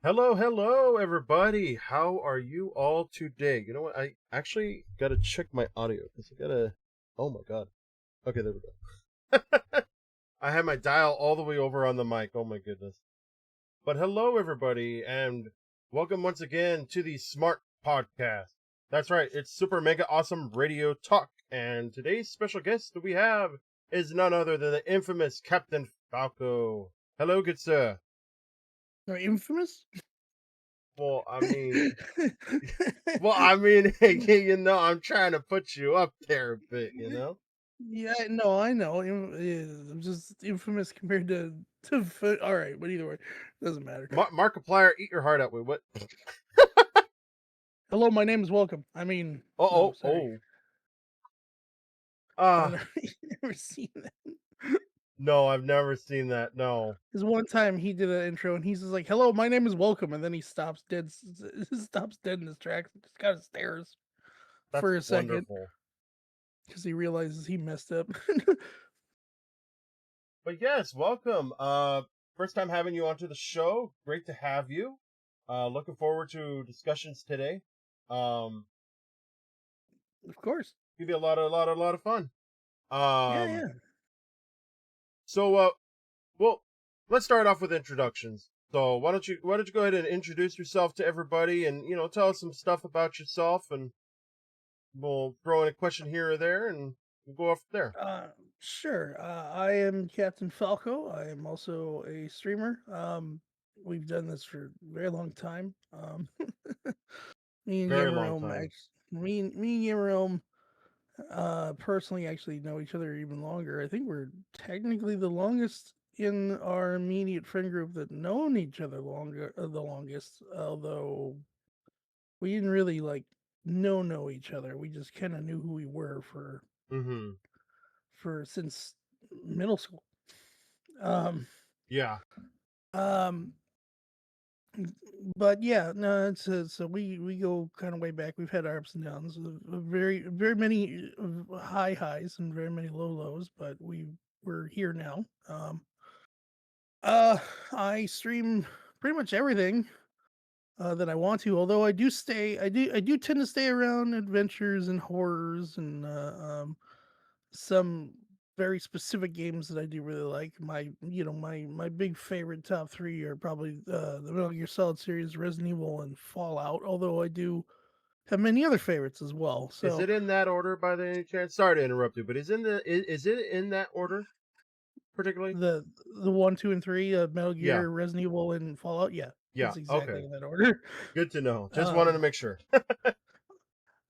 Hello, everybody. How are you all today? You know what? I actually gotta check my audio because I gotta. Oh my god. Okay, there we go. I had my dial all the way over on the mic. Oh my goodness. But hello, everybody, and welcome once again to the S.M.A.R.T podcast. That's right, it's super mega awesome radio talk, and today's special guest that we have is none other than the infamous Captain Falco. Hello, good sir. Or infamous? Well, I mean, I'm trying to put you up there a bit. Yeah, no, I know. I'm just infamous compared to. All right, but either way, doesn't matter. Markiplier, eat your heart out. Wait, what? Hello, my name is Welcome. No, Oh, sorry. oh. I've Ah, never, never seen that. no, I've never seen that. No, There's one time he did an intro and he's just like, "Hello, my name is Welcome," and then he stops dead, stops dead in his tracks, and just kind of stares that's for a second wonderful. because he realizes he messed up. But yes, welcome. First time having you onto the show. Great to have you. Looking forward to discussions today. Um, Of course. Give you a lot of fun. Yeah, Um, yeah. so well, let's start off with introductions. So why don't you go ahead and introduce yourself to everybody, and tell us some stuff about yourself, and we'll throw in a question here or there, and we'll go off there. Uh, sure. I am Captain Falco. I am also a streamer. We've done this for a very long time. Me and Very long GamerRealm, time. me and GamerRealm, personally actually know each other even longer. I think we're technically the longest in our immediate friend group that known each other the longest. Although we didn't really like know each other. We just kind of knew who we were Mm-hmm. for since middle school. Um, Yeah. um, but yeah, no, so we go kind of way back. We've had our ups and downs, very many high highs and very many low lows, but we're here now. Uh, I stream pretty much everything that I want to. Although I do tend to stay around adventures and horrors and some very specific games that I do really like. My big favorite top three are probably the Metal Gear Solid series, Resident Evil, and Fallout. Although I do have many other favorites as well. Is So it in that order by any chance? Sorry to interrupt you, but is it in that order particularly? the one, two, and three, Metal Yeah. Gear, Resident Evil, and Fallout. Yeah, Yeah. it's exactly Okay. in that order. Good to know. Just wanted to Um, make sure.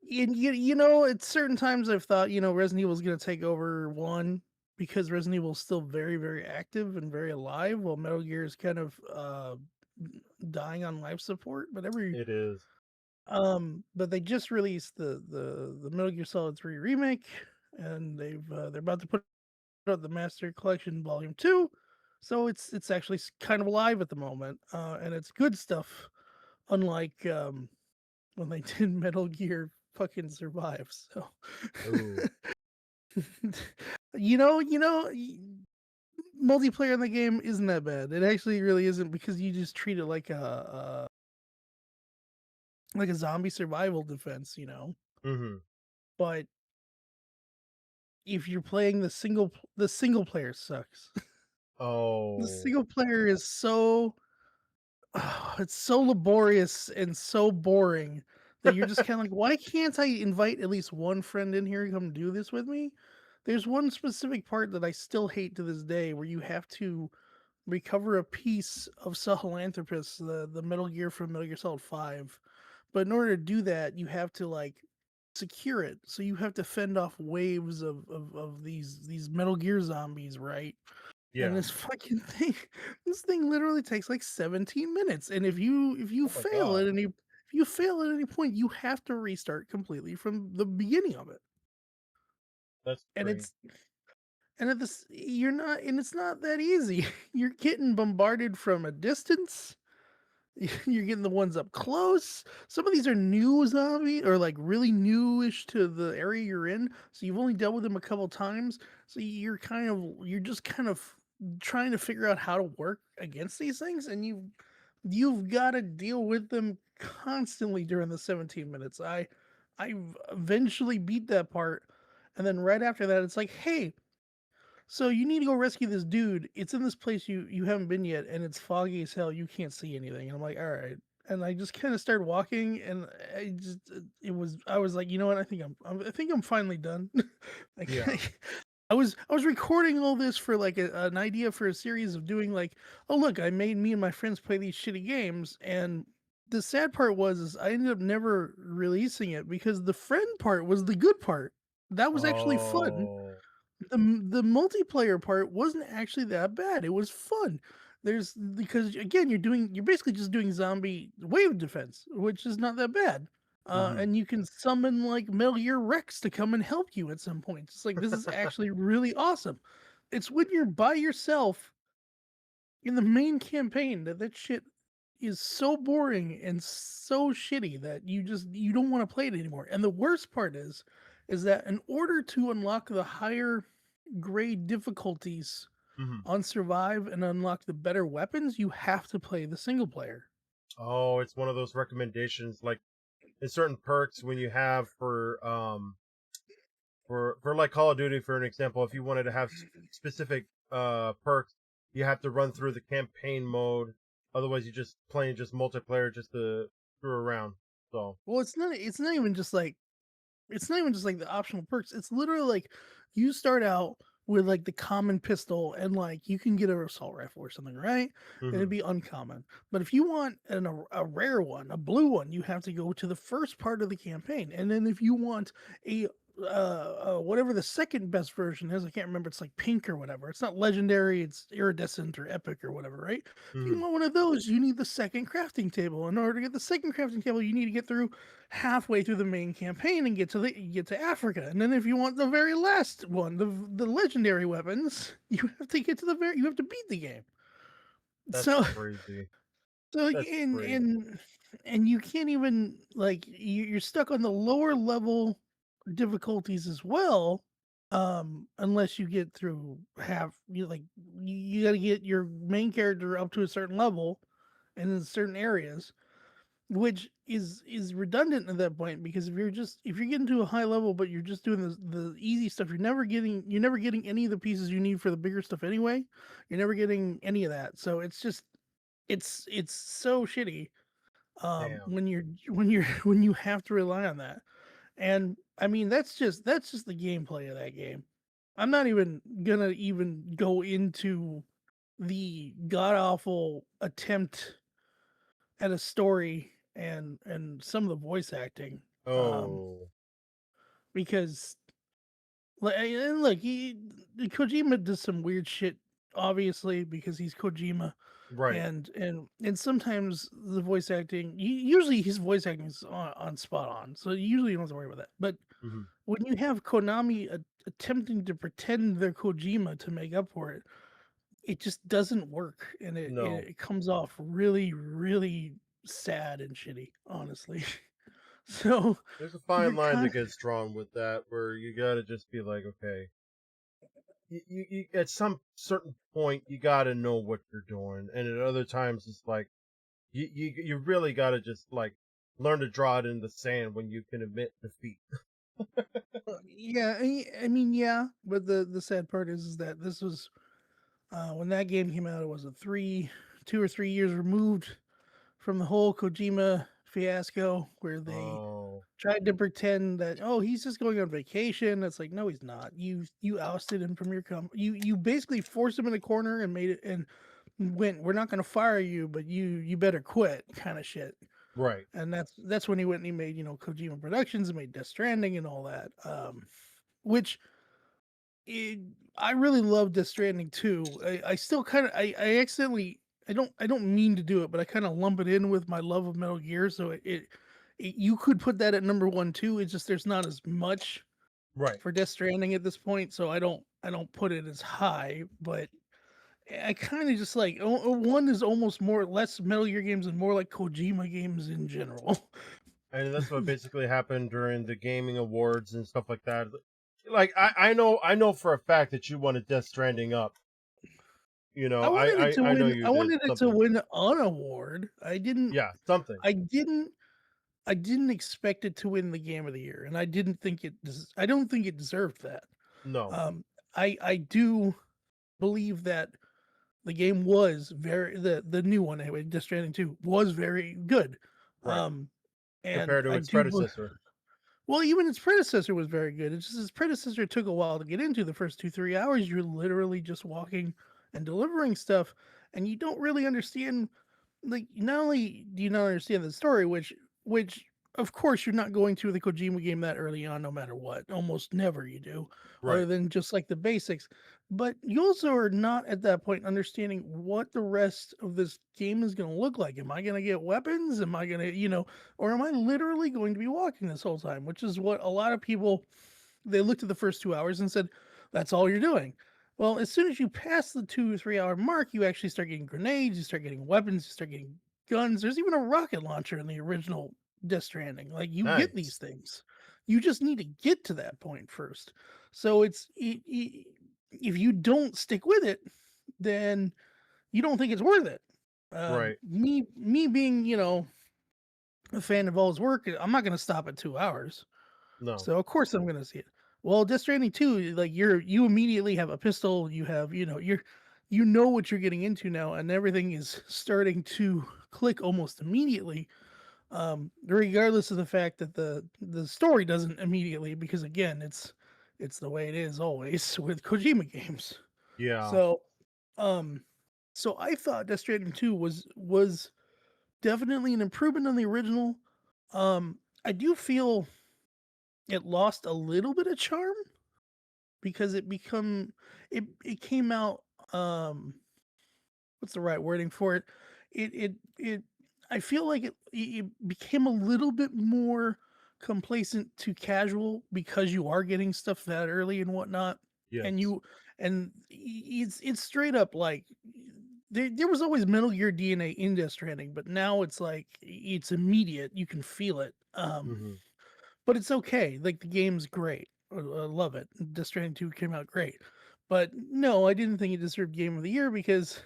and you know, at certain times I've thought Resident Evil is going to take over one because Resident Evil is still very active and very alive, while Metal Gear is kind of dying on life support. It is. But they just released the Metal Gear Solid 3 remake, and they're about to put out the Master Collection Volume 2. So it's actually kind of alive at the moment, and it's good stuff. Unlike when they did Metal Gear fucking Survive. So Ooh. you know, multiplayer in the game isn't that bad. It actually really isn't because you just treat it like a zombie survival defense. Mm-hmm. But if you're playing the single player sucks. The Oh. single player is so it's so laborious and so boring that you're just kind of like, why can't I invite at least one friend in here to come do this with me? There's one specific part that I still hate to this day where you have to recover a piece of Sahelanthropus, the Metal Gear from Metal Gear Solid 5. But in order to do that, you have to like secure it. So you have to fend off waves of these Metal Gear zombies, right? And Yeah. this thing literally takes like 17 minutes. And if you Oh my fail god. if you fail at any point, you have to restart completely from the beginning of it. That's And crazy. it's not that easy. You're getting bombarded from a distance. You're getting the ones up close. Some of these are new zombie or like really newish to the area you're in. So you've only dealt with them a couple times. So you're just kind of trying to figure out how to work against these things. And you've got to deal with them constantly during the 17 minutes. I eventually beat that part, and then right after that, it's like, hey, so you need to go rescue this dude. It's in this place you haven't been yet, and it's foggy as hell. You can't see anything. And I'm like, all right. And I just kind of started walking, and I was like, you know what? I think I'm finally done. like Yeah. I was recording all this for like an idea for a series of doing like, oh look, I made me and my friends play these shitty games, and the sad part was is I ended up never releasing it because the friend part was the good part. That was actually fun. Oh. The multiplayer part wasn't actually that bad. It was fun. There's because again, you're basically just doing zombie wave defense, which is not that bad. Hmm. And you can summon like Metal Gear Rex to come and help you at some point. It's like this is actually really awesome. It's when you're by yourself in the main campaign that shit is so boring and so shitty that you don't want to play it anymore. And the worst part is that in order to unlock the higher grade difficulties Hmm. on survive and unlock the better weapons, you have to play the single player. Oh, it's one of those recommendations, like in certain perks when you have for like Call of Duty, for an example, if you wanted to have specific perks, you have to run through the campaign mode. Otherwise, you just playing just multiplayer just to screw around. So, Well, it's not even just like the optional perks. It's literally like you start out with like the common pistol and like you can get an assault rifle or something, right? And it'd hmm. be uncommon. But if you want a rare one, a blue one, you have to go to the first part of the campaign. And then if you want a whatever the second best version is, I can't remember. It's like pink or whatever. It's not legendary. It's iridescent or epic or whatever, right? If you Hmm. want one of those, you need the second crafting table. In order to get the second crafting table, you need to get through halfway through the main campaign and get to Africa. And then if you want the very last one, the legendary weapons, you have to get to you have to beat the game. That's So crazy. so That's and crazy. and you can't even like you're stuck on the lower level difficulties as well, unless you get through half you like you got to get your main character up to a certain level and in certain areas, which is redundant at that point because if you're getting to a high level but you're just doing the easy stuff, you're never getting any of the pieces you need for the bigger stuff anyway. You're never getting any of that. So it's just it's so shitty Damn. when when you have to rely on that. And I mean that's just the gameplay of that game. I'm not even gonna even go into the god awful attempt at a story and some of the voice acting, Oh, because like and look, Kojima does some weird shit, obviously because he's Kojima, right. and sometimes the voice acting, usually his voice acting is on spot on, so usually you don't have to worry about that. But Hmm. when you have Konami attempting to pretend they're Kojima to make up for it, it just doesn't work, and No, it comes off really, really sad and shitty, honestly. So there's a fine you're line that kind gets drawn with that, where you gotta just be like, okay, you at some certain point you gotta know what you're doing, and at other times it's like you really gotta just like learn to draw it in the sand when you can admit defeat. yeah, I mean, yeah, but the sad part is that this was when that game came out, it was a 2 or 3 years removed from the whole Kojima fiasco, where they Oh, tried to pretend that, oh, he's just going on vacation. It's like, no, he's not. You ousted him from your company. You basically forced him in a corner and made it and went, we're not going to fire you, but you better quit, kind of shit. right. And that's when he went and he made, Kojima Productions and made Death Stranding and all that. Which it, I really love Death Stranding too. I still kind of I accidentally I don't mean to do it, but I kind of lump it in with my love of Metal Gear. So you could put that at number one too. It's just there's not as much Right. for Death Stranding at this point, so I don't put it as high. But I kind of just like one is almost more less Metal Gear games and more like Kojima games in general. And that's what basically happened during the gaming awards and stuff like that. Like I know for a fact that you wanted Death Stranding up, You I know, wanted it to I know win. you I did wanted it to something. win an award. I didn't. Yeah, something. I didn't. I didn't expect it to win the game of the year, and I didn't think it. I don't think it deserved that. No. Um, I do believe that the game was very the new one anyway, Death Stranding 2 was very good. Right. Um, and Compared to I its do. predecessor. Well, even its predecessor was very good. It's just its predecessor took a while to get into. The first 2 3 hours, you're literally just walking and delivering stuff, and you don't really understand. Like, not only do you not understand the story, which of course you're not going to the Kojima game that early on, no matter what. Almost never you do, other Right. than just like the basics. But you also are not at that point understanding what the rest of this game is going to look like. Am I going to get weapons? Am I going to, or am I literally going to be walking this whole time? Which is what a lot of people, they looked at the first 2 hours and said, that's all you're doing. Well, as soon as you pass the 2 3 hour mark, you actually start getting grenades, you start getting weapons, you start getting guns. There's even a rocket launcher in the original Death Stranding. Like, you get Nice. these things. You just need to get to that point first. So if you don't stick with it, then you don't think it's worth it. Right. Me being, a fan of all his work, I'm not going to stop at 2 hours. No. So of course I'm gonna see it. Well, Death Stranding 2, like you immediately have a pistol, you have, you know what you're getting into now, and everything is starting to click almost immediately. Regardless of the fact that the story doesn't immediately, because again, it's the way it is always with Kojima games. Yeah. So um so I thought Death Stranding 2 was definitely an improvement on the original. I do feel it lost a little bit of charm because it came out, what's the right wording for it? It I feel like it became a little bit more complacent to casual because you are getting stuff that early and whatnot. And Yes. you and it's straight up like there was always Metal Gear DNA in Death Stranding, but now it's like it's immediate. You can feel it. Hmm. But it's okay. Like, the game's great. I love it. Death Stranding 2 came out great. But no, I didn't think it deserved Game of the Year because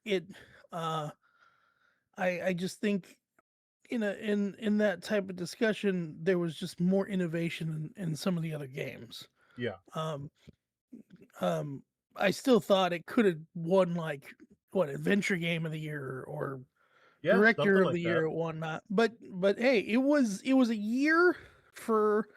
it uh I just think in that type of discussion there was just more innovation in some of the other games. Yeah. Um um I still thought it could have won, like, what, Adventure Game of the Year or Yeah. Director Something of like the that. Year or whatnot. But hey, it was a year for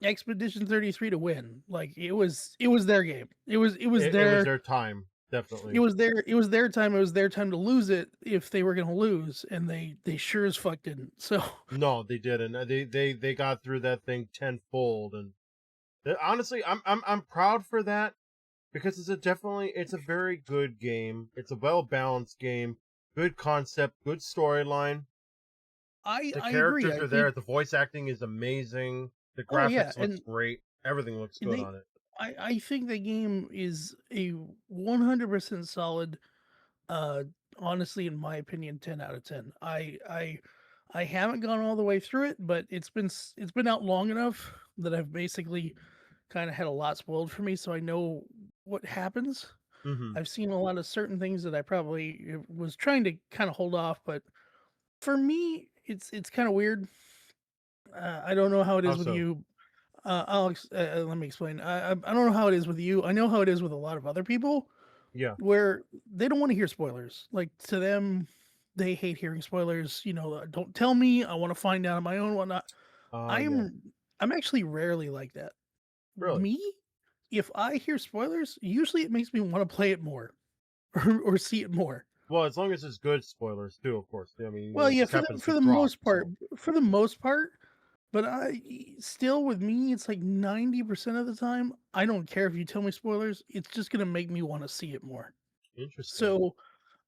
Expedition 33 to win. Like, it was their game. It was their time. Definitely. It was their time. It was their time to lose it if they were going to lose, and they sure as fuck didn't. So No, they didn't. They got through that thing tenfold, and honestly, I'm proud for that because it's a very good game. It's a well balanced game. Good concept. Good storyline. The I agree. characters I are think, there. The voice acting is amazing. The oh yeah, graphics looks and great. Everything looks good they on it. I think the game is a 100% solid, uh honestly, in my opinion, 10 out of 10. I haven't gone all the way through it, but it's been out long enough that I've basically kind of had a lot spoiled for me, so I know what happens. Hmm. I've seen a lot of certain things that I probably was trying to kind of hold off, but for me, it's kind of weird. I don't know how it How is with so? you. Alex, let me explain. I don't know how it is with you. I know how it is with a lot of other people, Yeah. where they don't want to hear spoilers. Like, to them, they hate hearing spoilers. Don't tell me. I want to find out on my own, whatnot. Yeah. I'm I'm actually rarely like that. Really? Me, if I hear spoilers, usually it makes me want to play it more or see it more. Well, as long as it's good spoilers too, of course. I mean, Well, it yeah, just happens for to the drop. most part, So for the most part. But still, with me, it's like 90% of the time, I don't care if you tell me spoilers. It's just gonna make me want to see it more. interesting. So,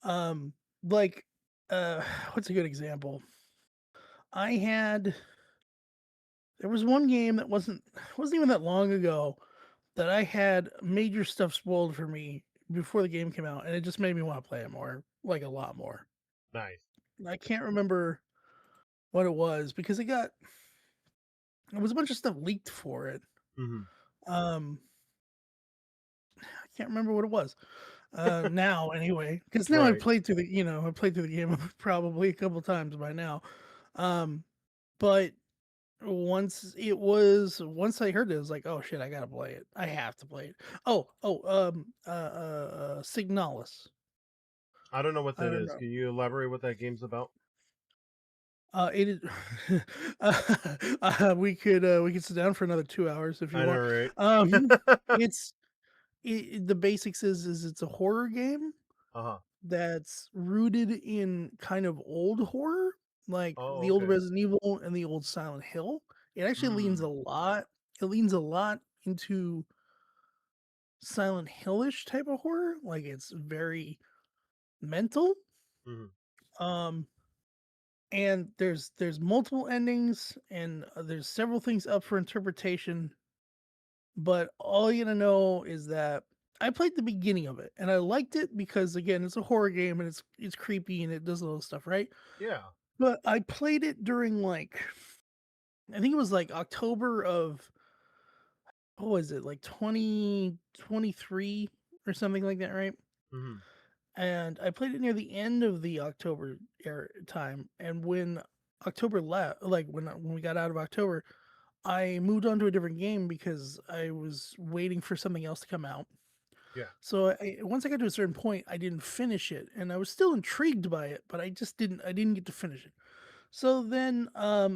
um, like, uh, what's a good example? I had there was one game that wasn't even that long ago that I had major stuff spoiled for me before the game came out, and it just made me want to play it more, like, a lot more. Nice. I can't remember what it was because it was a bunch of stuff leaked for it. Hmm. Um, I can't remember what it was. Now anyway, because now I've Right. played through I played through the game probably a couple times by now. Um, but once I heard it, I was like, oh shit, I gotta play it. I have to play it. Signalis. I don't know what I that don't is. know. Can you elaborate what that game's about? It is. We could sit down for another 2 hours if you I know, want. right? Um, it's the basics is it's a horror game Uh-huh. that's rooted in kind of old horror, like Oh, the old okay. Resident Evil and the old Silent Hill. It actually leans a Mm. lot. It leans a lot into Silent Hillish type of horror. Like it's very mental. Mhm. Um, and there's multiple endings, and there's several things up for interpretation. But all you gotta know is that I played the beginning of it, and I liked it because again, it's a horror game and it's creepy and it does a little stuff, right? Yeah. But I played it during like I think it was like October of what was it, like 2023 or something like that, right? Mhm. And I played it near the end of the October era time. And when October left, like when we got out of October, I moved on to a different game because I was waiting for something else to come out. Yeah. So once I got to a certain point, I didn't finish it, and I was still intrigued by it, but I didn't get to finish it. So then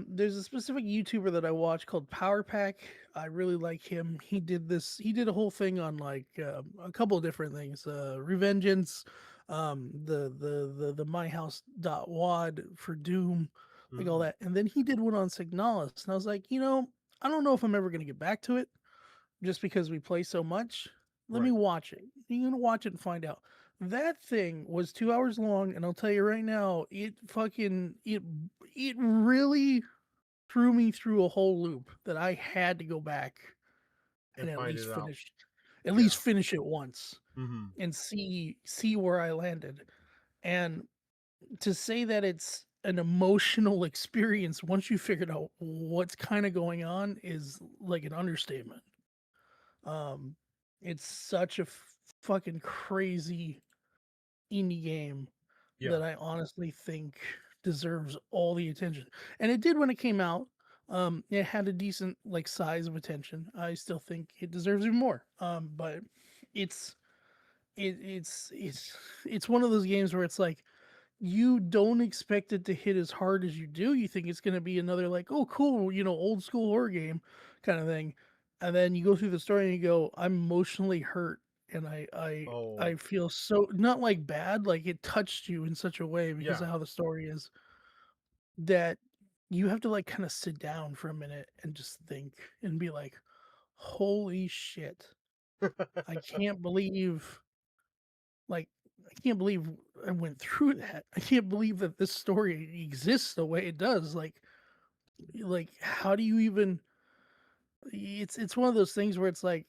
there's a specific YouTuber that I watch called Power Pack. I really like him. He did a whole thing on like a couple of different things. Revengeance, the My House wad for Doom, like all Mm. that. And then he did one on Signalis. And I was like, I don't know if I'm ever gonna get back to it just because we play so much. Let me Right. watch it. You're gonna watch it and find out. That thing was 2 hours long, and I'll tell you right now, it really threw me through a whole loop that I had to go back and And at find least it out. Yeah. finish it once Mhm. and see where I landed. And to say that it's an emotional experience once you figured out what's kind of going on is like an understatement. Um, it's such a fucking crazy indie game Yeah. that I honestly think deserves all the attention. And it did when it came out. It had a decent like size of attention. I still think it deserves even more. But it's it's one of those games where it's like you don't expect it to hit as hard as you do. You think it's going to be another like, oh, cool, old school horror game kind of thing, and then you go through the story and you go, I'm emotionally hurt, and I Oh, feel so not like bad, like it touched you in such a way because yeah. of how the story is that you have to like kind of sit down for a minute and just think and be like, holy shit, I can't believe like, I can't believe I went through that. I can't believe that this story exists the way it does. How do you even it's one of those things where it's like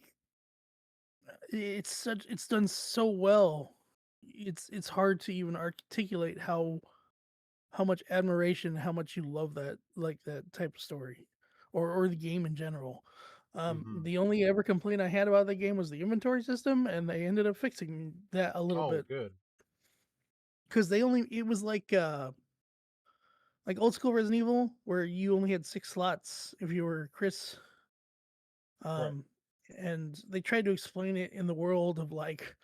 it's done so well. It's hard to even articulate how much admiration, how much you love that type of story or the game in general. Mhm. The only ever complaint I had about the game was the inventory system, and they ended up fixing that a little Oh, bit good. because it was like old school Resident Evil, where you only had 6 slots if you were Chris, Right. um, and they tried to explain it in the world of, like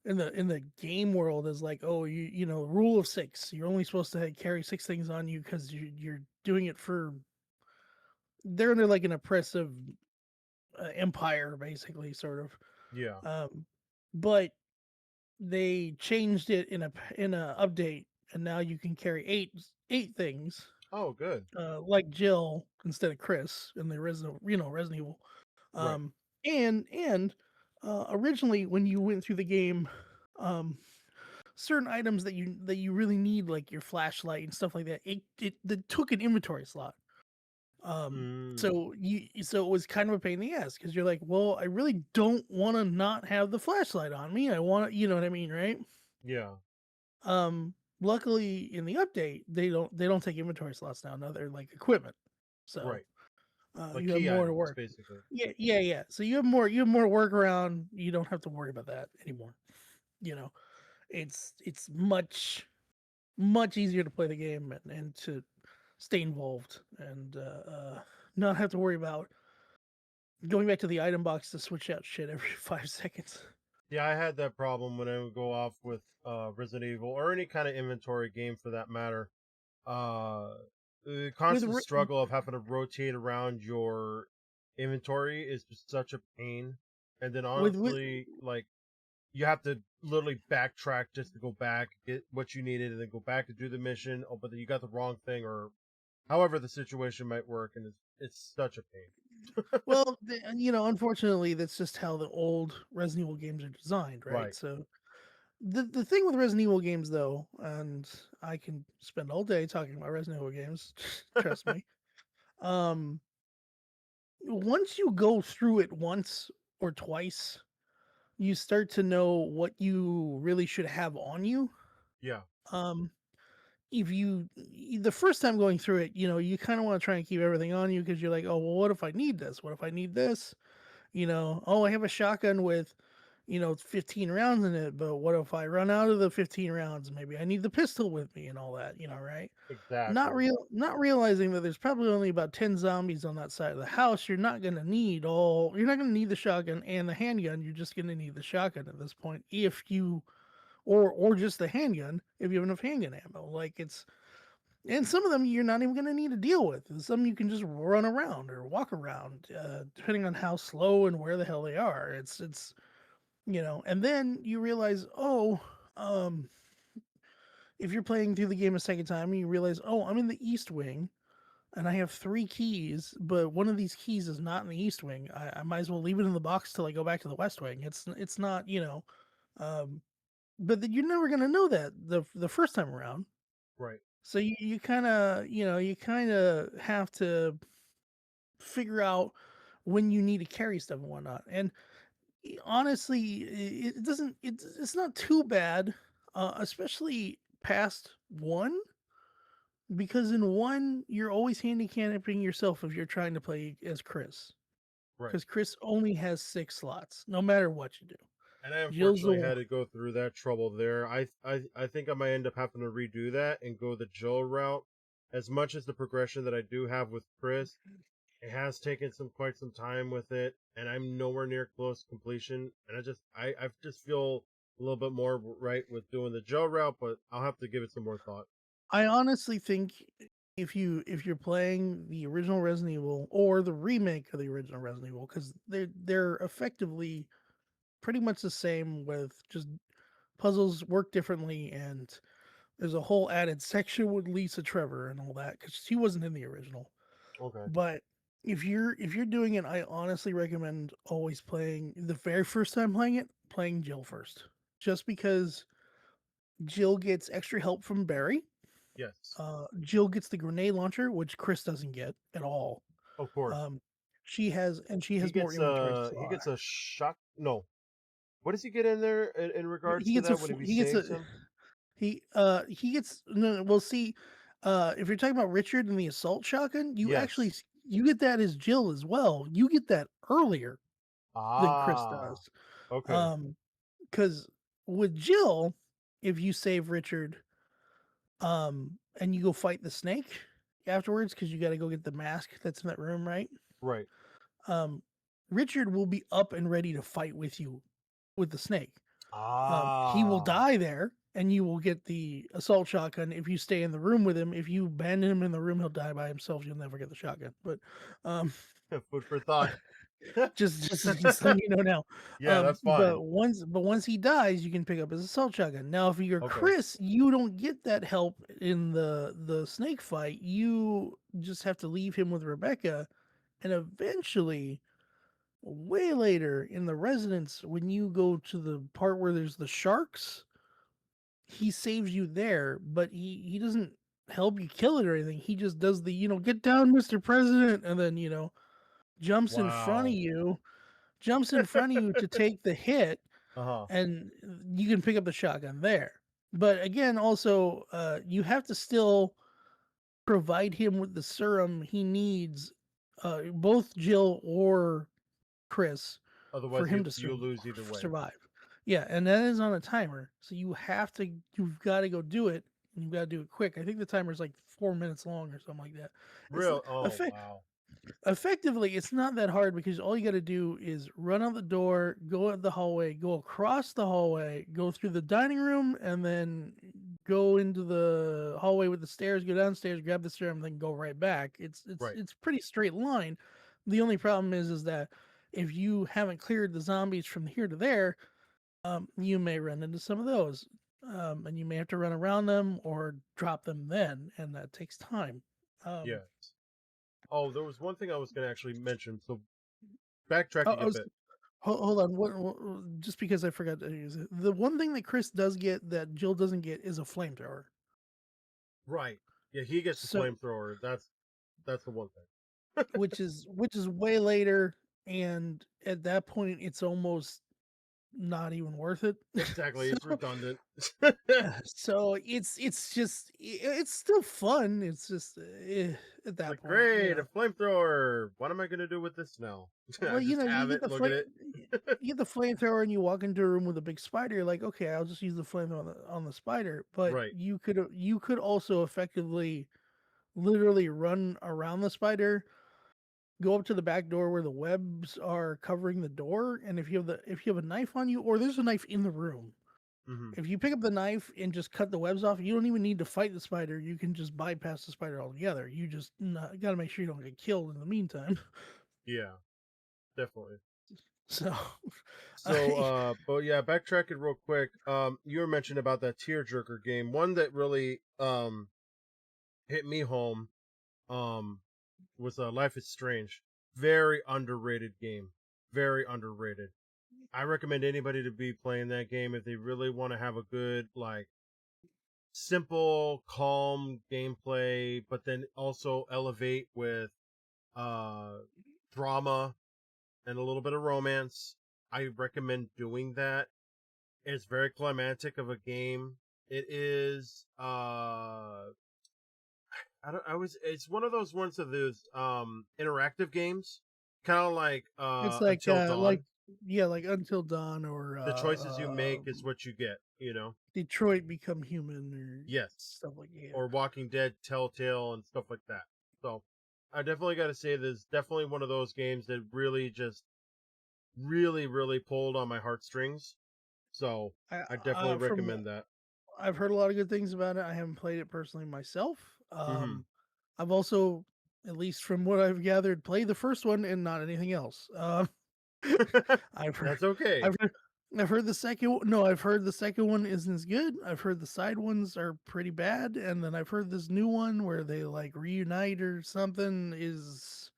in the game world as like, "Oh, rule of 6. You're only supposed to carry 6 things on you 'cause you're doing it for" they're under, like, an oppressive, empire, basically, sort of, Yeah. but they changed it in a update, and now you can carry 8 things Oh, good. like Jill instead of Chris in the Resident Evil. Right. Um, and originally when you went through the game, um, certain items that you really need, like your flashlight and stuff like that, that took an inventory slot. Um, Mm. so it was kind of a pain in the ass because you're like, well, I really don't want to not have the flashlight on me. I want to, you know what I mean, right? Yeah. Luckily in the update, they don't take inventory slots now. Now they're like equipment. So Right. Like you have key more to items, work. basically. Yeah. So you have more work around. You don't have to worry about that anymore. you know, it's much easier to play the game and to stay involved and not have to worry about going back to the item box to switch out shit every 5 seconds. Yeah, I had that problem when I would go off with Resident Evil or any kind of inventory game for that matter. The With constant struggle of having to rotate around your inventory is just such a pain. And then with honestly, like you have to literally backtrack just to go back, get what you needed, and then go back to do the mission. Oh, but then you got the wrong thing, or however the situation might work, and it's such a pain. well, unfortunately, that's just how the old Resident Evil games are designed, right? Right. So the thing with Resident Evil games, though, and I can spend all day talking about Resident Evil games, trust me. Um, Once you go through it once or twice, you start to know what you really should have on you. Yeah. Um, if you the first time going through it, you kind of want to try and keep everything on you because you're like, oh well, what if I need this? What if I need this? Oh, I have a shotgun with 15 rounds in it, but what if I run out of the 15 rounds? Maybe I need the pistol with me and all that, right? Exactly. Not realizing that there's probably only about 10 zombies on that side of the house. You're not gonna need the shotgun and the handgun. You're just gonna need the shotgun at this point if you or just the handgun if you have enough handgun ammo. And some of them you're not even gonna need to deal with. And some you can just run around or walk around, depending on how slow and where the hell they are. And then you realize, oh, um, if you're playing through the game a second time, you realize, oh, I'm in the East Wing, and I have 3 keys, but one of these keys is not in the East Wing. I might as well leave it in the box till I go back to the West Wing. It's not, um, but you're never gonna know that the first time around. Right. So you kind of have to figure out when you need to carry stuff and whatnot. And honestly, it doesn't. It's not too bad, especially past one, because in one you're always handicapping yourself if you're trying to play as Chris, Right. because Chris only has 6 slots, no matter what you do. And I Jill's the unfortunately had to go through that trouble there. I think I might end up having to redo that and go the Jill route. As much as the progression that I do have with Chris, it has taken quite some time with it, and I'm nowhere near close to completion. And I just feel a little bit more right with doing the Jill route, but I'll have to give it some more thought. I honestly think if you're playing the original Resident Evil or the remake of the original Resident Evil, because they're effectively pretty much the same, with just puzzles work differently, and there's a whole added section with Lisa Trevor and all that because she wasn't in the original. Okay. But if you're doing it, I honestly recommend always playing the very first time playing Jill first, just because Jill gets extra help from Barry. Yes. Jill gets the grenade launcher, which Chris doesn't get at all. Of course. Um, she has more inventory He slot. gets a shock. No. What does he get in there in regards He to gets a that when f- he he gets a saves him? he gets no. Well, see, if you're talking about Richard and the assault shotgun, Yes. you get that as Jill as well. You get that earlier than Chris Ah. does. Okay. Um, because with Jill, if you save Richard, and you go fight the snake afterwards, because you got to go get the mask that's in that room, right? Right. Um, Richard will be up and ready to fight with you with the snake. He will Ah. die there, and you will get the assault shotgun if you stay in the room with him. If you abandon him in the room, he'll die by himself. You'll never get the shotgun. But um, Food for thought. just letting you know now. Yeah, that's fine. But once he dies, you can pick up his assault shotgun. Now, if you're Okay. Chris, you don't get that help in the snake fight. You just have to leave him with Rebecca, and eventually, way later in the residence, when you go to the part where there's the sharks, he saves you there, but he doesn't help you kill it or anything. He just does the get down, Mr. President, and then jumps in front of Wow. you jumps in front of you to take the hit, Uh-huh. and you can pick up the shotgun there. But again, also, you have to still provide him with the serum he needs, both Jill or Chris, for Otherwise, him to you lose either way. survive. Yeah, and that is on a timer. So you've got to go do it, and you've got to do it quick. I think the timer's like 4 minutes long or something like that. It's Real? Oh wow. effectively, it's not that hard because all you got to do is run out the door, go out the hallway, go across the hallway, go through the dining room, and then go into the hallway with the stairs, go downstairs, grab the stair, and then go right back. Right. It's pretty straight line. The only problem is that if you haven't cleared the zombies from here to there, you may run into some of those, and you may have to run around them or drop them then, and that takes time. Um, Yeah. Oh, there was one thing I was going to actually mention. So oh, backtracking a bit. hold on. Just because I forgot to use it, the one thing that Chris does get that Jill doesn't get is a flamethrower. Right. Yeah, he gets the So, flamethrower. That's the one thing. which is way later, and at that point, it's almost not even worth it. Exactly. so, It's redundant. so it's still fun. It's just at It's that like, point, great, a flamethrower. What am I gonna do with this now? I Well, just you have get it, the look at it. you get the flamethrower and you walk into a room with a big spider. You're like, okay, I'll just use the flamethrower on the spider. But Right. you could also effectively, literally run around the spider, go up to the back door where the webs are covering the door, and if you have a knife on you, or there's a knife in the room, Hmm. if you pick up the knife and just cut the webs off, you don't even need to fight the spider. You can just bypass the spider altogether. You just got to make sure you don't get killed in the meantime. Yeah, definitely. So, So, I but yeah, backtracking real quick. You were mentioning about that tearjerker game. One that really hit me home was Life is Strange. Very underrated game. Very underrated. I recommend anybody to be playing that game if they really want to have a good, like, simple, calm gameplay, but then also elevate with uh drama and a little bit of romance. I recommend doing that. It's very climactic of a game. It is I don't I was it's one of those ones of those interactive games. Kind of It's Until Dawn. yeah, like Until Dawn or The choices you make is what you get, you know. Detroit Become Human or Yes. stuff like that. Or Walking Dead, Telltale, and stuff like that. So I definitely got to say this is definitely one of those games that really just really pulled on my heartstrings. So I definitely From recommend that. I've heard a lot of good things about it. I haven't played it personally myself. Hmm. I've also, at least from what I've gathered, played the first one and not anything else. I've heard, That's okay. I've heard, I've heard the second. No, I've heard the second one isn't as good. I've heard the side ones are pretty bad, and then I've heard this new one where they like reunite or something is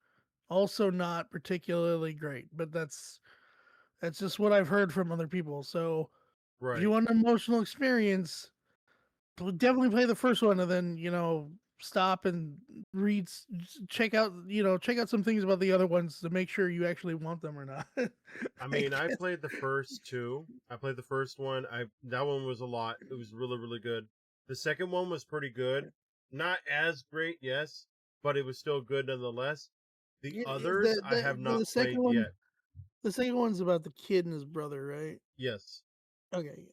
also not particularly great. But that's just what I've heard from other people. So if you Right. want an emotional experience, definitely play the first one, and then stop and check out some things about the other ones to make sure you actually want them or not. I I mean, I guess. played the first two. I played the first one. I That one was a lot. It was really good. The second one was pretty good. Not as great, yes, but it was still good nonetheless. The Yeah, others I have the not second played one, yet. the second one's about the kid and his brother, right? Yes. Okay.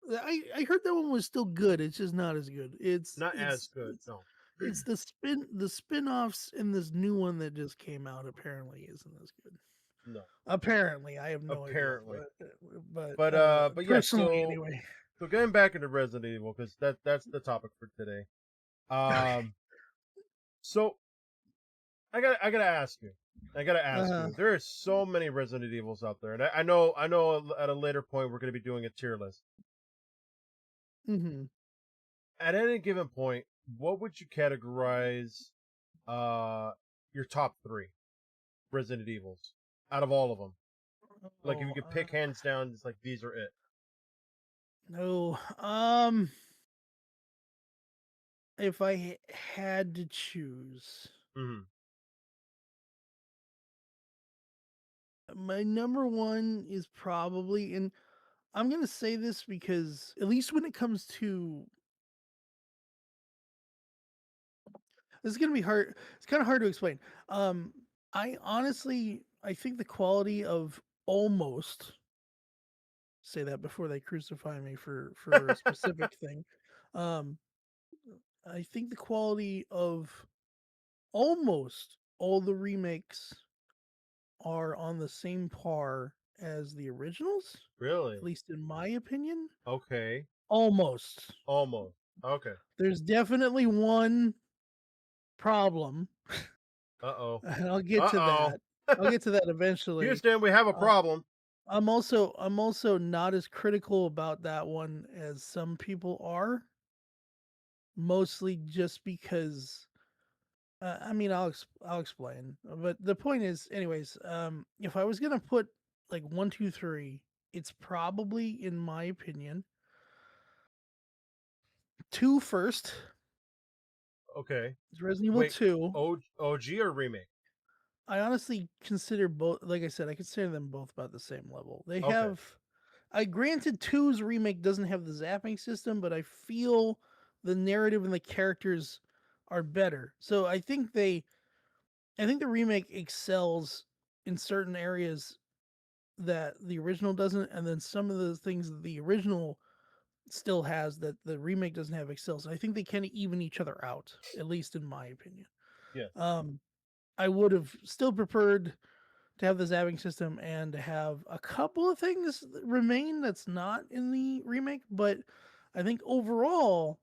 I heard that one was still good. It's just not as good. Not as good. No. It's the spin-offs in this new one that just came out apparently isn't as good. No. Apparently, I have no idea, Apparently. but But yeah, personally anyway. so getting back into Resident Evil because that's the topic for today. Um so I gotta ask you. I gotta ask Uh, you. There are so many Resident Evils out there, and I know at a later point we're gonna be doing a tier list. mhm. At any given point, what would you categorize uh your top three Resident Evils out of all of them? Like if you Oh, could pick hands down, it's like these are it. no. If I had to choose, Hmm. my number one is probably, and I'm gonna say this because at least when it comes to this is gonna be hard. It's kind of hard to explain. Um, I think the quality of almost say that before they crucify me for a specific thing. Um, I think the quality of almost all the remakes are on the same par as the originals, at Really? least in my opinion. Okay. Almost. Almost. Okay. There's definitely one problem, Uh-oh. and I'll get to Uh-oh. that. I'll get to that eventually. Houston, we have a Uh, problem. I'm also not as critical about that one as some people are, mostly just because I mean I'll explain. But the point is, anyways, if I was gonna put like one, two, three, it's probably, in my opinion, two first. Okay. It's Resident Evil Wait, 2. OG or remake? I honestly consider both, like I said, I consider them both about the same level. They Okay. have, I granted two's remake doesn't have the zapping system, but I feel the narrative and the characters are better. So I think the remake excels in certain areas that the original doesn't, and then some of the things that the original still has that the remake doesn't have excels. So I think they kind of even each other out, at least in my opinion. Yeah. Um, I would have still preferred to have the zapping system and to have a couple of things remain that's not in the remake, but I think overall,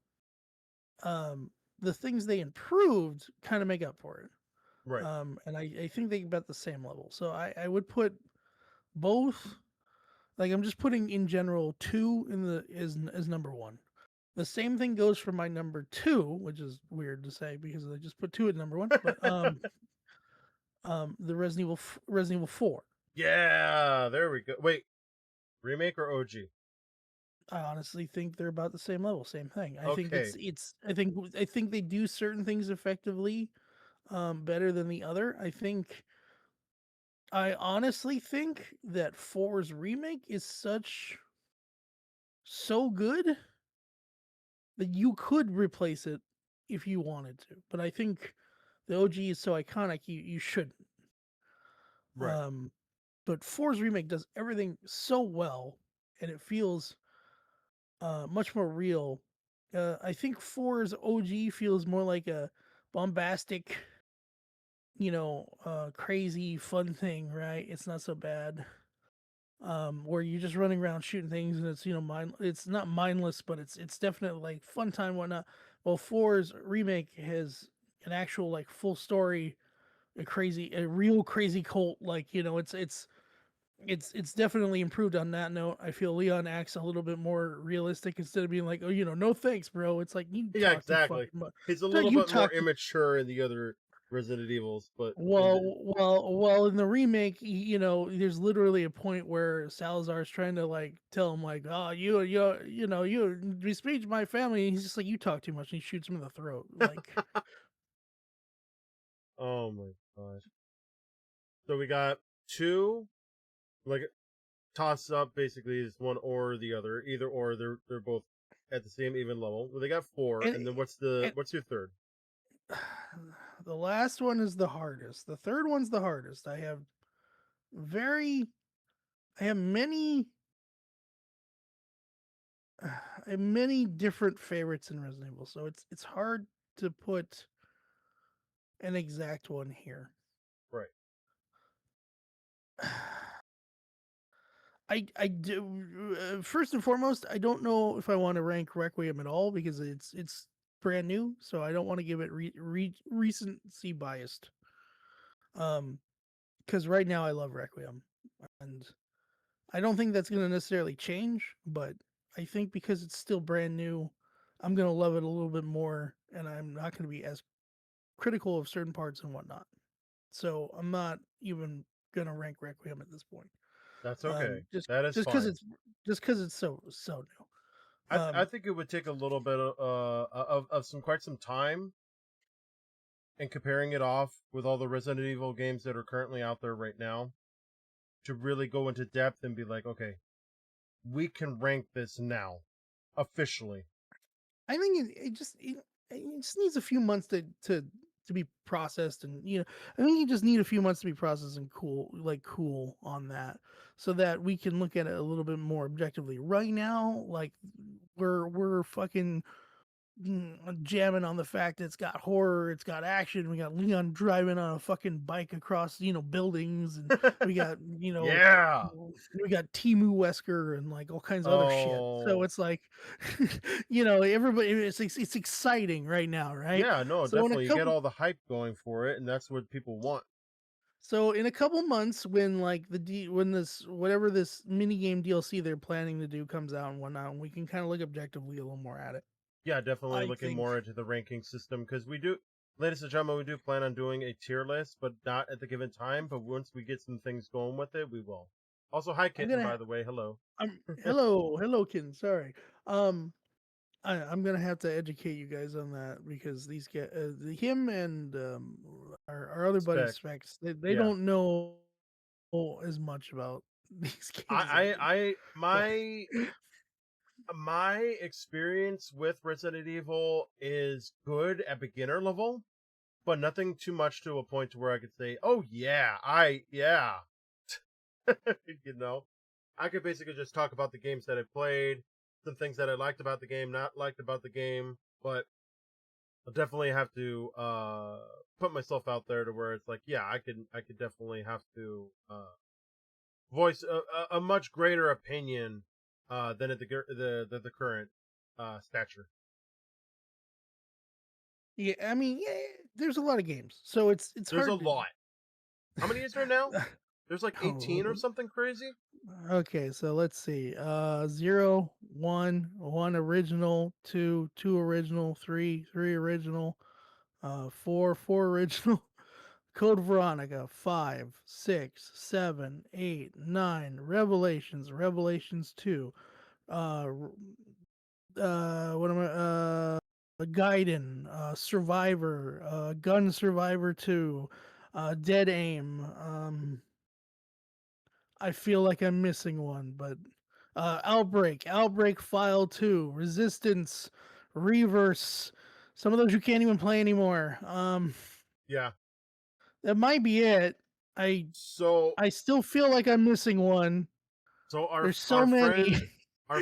um, the things they improved kind of make up for it. Right. And I think they about the same level. So I would put both, like I'm just putting in general two in the is number one. The same thing goes for my number two, which is weird to say because I just put two at number one, but the Resident Evil 4. Yeah, there we go. Wait, remake or OG? I honestly think they're about the same level, same thing. I think Okay. I think they do certain things effectively better than the other. I honestly think that four's remake is so good that you could replace it if you wanted to. But I think the OG is so iconic you shouldn't. Right. Um but four's remake does everything so well and it feels much more real. I think four's OG feels more like a bombastic, crazy fun thing, right? It's not so bad. Where you're just running around shooting things and it's it's not mindless, but it's definitely like fun time, whatnot. Well, four's remake has an actual like full story, a real crazy cult. Like it's definitely improved on that note. I feel Leon acts a little bit more realistic instead of being like, oh, no thanks, bro. It's like you Yeah, talk too exactly. fucking much. He's a No, little you bit more talk too. immature in the other Resident Evils, but in Well, the well. In the remake, there's literally a point where Salazar's trying to like tell him like, oh, you speak to my family. And he's just like, you talk too much, and he shoots him in the throat. Like, oh my gosh. So we got two, like toss up basically is one or the other, either or. They're both at the same even level. Well, they got four, and and then and what's your third? the last one is the hardest. The third one's the hardest. Very, I have many I have many different favorites in Resident Evil, so it's hard to put an exact one here. Right. I do first and foremost, I don't know if I want to rank Requiem at all because it's brand new, so I don't want to give it recency biased. Um, because right now I love Requiem, and I don't think that's going to necessarily change, but I think because it's still brand new, I'm going to love it a little bit more, and I'm not going to be as critical of certain parts and whatnot. So I'm not even going to rank Requiem at this point. That's Um, okay. just That is just because fine. it's just because it's so new. I think it would take a little bit of some quite some time and comparing it off with all the Resident Evil games that are currently out there right now to really go into depth and be like, okay, we can rank this now officially. I think it just needs a few months to to be processed, and I think you just need a few months to be processed and cool on that, so that we can look at it a little bit more objectively. Right now, like we're fucking jamming on the fact that it's got horror, it's got action. We got Leon driving on a fucking bike across, buildings, and we got, Yeah. we got Timu Wesker and like all kinds of other shit. So Oh, it's like, everybody, it's exciting right now, right? yeah. No, So definitely. You get all the hype going for it, and that's what people want. in a couple months, when like when this whatever this mini game DLC they're planning to do comes out and whatnot, and we can kind of look objectively a little more at it. Yeah, definitely I looking think more into the ranking system because we do, ladies and gentlemen, we do plan on doing a tier list, but not at the given time. But once we get some things going with it, we will. Also, hi, I'm Kitten, gonna by the way. Hello. hello, Ken. Sorry. Um, I'm gonna have to educate you guys on that because these guys, him and our other buddy Spec. Specs, they Yeah. don't know as much about these games as I do. But My experience with Resident Evil is good at beginner level, but nothing too much to a point to where I could say, "Oh yeah, yeah." you know, I could basically just talk about the games that I played, some things that I liked about the game, not liked about the game, but I'll definitely have to put myself out there to where it's like, yeah, I could definitely have to voice a much greater opinion than at the current stature. yeah, I mean, yeah, there's a lot of games, so it's There's a hard to. lot. How many is there now? There's like 18 or Oh, something crazy. okay, so let's see. 0, 1, 1 original, 2, 2 original, 3, 3 original, 4, 4 original. Code Veronica, 5, 6, 7, 8, 9, Revelations, Revelations 2, what am I, Gaiden, Survivor, Gun Survivor 2, Dead Aim, I feel like I'm missing one, but, Outbreak, Outbreak File 2, Resistance, Reverse, some of those you can't even play anymore, Yeah. that might be it. I So I still feel like I'm missing one. so There's so our many.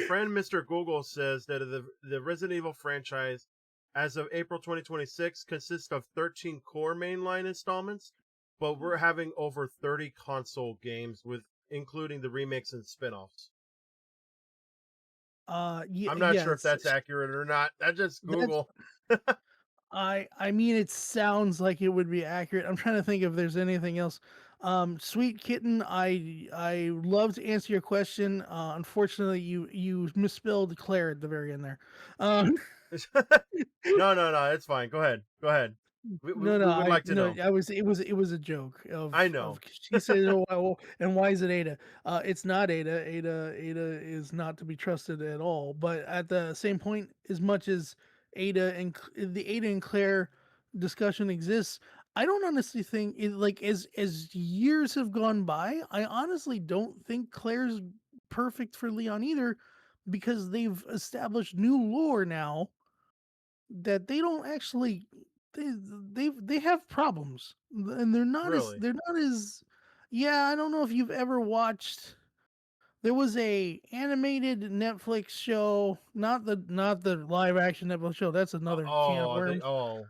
friend Mr. Google says that the Resident Evil franchise as of April 2026 consists of 13 core mainline installments, but we're having over 30 console games with including the remakes and spin-offs. I'm not sure if Yes. that's accurate or not. That's just That's Google. I mean, it sounds like it would be accurate. I'm trying to think if there's anything else. Sweet kitten, I love to answer your question. Unfortunately, you misspelled Claire at the very end there. Um, No, it's fine. Go ahead. Go ahead. no, We would like to know. I was it was a joke I of know. she said, "Oh, and why is it Ada?" It's not Ada. Ada is not to be trusted at all. But at the same point, as much as the Ada and Claire discussion exists, I don't honestly think like as years have gone by, I honestly don't think Claire's perfect for Leon either, because they've established new lore now that they don't actually they they have problems, and Really. they're not as yeah, I don't know if you've ever watched, there was a animated Netflix show, not the live action Netflix show, that's another can of Oh, worms. oh.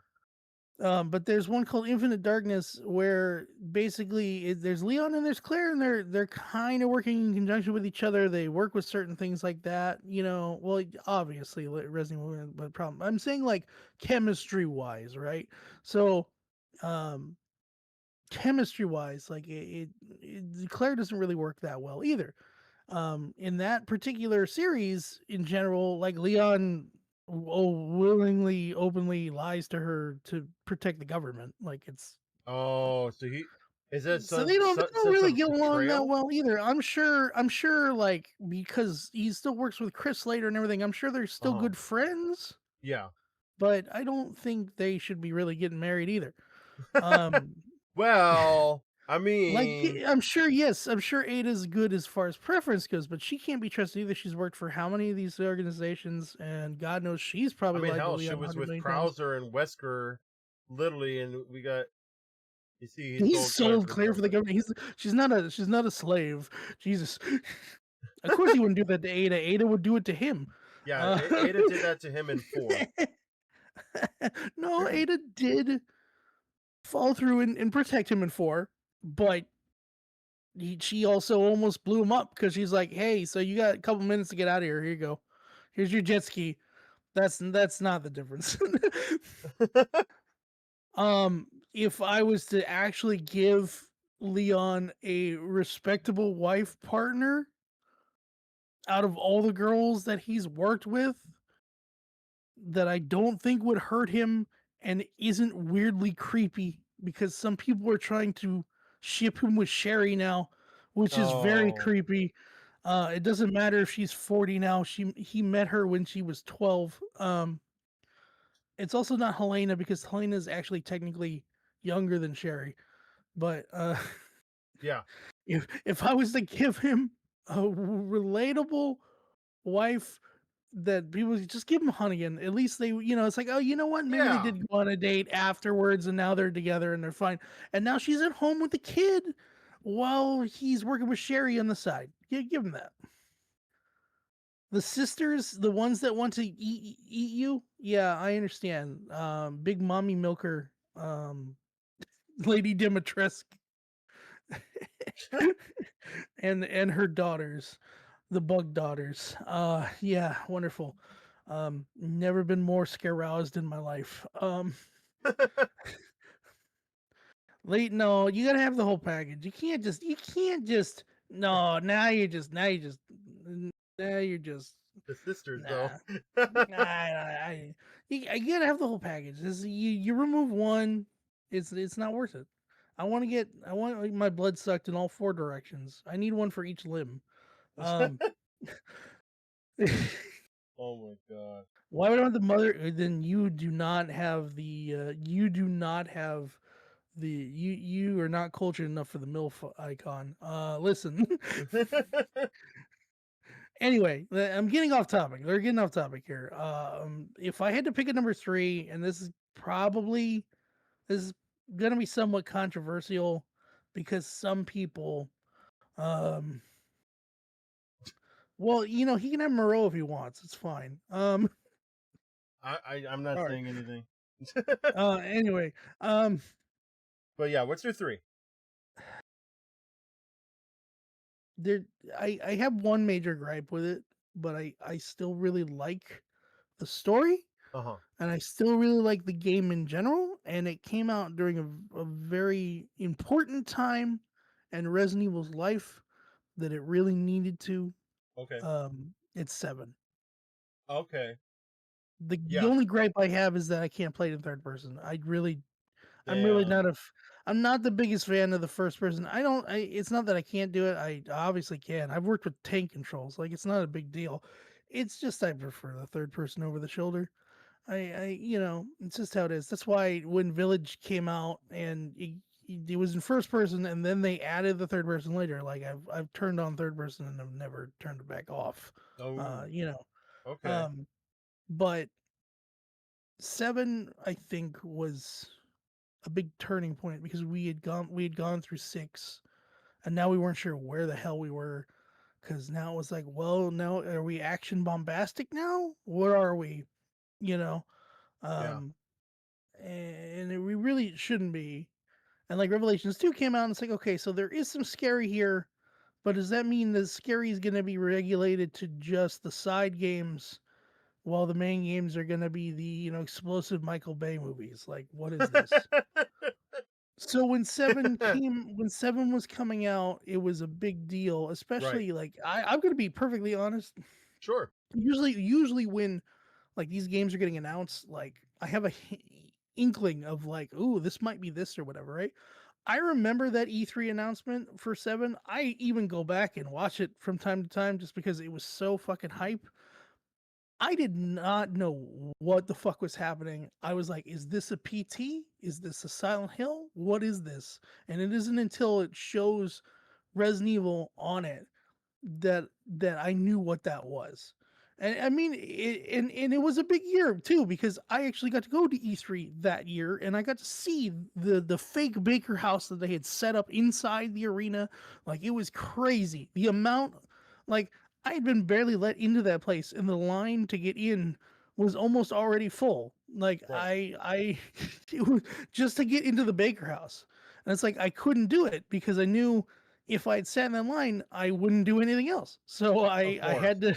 But there's one called Infinite Darkness where basically there's Leon and there's Claire, and they're kind of working in conjunction with each other. They work with certain things like that, Well, obviously Resident Evil, but problem. I'm saying like chemistry wise, right? So, um, chemistry wise, like Claire doesn't really work that well either. In that particular series in general, like Leon willingly openly lies to her to protect the government, like it's Oh, so he is that so some, they don't sense really of get along that betrayal? well either. I'm sure like because he still works with Chris later and everything, I'm sure they're still Uh-huh. good friends, Yeah. but I don't think they should be really getting married either. um Well, I Like, mean, I'm sure Ada's good as far as preference goes, but she can't be trusted either. She's worked for how many of these organizations, and God knows she's probably lied to hell, she Leon was with 100 million times. Krauser and Wesker literally, and we got. You see, he He's sold Claire sold for the Claire for the government. government. She's not a slave. Jesus. Of course he wouldn't do that to Ada. Ada would do it to him. Yeah, Uh, Ada did that to him in 4. no, Ada did fall through and protect him in 4, but she also almost blew him up because she's like, "Hey, so you got a couple minutes to get out of here. Here you go. Here's your jet ski." That's not the difference. If I was to actually give Leon a respectable wife partner out of all the girls that he's worked with, that I don't think would hurt him and isn't weirdly creepy, because some people are trying to ship him with Sherry now, which is very Oh, creepy. It doesn't matter if she's 40 now. He met her when she was 12. It's also not Helena, because Helena is actually technically younger than Sherry. But yeah, if I was to give him a relatable wife, that people just give him Hunnigan. At least they, it's like, oh, you know what? Maybe they yeah. did go on a date afterwards, and now they're together and they're fine. And now she's at home with the kid while he's working with Sherry on the side. Give him that. The sisters, the ones that want to eat you, yeah, I understand. Big mommy milker, Lady Dimitrescu, and her daughters, the bug daughters. Yeah, wonderful. Never been more scaroused in my life. Late, no, you gotta have the whole package. You can't just no, now you're just The sisters, though. nah. You gotta have the whole package. You remove one, it's not worth it. I want like, my blood sucked in all 4 directions. I need one for each limb. Um Oh my god. Why would I want the mother? Then you do not have the. You do not have the. You are not cultured enough for the MILF icon. Listen. Anyway, I'm getting off topic. They're getting off topic here. If I had to pick a number 3, and this is gonna be somewhat controversial, because some people, um, well, he can have Moreau if he wants. It's fine. I'm not All right. saying anything. Anyway, um, But yeah, what's your 3? there I have one major gripe with it, but I still really like the story, Uh huh. and I still really like the game in general, and it came out during a very important time in Resident Evil's life that it really needed to. Okay. It's 7. Okay. The Yeah. only gripe I have is that I can't play it in third person. I'm really Damn. not I'm not the biggest fan of the first person. It's not that I can't do it. I obviously can. I've worked with tank controls. Like, it's not a big deal. It's just I prefer the third person over the shoulder. It's just how it is. That's why when Village came out and it was in first person, and then they added the third person later. Like, I've turned on third person and I've never turned it back off. Oh. Uh, you know. Okay. Um, but 7, I think, was a big turning point, because we had gone through 6, and now we weren't sure where the hell we were, because now it was like, well, now are we action bombastic now? What are we? You know, Yeah. um, we really shouldn't be. And like Revelations 2 came out, and it's like, okay, so there is some scary here, but does that mean the scary is going to be regulated to just the side games, while the main games are going to be the explosive Michael Bay movies? Like, what is this? So when 7 was coming out, it was a big deal, Right. especially, like, I'm gonna be perfectly honest. Sure. Usually when, like, these games are getting announced, like, I have a inkling of, like, ooh, this might be this or whatever, right? I remember that E3 announcement for 7. I even go back and watch it from time to time just because it was so fucking hype. I did not know what the fuck was happening. I was like, is this a PT? Is this a Silent Hill? What is this? And it isn't until it shows Resident Evil on it that I knew what that was. And I mean, and it was a big year too because I actually got to go to E3 that year, and I got to see the fake Baker House that they had set up inside the arena. Like it was crazy. The amount, like I had been barely let into that place, and the line to get in was almost already full. Like Right. I it was just to get into the Baker House, and it's like I couldn't do it because I knew if I'd sat in that line, I wouldn't do anything else. So Of I course. had to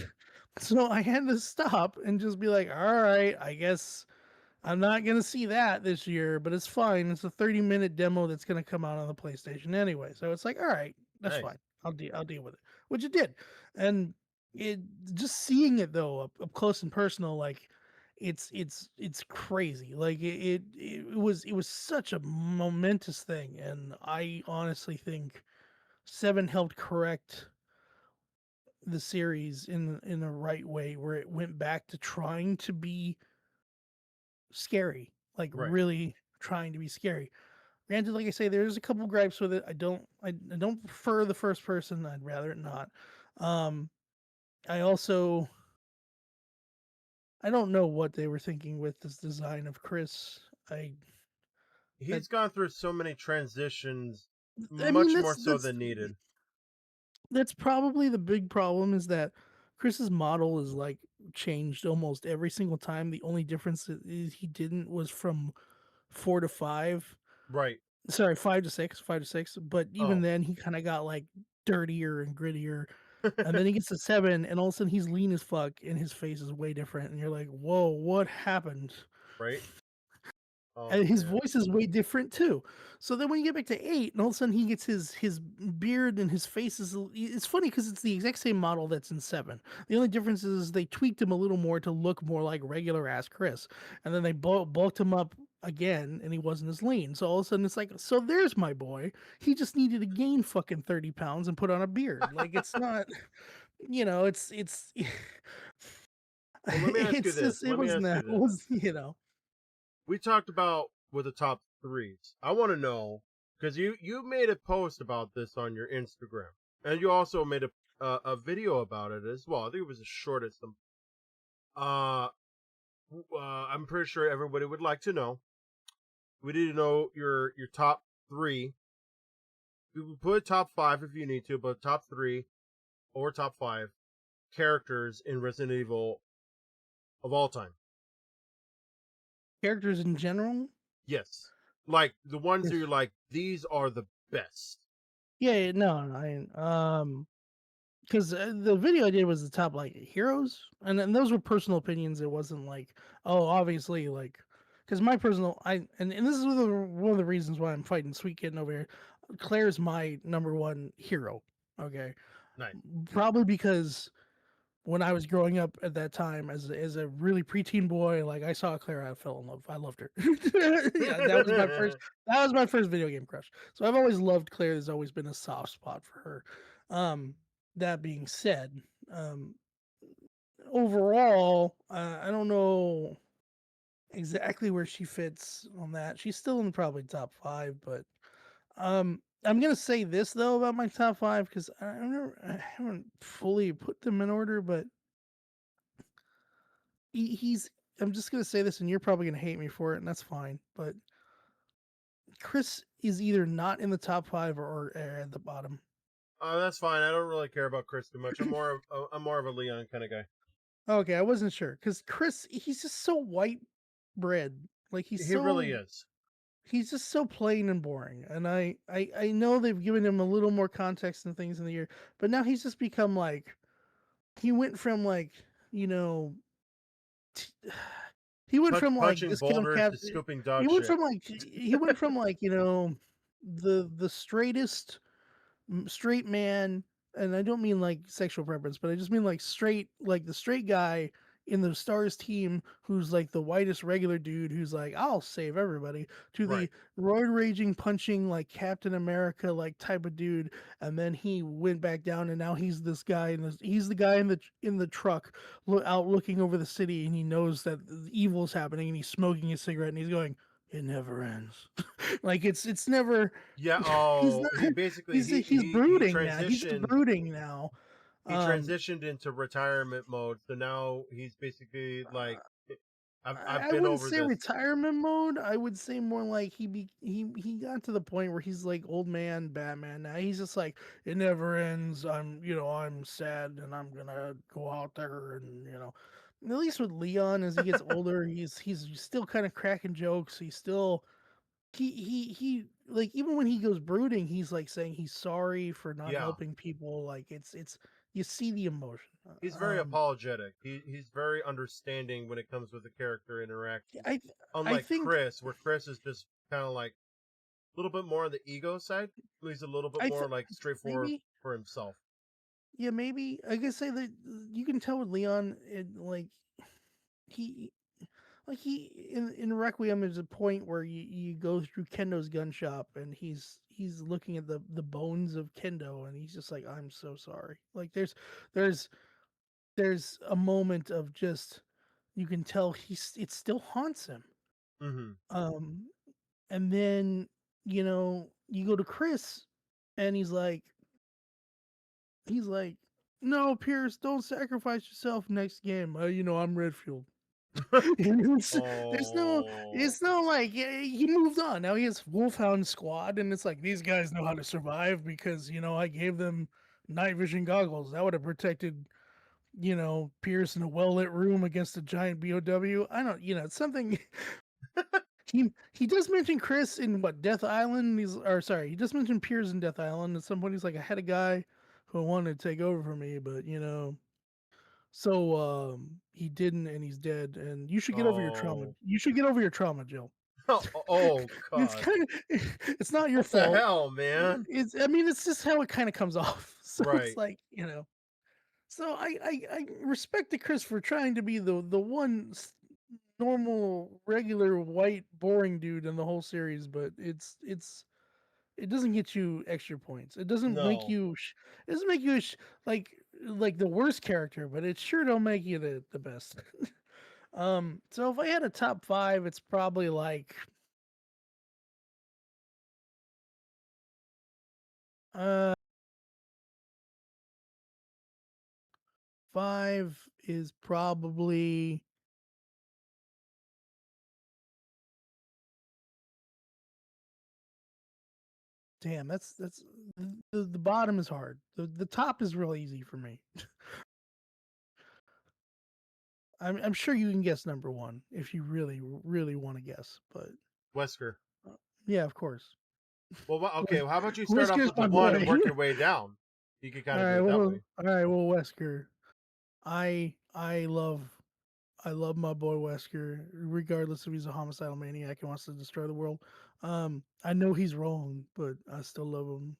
so I had to stop and just be like, all right, I guess I'm not going to see that this year, but it's fine. It's a 30-minute demo that's going to come out on the PlayStation anyway. So it's like, all right, that's Nice. fine. I'll deal with it, which it did. And it just seeing it though up close and personal, like it's crazy. Like it was such a momentous thing, and I honestly think Seven helped correct the series in the right way where it went back to trying to be scary, like Right. really trying to be scary. Granted, like I say, there's a couple gripes with it. I don't prefer the first person. I'd rather it not. Um, I also I don't know what they were thinking with this design of Chris. I that He's gone through so many transitions, I mean much more so than needed. that's probably the big problem is that Chris's model is like changed almost every single time. The only difference is he didn't was from 4 to 5. Right. Sorry, 5 to 6, 5 to 6. But even Oh. then, he kind of got like dirtier and grittier. And then he gets to 7, and all of a sudden he's lean as fuck, and his face is way different. And you're like, whoa, what happened? Right. Oh And his man. voice is way different too. So then when you get back to 8, and all of a sudden he gets his beard and his face is it's funny because it's the exact same model that's in 7. The only difference is they tweaked him a little more to look more like regular ass Chris, and then they bulked him up again, and he wasn't as lean. So all of a sudden it's like, so there's my boy. He just needed to gain fucking 30 pounds and put on a beard. Like it's not, it's Well, let me ask you it's this. just it Let me wasn't ask that you it this. was. We talked about with the top threes. I want to know because you made a post about this on your Instagram, and you also made a video about it as well. I think it was as short as some. Uh, I'm pretty sure everybody would like to know. We need to know your top three. You can put top five if you need to, but top three or top five characters in Resident Evil of all time. Characters in general. Yes, like the ones Yes. who you're like these are the best. Yeah, no, because the video I did was the top like heroes, and those were personal opinions. It wasn't like, oh, obviously, like, because my personal, and this is one of the reasons why I'm fighting Sweet Kitten over here. Claire's my number one hero. Okay, Nice. probably because when I was growing up at that time as a really preteen boy, like I saw Claire, I fell in love. I loved her. Yeah, that was my first video game crush. So I've always loved Claire. There's always been a soft spot for her. Um, that being said, um, overall, I don't know exactly where she fits on that. She's still in probably top 5, but I'm gonna say this though about my top 5 because I haven't fully put them in order, but he's I'm just gonna say this, and you're probably gonna hate me for it, and that's fine. But Chris is either not in the top 5 or at the bottom. That's fine. I don't really care about Chris too much. I'm more of a Leon kind of guy. Okay, I wasn't sure because Chris, he's just so white bread. Like He really is. he's just so plain and boring. And I know they've given him a little more context and things in the year, but now he's just become like he went from like you know t- he went from like Punching discount boulders cap. to scooping He dog went shit. from like he went from like the straightest straight man, and I don't mean like sexual preference, but I just mean like straight, like the straight guy in the Stars team who's like the whitest regular dude who's like, I'll save everybody, to Right. the roid raging, punching like Captain America like type of dude, and then he went back down, and now he's this guy, and he's the guy in the truck out looking over the city, and he knows that evil's happening, and he's smoking a cigarette, and he's going, it never ends. Like it's never Yeah. he's Oh, not he basically he's he brooding now. He's just transitioned. brooding now. He Um, transitioned into retirement mode, so now he's basically like, I've I been wouldn't over say this. retirement mode. I would say more like he got to the point where he's like old man Batman. Now he's just like it never ends. I'm sad and I'm gonna go out there and At least with Leon, as he gets older, he's still kind of cracking jokes. He's still he like even when he goes brooding, he's like saying he's sorry for not Yeah, helping people. Like it's you see the emotion. he's very apologetic. He's very understanding when it comes with the character interactions. I I Unlike think Chris, where Chris is just kind of like a little bit more on the ego side. He's a little bit I more th- like straightforward maybe for himself. Yeah, maybe I could say that you can tell with Leon, he, he in Requiem, there's a point where you go through Kendo's gun shop and he's looking at the bones of Kendo and he's just like, I'm so sorry. Like there's there's a moment of just you can tell it still haunts him. Hmm. Um, and then you go to Chris and he's like, "No, Pierce, don't sacrifice yourself next game. I'm Redfield." There's no, Oh, it's no like he moved on. Now he has Wolfhound Squad, and it's like these guys know how to survive because I gave them night vision goggles that would have protected Pierce in a well lit room against a giant BOW. I don't, it's something. He does mention Chris in what Death Island. He just mentioned Piers in Death Island. At some point, he's like, I had a guy who wanted to take over for me, but so he didn't, and he's dead. And you should get over your trauma. oh, You should get over your trauma, Jill. oh, It's God! kind of, it's not your What the fault. hell, man? I mean, it's just how it kind of comes off. So it's Right. like So I respect the Chris for trying to be the one normal, regular, white, boring dude in the whole series, but it doesn't get you extra points. It doesn't make No. you it doesn't make you like the worst character, but it sure don't make you the best. So if I had a top five, it's probably like uh five is probably damn. That's the bottom is hard. The top is real easy for me. I'm sure you can guess number one if you really want to guess, but Wesker. yeah, of course. Well, okay. Well, how about you start off Whisker's with the my one boy. and work your way down? You could kind of do it that way. All right, well, Wesker. I I love my boy Wesker, regardless if he's a homicidal maniac and wants to destroy the world. I know he's wrong, but I still love him.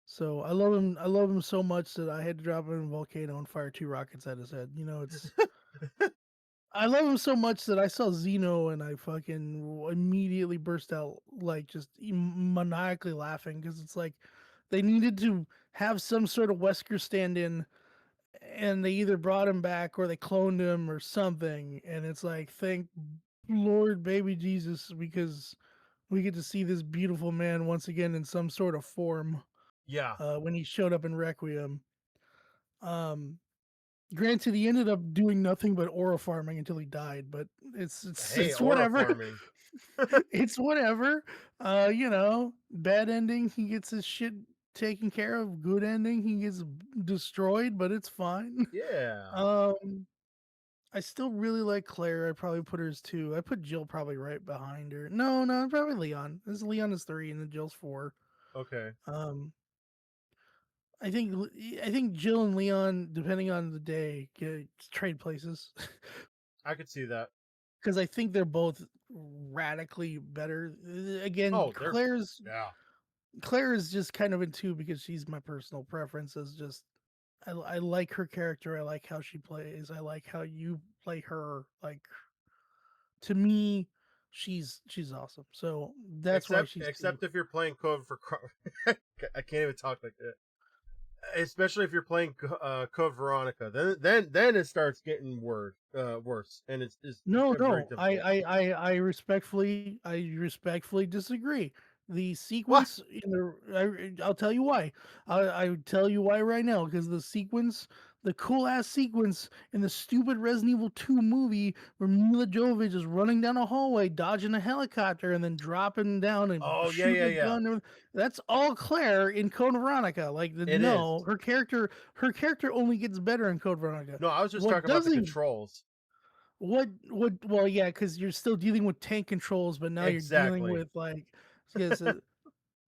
So I love him. I love him so much that I had to drop him in a volcano and fire two rockets at his head. It's I love him so much that I saw Xeno and I fucking immediately burst out like just maniacally laughing because it's like they needed to have some sort of Wesker stand-in and they either brought him back or they cloned him or something and it's like thank Lord baby Jesus because we get to see this beautiful man once again in some sort of form Yeah. when he showed up in Requiem. Um, Granted, he ended up doing nothing but aura farming until he died, but Hey, it's aura whatever. farming. It's whatever. Bad ending, he gets his shit taken care of. Good ending, he gets destroyed, but it's fine. Yeah. Um, I still really like Claire. I probably put her as two. I put Jill probably right behind her. No, probably Leon. This Leon is three, and then Jill's four. Okay. Um, I think Jill and Leon, depending on the day, get trade places. I could see that. Because I think they're both radically better. Again, Oh, they're yeah. Claire is just kind of in two because she's my personal preference. Is just I like her character. I like how she plays. I like how you play her. Like to me, she's awesome. So that's why she's two. Except if you're playing Code for I can't even talk like that. Especially if you're playing Code Veronica, then it starts getting worse, and it's No, very no, difficult. I respectfully disagree. The What? sequence in I'll tell you why. I tell you why right now, because the sequence, the cool ass sequence in the stupid Resident Evil 2 movie where Mila Jovovich is running down a hallway, dodging a helicopter, and then dropping down and Oh yeah, shooting yeah, a yeah. gun. That's all Claire in Code Veronica. Like It is. no, her character only gets better in Code Veronica. No, I was just What talking about the doesn't controls. what well yeah, because you're still dealing with tank controls, but now you're dealing Exactly. with like yes, Code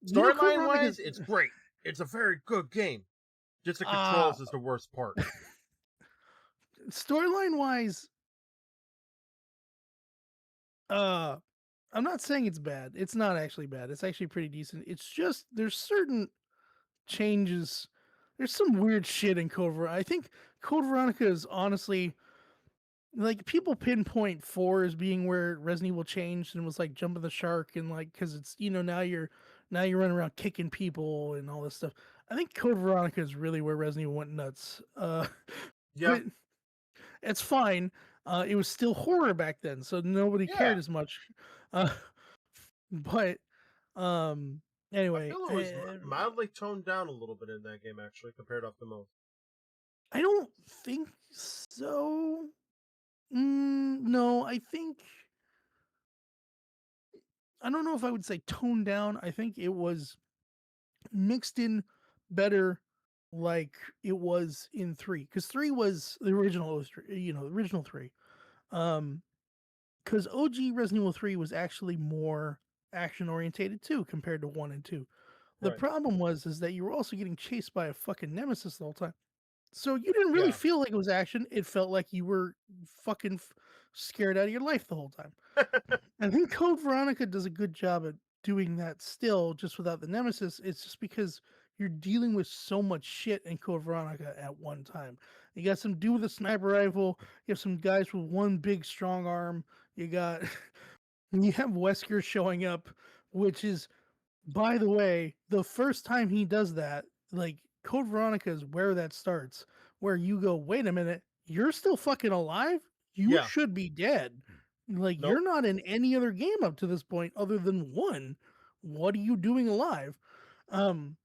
Storyline Veronica. wise, it's great. It's a very good game. Just the Uh controls is the worst part. storyline wise, uh I'm not saying it's bad. It's not actually bad. It's actually pretty decent. It's just there's certain changes. There's some weird shit in Code Veronica. I think Code Veronica is honestly like people pinpoint 4 as being where Resident Evil changed and was like jumping the shark and like because it's now you're running around kicking people and all this stuff. I think Code Veronica is really where Resident Evil went nuts. Yeah, But it's fine. It was still horror back then, so nobody yeah. cared as much. Uh, but um, I anyway, feel it was mildly toned down a little bit in that game, actually, compared off the most. I don't think so. No, I don't know if I would say toned down. I think it was mixed in better, like it was in 3, because 3 was the original, the original 3. Um, because OG Resident Evil 3 was actually more action orientated too compared to 1 and 2. The Right. problem is that you were also getting chased by a fucking nemesis the whole time. So you didn't really Yeah. feel like it was action. It felt like you were fucking scared out of your life the whole time. I think Code Veronica does a good job at doing that still, just without the nemesis. It's just because you're dealing with so much shit in Code Veronica at one time. You got some dude with a sniper rifle, you have some guys with one big strong arm, you got you have Wesker showing up, which is, by the way, the first time he does that, like Code Veronica is where that starts, where you go, wait a minute, you're still fucking alive? You Yeah. should be dead. Like you're Nope. not in any other game up to this point other than one. What are you doing alive? Um,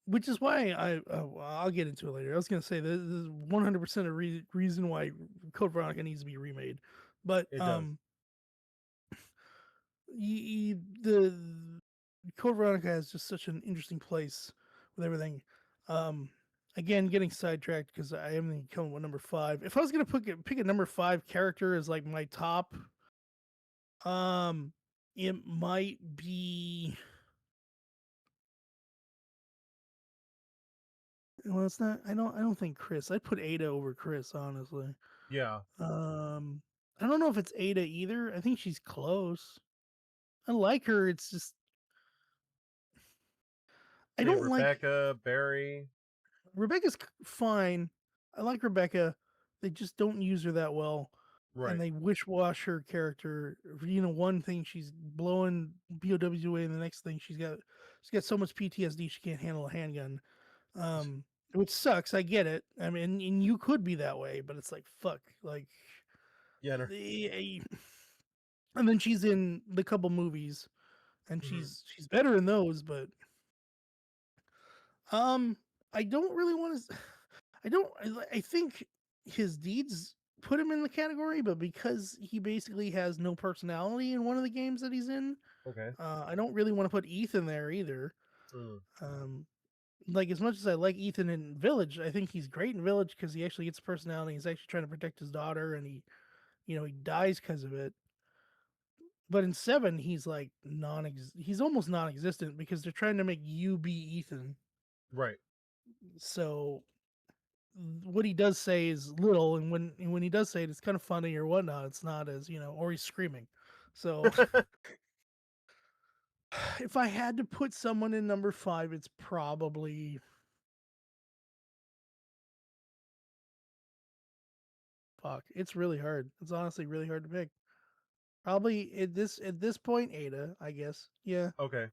which is why I'll get into it later. I was gonna say this is 100% a reason why Code Veronica needs to be remade, but It does. the Code Veronica has just such an interesting place with everything. Um, again, getting sidetracked because I am coming with number 5. If I was gonna pick a number 5 character as like my top, um, it might be. Well, it's not. I don't think Chris. I'd put Ada over Chris, honestly. Yeah. Um, I don't know if it's Ada either. I think she's close. I like her. It's just I Say don't like Rebecca, Barry. Rebecca's fine. I like Rebecca. They just don't use her that well, and Right. they wish wash her character. One thing she's blowing BOWs away, and the next thing she's got so much PTSD she can't handle a handgun. Um, which sucks. I get it. I mean, and you could be that way, but it's like fuck. Like, Yeah. and then she's in the couple movies, and Mhm. she's better in those, but um, I don't really want to. I don't. I think his deeds put him in the category, but because he basically has no personality in one of the games that he's in, Okay. I don't really want to put Ethan there either. Mm. Um, like as much as I like Ethan in Village, I think he's great in Village because he actually gets a personality. He's actually trying to protect his daughter, and he dies because of it. But in 7, he's like he's almost non-existent because they're trying to make you be Ethan. Right. So what he does say is little, and when he does say it, it's kind of funny or whatnot. It's not as or he's screaming. So if I had to put someone in number 5, it's probably fuck. It's really hard. It's honestly really hard to pick. Probably at this point, Ada, I guess. Yeah. Okay.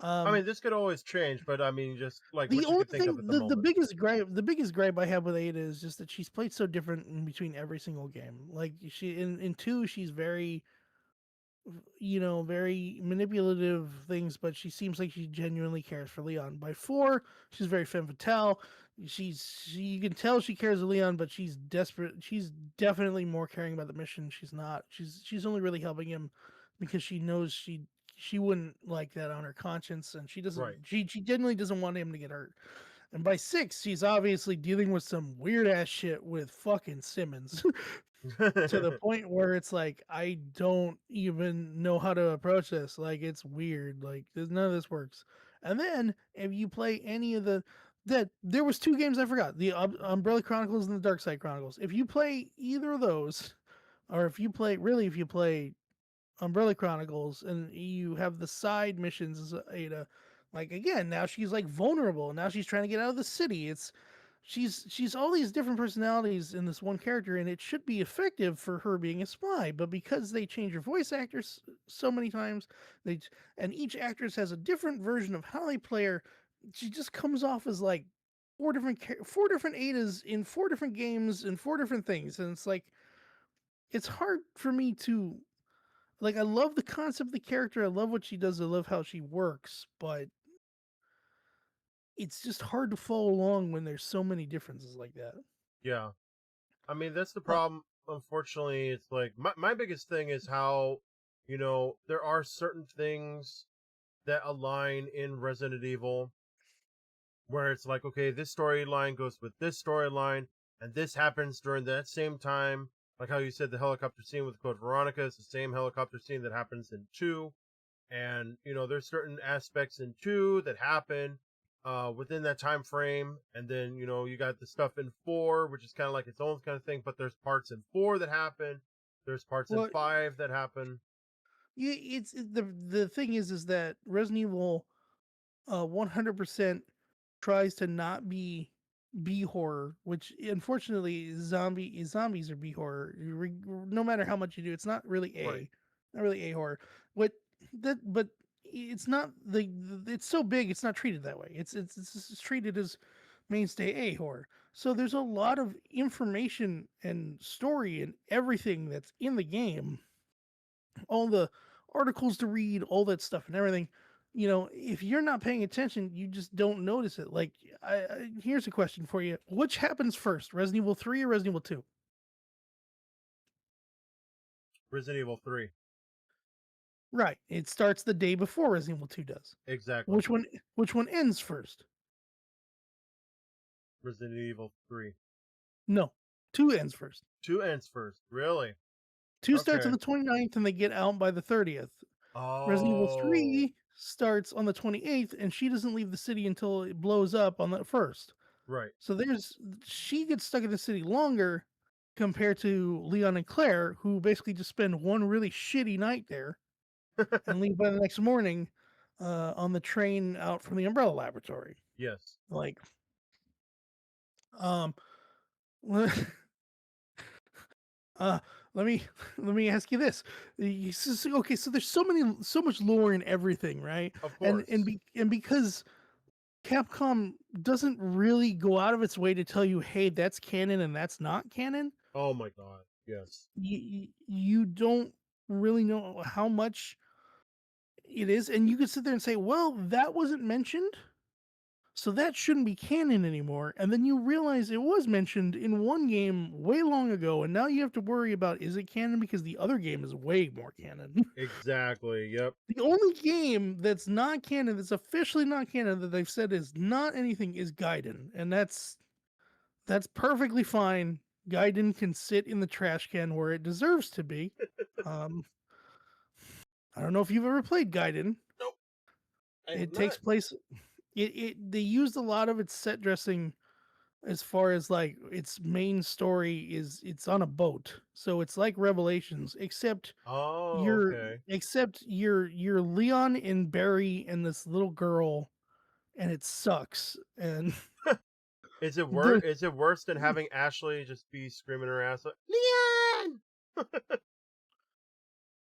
I Um, mean, this could always change, but I mean, just like the what you only could think of thing, at the the moment. biggest gripe I have with Ada is just that she's played so different in between every single game. Like she in 2, she's very very manipulative things, but she seems like she genuinely cares for Leon. By 4, she's very femme fatale. You can tell she cares for Leon, but she's desperate. She's definitely more caring about the mission. She's not. She's only really helping him because she knows she wouldn't like that on her conscience, and she doesn't. Right. She genuinely doesn't want him to get hurt. And by 6, she's obviously dealing with some weird ass shit with fucking Simmons. To the point where it's like I don't even know how to approach this. Like it's weird. Like none of this works. And then if you play any of that there was 2 games I forgot. The Umbrella Chronicles and the Dark Side Chronicles. If you play either of those, or if you play Umbrella Chronicles and you have the side missions as Ada, like again, now she's like vulnerable. Now she's trying to get out of the city. She's all these different personalities in this one character, and it should be effective for her being a spy. But because they change her voice actors so many times, they and each actress has a different version of how they play her, she just comes off as like 4 different Adas in 4 different games and 4 different things, and it's like it's hard for me to like. I love the concept of the character. I love what she does. I love how she works, but it's just hard to follow along when there's so many differences like that. Yeah. I mean, that's the Uh, problem. Unfortunately, it's like my biggest thing is how, there are certain things that align in Resident Evil where it's like, okay, this storyline goes with this storyline, and this happens during that same time. Like how you said the helicopter scene with Code Veronica is the same helicopter scene that happens in 2. And, there's certain aspects in 2 that happen within that time frame. And then, you got the stuff in 4, which is kind of like its own kind of thing, but there's parts in 4 that happen. There's parts in well, 5 that happen. yeah, the thing is that Resident Evil 100% tries to not be B horror, which unfortunately zombies are B horror. No matter how much you do, it's Right. not really A horror. What but it's not it's so big, it's not treated that way. It's treated as mainstay A horror. So there's a lot of information and story and everything that's in the game, all the articles to read, all that stuff and everything. If you're not paying attention, you just don't notice it. Like, here's a question for you: which happens first, Resident Evil 3 or Resident Evil 2? Resident Evil 3. Right, it starts the day before Resident Evil 2 does. Exactly. Which one? Which one ends first? Resident Evil 3. No, 2 ends first. 2 ends first. Really? 2 starts on Okay. the 29th, and they get out by the 30th. Resident Evil Oh, 3 starts on the 28th, and she doesn't leave the city until it blows up on the 1st. right. So she gets stuck in the city longer compared to Leon and Claire, who basically just spend one really shitty night there and leave by the next morning on the train out from the Umbrella Laboratory. Yes. Like, um, uh, let me let me ask you this. Okay, so there's so much lore in everything, right? Of And course. because Capcom doesn't really go out of its way to tell you, hey, that's canon and that's not canon. Oh my god. Yes. You don't really know how much it is, and you could sit there and say, well, that wasn't mentioned, so that shouldn't be canon anymore. And then you realize it was mentioned in one game way long ago, and now you have to worry about, is it canon, because the other game is way more canon. Exactly. Yep. The only game that's not canon, that's officially not canon, that they've said is not anything, is Gaiden, and that's perfectly fine. Gaiden can sit in the trash can where it deserves to be. Um, I don't know if you've ever played Gaiden. Nope. I have It not. takes place. They used a lot of its set dressing as far as like its main story is it's on a boat, so it's like Revelations, Oh, okay. except you're Leon and Barry and this little girl, and it sucks. And Is it worse? the Is it worse than having Ashley just be screaming her ass like Leon?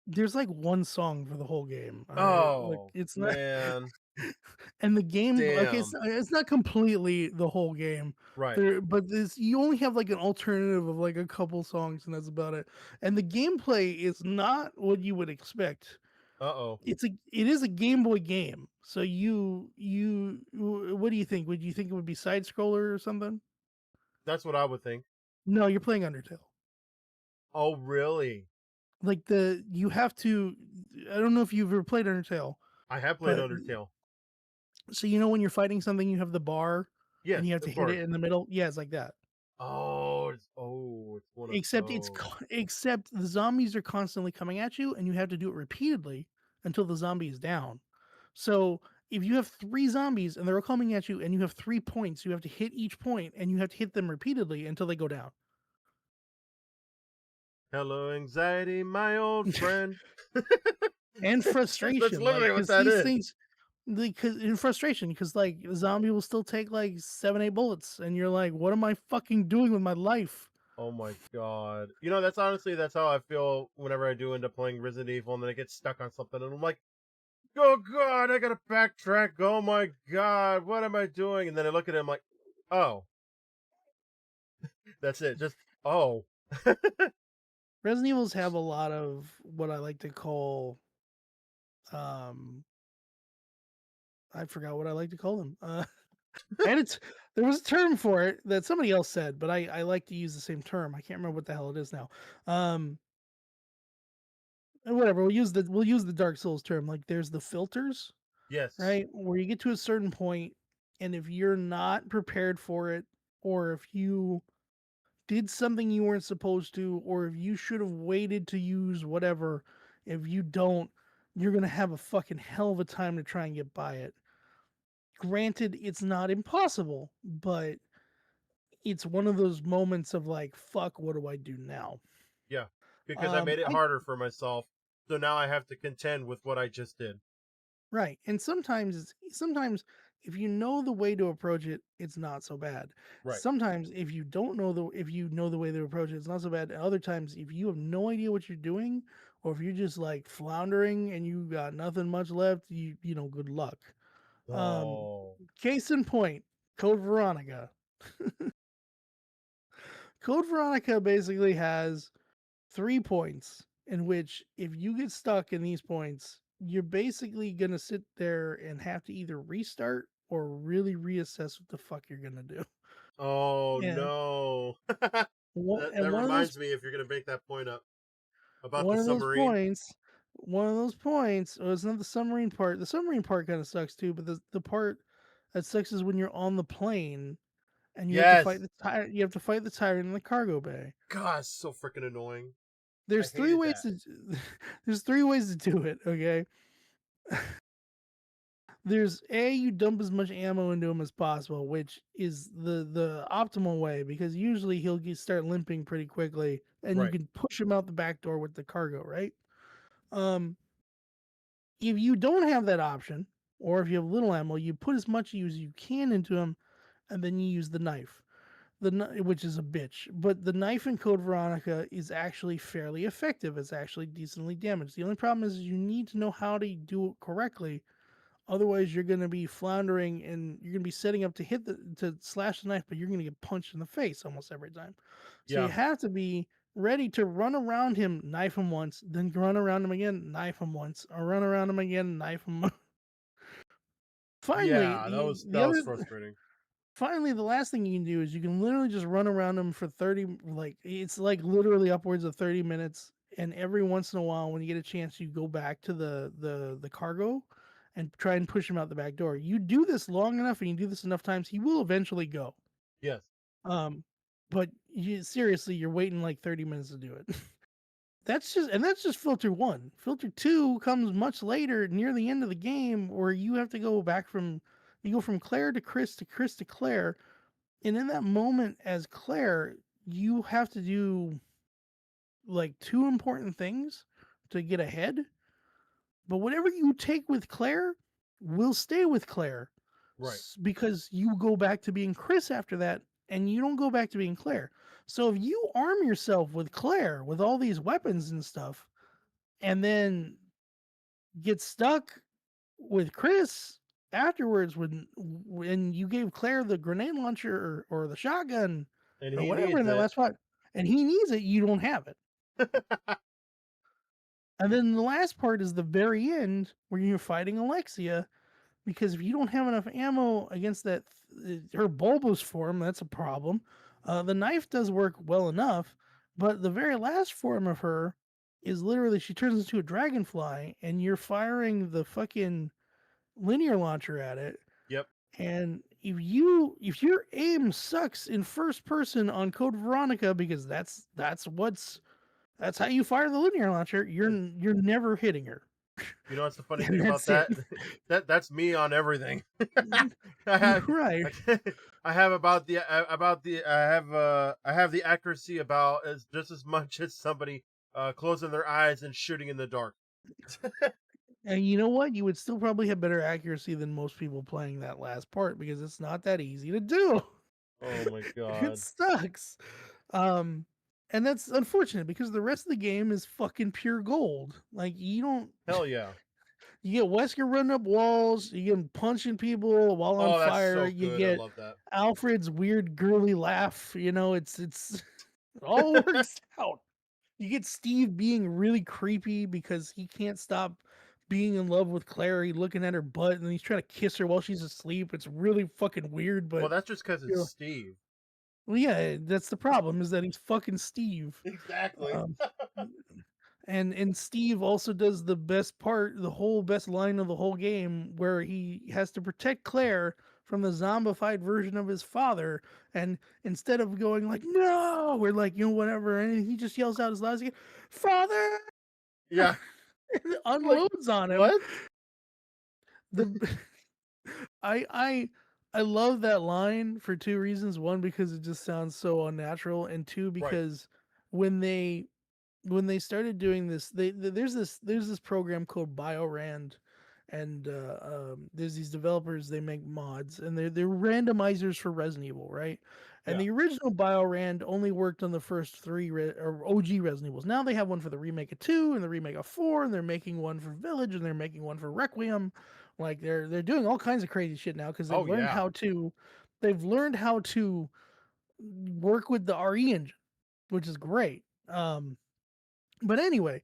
there's like one song for the whole game. All right, like Oh it's not. man. And the game, okay, Damn. it's not completely the whole game. Right. There, but this you only have like an alternative of like a couple songs, and that's about it. And the gameplay is not what you would expect. Uh-oh. It is a Game Boy game. So what do you think? Would you think it would be side scroller or something? That's what I would think. No, you're playing Undertale. Oh, really? Like you have to. I don't know if you've ever played Undertale, I have played but Undertale. so you know when you're fighting something, you have the bar and Yes, you have the to hit bar. it in the middle. Yeah, it's like that. Oh, it's one of those. Except the zombies are constantly coming at you, and you have to do it repeatedly until the zombie is down. So if you have three zombies and they're all coming at you, and you have 3 points, you have to hit each point, and you have to hit them repeatedly until they go down. Hello, anxiety, my old friend. And That's frustration, like literally what because that these is. things, because in frustration, because like the zombie will still take like 7, 8 bullets, and you're like, what am I fucking doing with my life? Oh my god. That's honestly that's how I feel whenever I do end up playing Resident Evil and then I get stuck on something and I'm like, oh god, I gotta backtrack. Oh my god, what am I doing? And then I look at it, I'm like, oh, that's it. Just oh. Resident Evils have a lot of what I like to call um I forgot what I like to call them. And it's there was a term for it that somebody else said, but I like to use the same term. I can't remember what the hell it is now. Um, and whatever. We'll use the Dark Souls term. Like there's the filters, Yes. right? Where you get to a certain point, and if you're not prepared for it, or if you did something you weren't supposed to, or if you should have waited to use whatever, if you don't, you're gonna have a fucking hell of a time to try and get by it. Granted, it's not impossible, but it's one of those moments of like, fuck, what do I do now? Yeah. Because I made it I harder for myself. So now I have to contend with what I just did. right, and sometimes if you know the way to approach it, it's not so bad. Right. Sometimes if you don't know the if you know the way to approach it, it's not so bad. And other times, if you have no idea what you're doing, or if you're just like floundering and you got nothing much left, you know, good luck. Um, Oh. Case in point, Code Veronica. Code Veronica basically has 3 points in which if you get stuck in these points, you're basically gonna sit there and have to either restart or really reassess what the fuck you're gonna do. Oh Yeah. no. that And that reminds me if you're gonna make that point up about the one of those submarine. points well, it's not the submarine part. The submarine part kind of sucks too, but the part that sucks is when you're on the plane and Yes. you have to fight the tyrant in the cargo bay. God, it's so freaking annoying. I There's three hated ways that. to there's 3 ways to do it, okay? There's A, you dump as much ammo into him as possible, which is the optimal way because usually start limping pretty quickly, and you Right. can push him out the back door with the cargo, right? Um, if you don't have that option, or if you have little ammo, you put as much as you can into him, and then you use the knife. Which is a bitch, but the knife in Code Veronica is actually fairly effective. It's actually decently damaged. The only problem is you need to know how to do it correctly. Otherwise, you're going to be floundering and you're going to be setting up to to slash the knife, but you're going to get punched in the face almost every time. So you Yeah. have to be ready to run around him, knife him once, then run around him again, knife him once, or run around him again, knife him. Finally, Yeah, that was the that was other frustrating. finally the last thing you can do is you can literally just run around him for 30, like it's like literally upwards of 30 minutes, and every once in a while when you get a chance you go back to the cargo and try and push him out the back door. You do this long enough and you do this enough times, he will eventually go. Yes. um but seriously, you're waiting like 30 minutes to do it. That's just filter 1. Filter 2 comes much later near the end of the game, where you have to go back from you go from Claire to Chris to Chris to Claire. And in that moment as Claire, you have to do like 2 important things to get ahead. But whatever you take with Claire will stay with Claire, Right. because you go back to being Chris after that, and you don't go back to being Claire. So if you arm yourself with Claire with all these weapons and stuff, and then get stuck with Chris, afterwards when you gave Claire the grenade launcher or the shotgun And or he whatever needs in that it. last part, and he needs it, you don't have it. And then the last part is the very end where you're fighting Alexia, because if you don't have enough ammo against that her bulbous form, that's a problem. The knife does work well enough, but the very last form of her is literally she turns into a dragonfly, and you're firing the fucking linear launcher at it. Yep. And if your aim sucks in first person on Code Veronica, because that's how you fire the linear launcher, you're never hitting her. You know what's the funny thing And about that's it. that? That's me on everything. I have Right. I have I have the accuracy about as just as much as somebody closing their eyes and shooting in the dark. And you know what? You would still probably have better accuracy than most people playing that last part, because it's not that easy to do. Oh my It god. sucks. Um, and that's unfortunate because the rest of the game is fucking pure gold. Like you don't Hell yeah. you get Wesker running up walls, you get him punching people while on Oh, that's fire, so you good. I get love that. Alfred's weird girly laugh, it's it all works out. You get Steve being really creepy because he can't stop being in love with Clary, looking at her butt, and he's trying to kiss her while she's asleep. It's really fucking weird, Well, but that's just because you it's know, Steve. well, yeah, that's the problem is that he's fucking Steve. Exactly. Um, and Steve also does the best part, the whole best line of the whole game, where he has to protect Claire from the zombified version of his father, and instead of going like no, we're like whatever, and he just yells out as loud as he can, "Father!" Yeah. and Like unloads on him. what? The I I I love that line for two reasons. One, because it just sounds so unnatural, and two, Right. because when they when they started doing this, there's this program called BioRand, and there's these developers. They make mods, and they're randomizers for Resident Evil, right? And Yeah. the original BioRand only worked on the first three or OG Resident Evils. Now they have one for the remake of 2 and the remake of 4, and they're making one for Village, and they're making one for Requiem. Like they're doing all kinds of crazy shit now because Oh yeah. they've learned how to work with the RE engine, which is great. But anyway,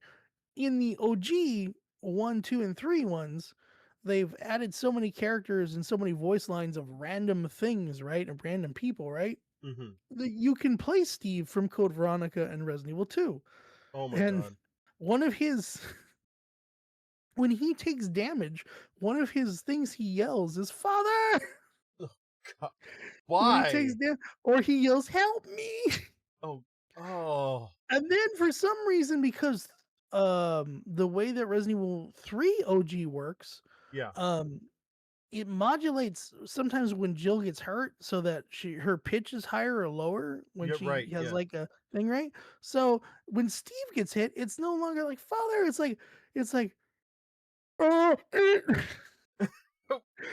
in the OG 1, 2, and 3 ones, they've added so many characters and so many voice lines of random things, right? Of random people, right? Mhm. That you can play Steve from Code Veronica and Resident Evil 2. Oh my And god. one of his when he takes damage, one of his things he yells is "Father!" Oh, god. when he takes Why? damage, or he yells "Help me!" Oh. Oh. And then for some reason, because the way that Resident Evil 3 OG works, Yeah. um it modulates sometimes when Jill gets hurt so that her pitch is higher or lower when You're she right. has Yeah. like a thing, right? So when Steve gets hit, it's no longer like "Father," it's like "Oh, eh."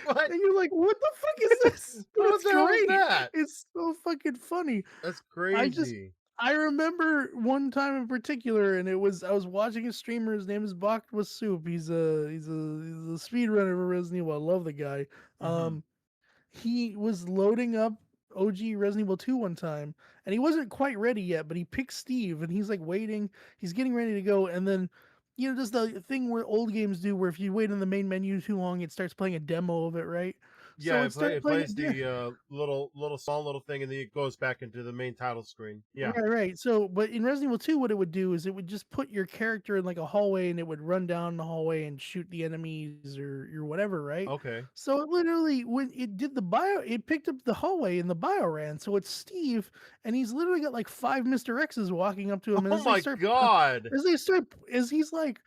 What? And you're like, what the fuck is this? But What it's the hell is great. that? It's so fucking funny. That's I just crazy. I remember one time in particular, and I was watching a streamer. His name is Bach with Soup. He's a speedrunner for Resident Evil. I love the guy. Mhm. Um, he was loading up OG Resident Evil 2 one time, and he wasn't quite ready yet, but he picked Steve, and he's like waiting, he's getting ready to go, and then just the thing where old games do, where if you wait in the main menu too long, it starts playing a demo of it, right? So Yeah, it started it playing a plays the little small little thing, and then it goes back into the main title screen. Yeah. Right, right. So, but in Resident Evil 2, what it would do is it would just put your character in like a hallway, and it would run down the hallway and shoot the enemies or whatever, right? Okay. So it literally, when it did it picked up the hallway in the bio ran. So it's Steve, and he's literally got like five Mr. X's walking up to him, and Oh my god. as he's like,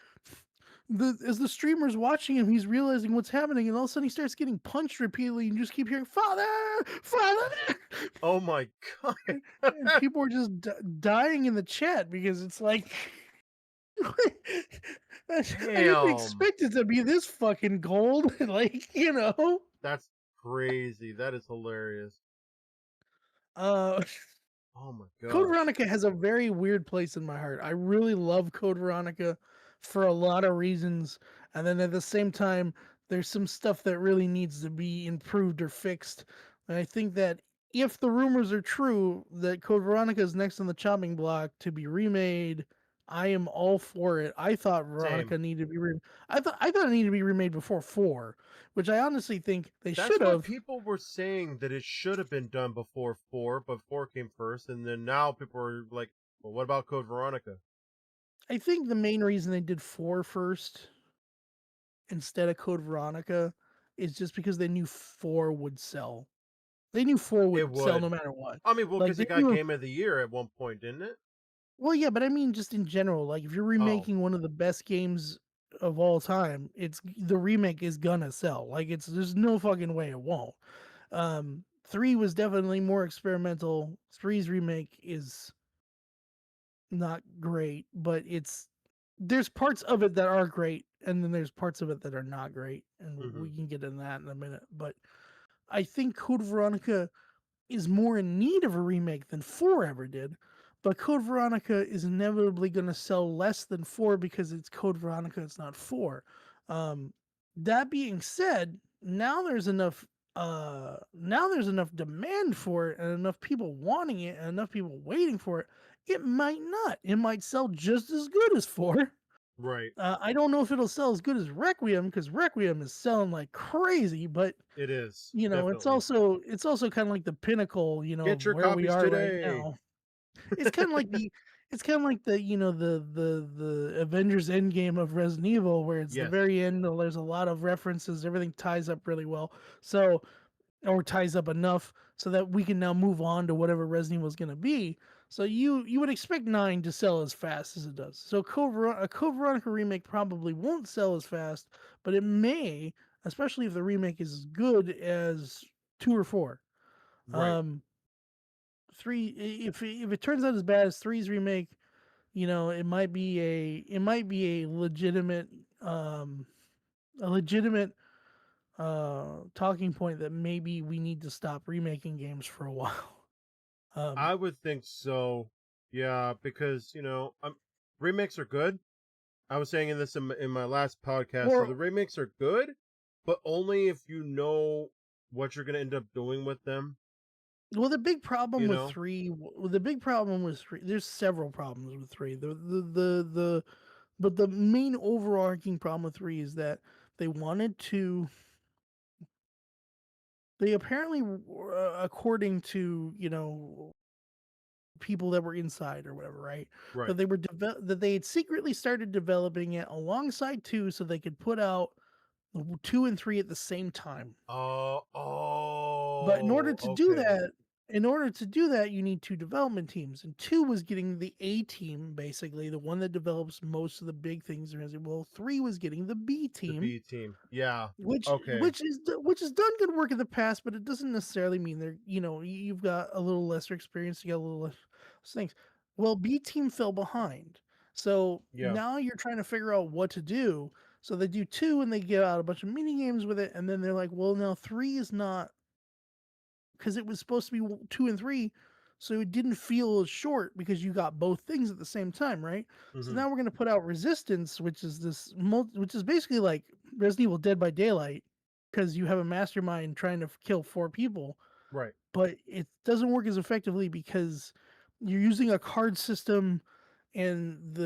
as the streamer's watching him, he's realizing what's happening, and all of a sudden he starts getting punched repeatedly, and you just keep hearing "Father, Father," Oh my god. and people are just dying in the chat because it's like I didn't Damn. expect it to be this fucking gold. Like, That's crazy. That is hilarious. uh Oh my Code gosh. Veronica has a very weird place in my heart. I really love Code Veronica for a lot of reasons. And then at the same time, there's some stuff that really needs to be improved or fixed. And I think that if the rumors are true that Code Veronica is next on the chopping block to be remade, I am all for it. I thought Same. Veronica needed to be I thought it needed to be remade before 4, which I honestly think they That's should what have. people were saying, that it should have been done before 4, but 4 came first, and then now people are like, well, what about Code Veronica? I think the main reason they did 4 first instead of Code Veronica is just because they knew 4 would sell. They knew 4 It would sell no would. matter what. I mean, well, Like because they it got knew. Game of the Year at one point, didn't it? Well, yeah, but I mean, just in general, like if you're Oh, remaking one of the best games of all time, it's the remake is gonna sell. Like it's there's no fucking way it won't. 3 was definitely more experimental. Three's remake is not great, but there's parts of it that are great, and then there's parts of it that are not great, and hmm, we can get into that in a minute. But I think Code Veronica is more in need of a remake than 4 ever did. But Code Veronica is inevitably going to sell less than 4 because it's Code Veronica, it's not 4. Um, that being said, now there's enough demand for it and enough people wanting it and enough people waiting for it. It might not. It might sell just as good as 4. right. I don't know if it'll sell as good as Requiem because Requiem is selling like crazy, but It is, you know, definitely. it's also kind of like the pinnacle, Get of your where we copies are right today. now. It's kind of like the the Avengers Endgame of Resident Evil, where it's the Yes. very end. There's a lot of references. Everything ties up really well. So or ties up enough so that we can now move on to whatever Resident Evil is going to be. So you would expect 9 to sell as fast as it does. So a Code Veronica remake probably won't sell as fast, but it may, especially if the remake is as good as 2 or 4. Right. Um, 3 if it turns out as bad as three's remake, it might be um a legitimate talking point that maybe we need to stop remaking games for a while. Um, I would think so. Yeah, because, remakes are good. I was saying this in my last podcast. So or the remakes are good, but only if you know what you're going to end up doing with them, well, the big problem you with know? 3, the big problem with 3, there's several problems with 3. But the main overarching problem with 3 is that they wanted to they apparently according to people that were inside or whatever, right, Right. that they had secretly started developing it alongside 2 so they could put out 2 and 3 at the same time. But Okay. in order to do that, you need 2 development teams, and 2 was getting the A team, basically, the one that develops most of the big things in Resident Evil. 3 was getting the B The team, B team. Yeah. which Okay. which has done good work in the past, but it doesn't necessarily mean you've got a little lesser experience, you got a little less things. Well, B team fell behind, so Yeah. now you're trying to figure out what to do. So they do 2, and they give out a bunch of mini games with it, and then they're like, well, now 3 is not, because it was supposed to be 2 and 3, so it didn't feel as short because you got both things at the same time, right? So Hmm. now we're going to put out Resistance, which is which is basically like Resident Evil Dead by Daylight, because you have a mastermind trying to kill 4 people, Right. but it doesn't work as effectively because you're using a card system, and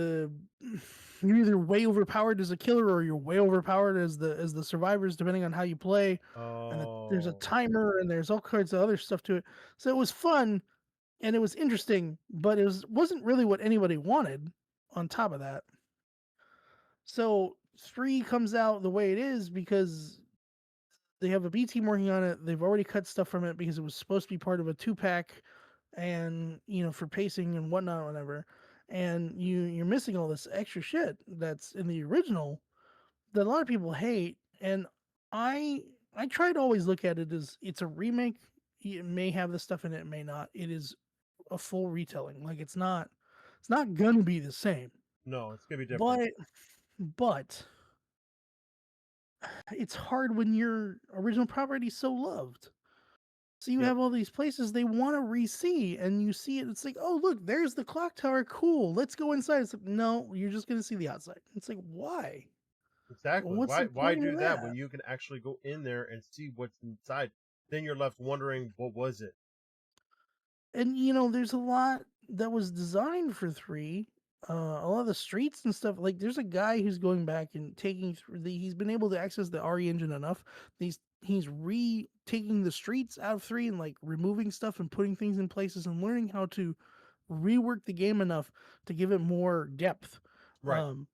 you're either way overpowered as a killer or you're way overpowered as the survivors, depending on how you play. And there's a Oh. timer and there's all kinds of other stuff to it. So it was fun and it was interesting, but wasn't really what anybody wanted. On top of that, so 3 comes out the way it is because they have a B team working on it. They've already cut stuff from it because it was supposed to be part of a 2-pack, and for pacing and whatnot, whatever. And you're missing all this extra shit that's in the original that a lot of people hate. And I I try to always look at it as it's a remake. It may have the stuff in it, it may not. It is a full retelling. Like it's not gonna be the same. No, it's going to be different. But it's hard when your original property is so loved. So you Yep. have all these places they want to re-see, and you see it. It's like, oh look, there's the clock tower. Cool, let's go inside. It's like, no, you're just gonna see the outside. It's like, why? Exactly. What's the Why point do of that when that? you can actually go in there and see what's inside? Then you're left wondering what was it? And there's a lot that was designed for 3. A lot of the streets and stuff, like there's a guy who's going back and taking through he's been able to access the RE engine enough. He's taking the streets out of 3 and like removing stuff and putting things in places and learning how to rework the game enough to give it more depth. Right. Um,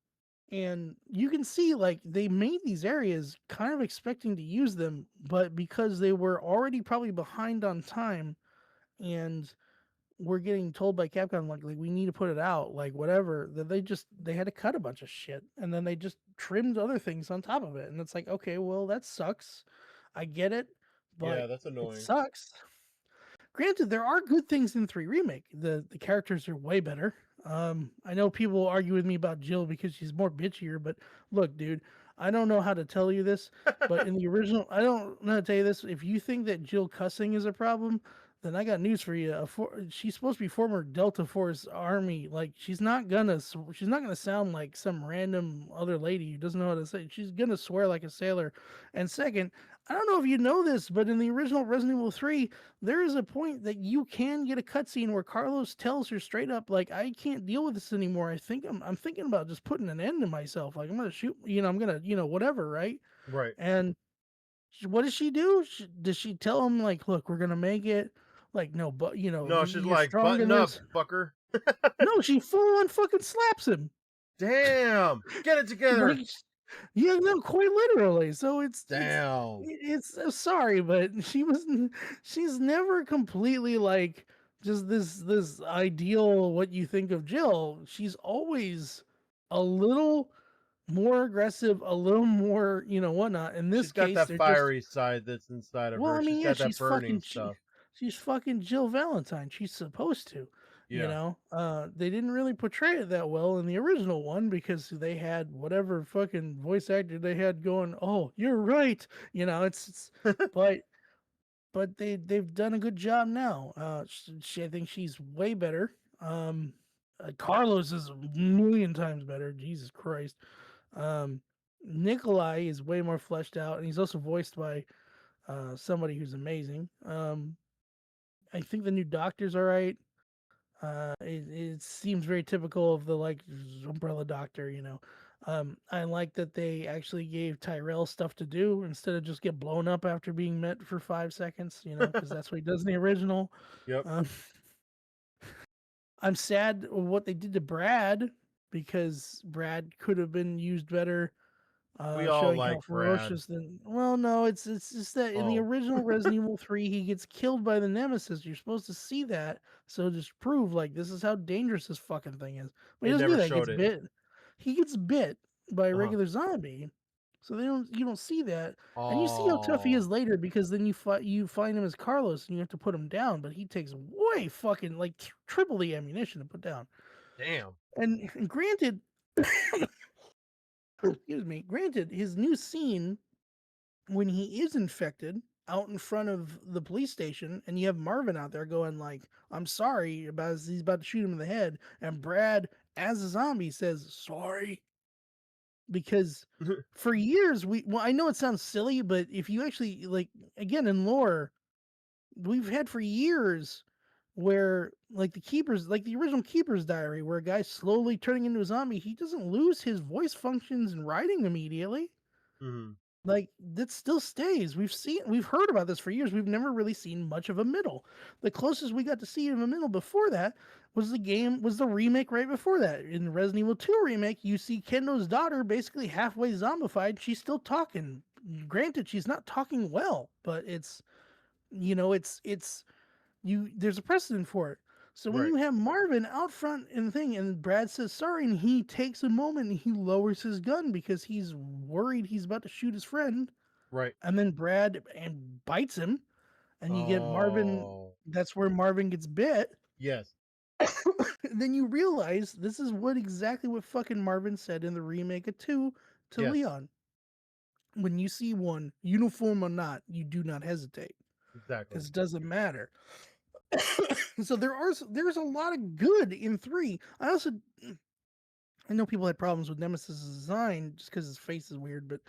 and you can see like they made these areas kind of expecting to use them, but because they were already probably behind on time and we're getting told by Capcom like we need to put it out, like whatever, that they had to cut a bunch of shit and then they just trimmed other things on top of it. And it's like, okay, well that sucks. I get it, but Yeah, that's it annoying. sucks. Granted, there are good things in 3 remake. The characters are way better. I know people argue with me about Jill because she's more bitchier, but look, dude, I don't know how to tell you this, but in the original, I don't know how to tell you this. If you think that Jill cussing is a problem, then I got news for you. She's supposed to be former Delta Force Army. Like she's not gonna sound like some random other lady who doesn't know how to say. She's gonna swear like a sailor. And second, I don't know if you know this, but in the original Resident Evil 3, there is a point that you can get a cutscene where Carlos tells her straight up, like, I can't deal with this anymore. I'm thinking about just putting an end to myself. Like I'm gonna shoot, I'm gonna, whatever, right? Right. And what does she do? Does she tell him like, look, we're gonna make it? Like, no, but No, she's you're like, strong in button up, this. fucker. No, she full on fucking slaps him. Damn. Get it Like, together. yeah, no, quite literally. So Damn. it's sorry, but she's never completely like just this ideal what you think of Jill. She's always a little more aggressive, a little more, whatnot. In this She's got case, that they're just fiery side that's inside of well, her. I She's mean, yeah, got that burning stuff. she's fucking Jill Valentine. She's supposed to, Yeah. They didn't really portray it that well in the original one because they had whatever fucking voice actor they had going. Oh, you're right. It's but they've done a good job now. I think she's way better. Carlos is a million times better. Jesus Christ. Um, Nikolai is way more fleshed out, and he's also voiced by somebody who's amazing. I think the new doctor's all right. It seems very typical of the like umbrella doctor, I like that they actually gave Tyrell stuff to do instead of just get blown up after being met for 5 seconds, because that's what he does in the original. Yep. Um, I'm sad what they did to Brad because Brad could have been used better, We all showing how like Brad. ferocious well, no, it's just that in the Oh. original Resident Evil 3 he gets killed by the Nemesis. You're supposed to see that, so just prove like this is how dangerous this fucking thing is. But he They doesn't do never that. showed it. He gets bit by a Uh-huh. regular zombie. So you don't see that. And you see how tough he Oh. is later because then you find him as Carlos and you have to put him down, but he takes way fucking like triple the ammunition to put down. Damn. And granted, excuse me, granted his new scene when he is infected out in front of the police station and you have Marvin out there going like, I'm sorry about he's about to shoot him in the head, and Brad as a zombie says sorry because for years I know it sounds silly, but if you actually like again in lore, we've had for years where like the original Keeper's Diary, where a guy's slowly turning into a zombie, he doesn't lose his voice functions and writing immediately. Mhm. Like that still stays. We've heard about this for years. We've never really seen much of a middle. The closest we got to see of a middle before that was the remake right before that. In the Resident Evil 2 remake, you see Kendo's daughter basically halfway zombified. She's still talking. Granted, she's not talking well, but it's you there's a precedent for it. So when Right. you have Marvin out front in the thing and Brad says sorry and he takes a moment and he lowers his gun because he's worried he's about to shoot his friend, Right. and then Brad and bites him and you get Marvin, Oh. that's where Marvin gets bit. Yes. And then you realize this is what exactly what fucking Marvin said in the remake of 2 to Yes. Leon. When you see one, uniform or not, you do not hesitate Exactly. because it doesn't matter. So there's a lot of good in 3. I also I know people had problems with Nemesis' design just because his face is weird, but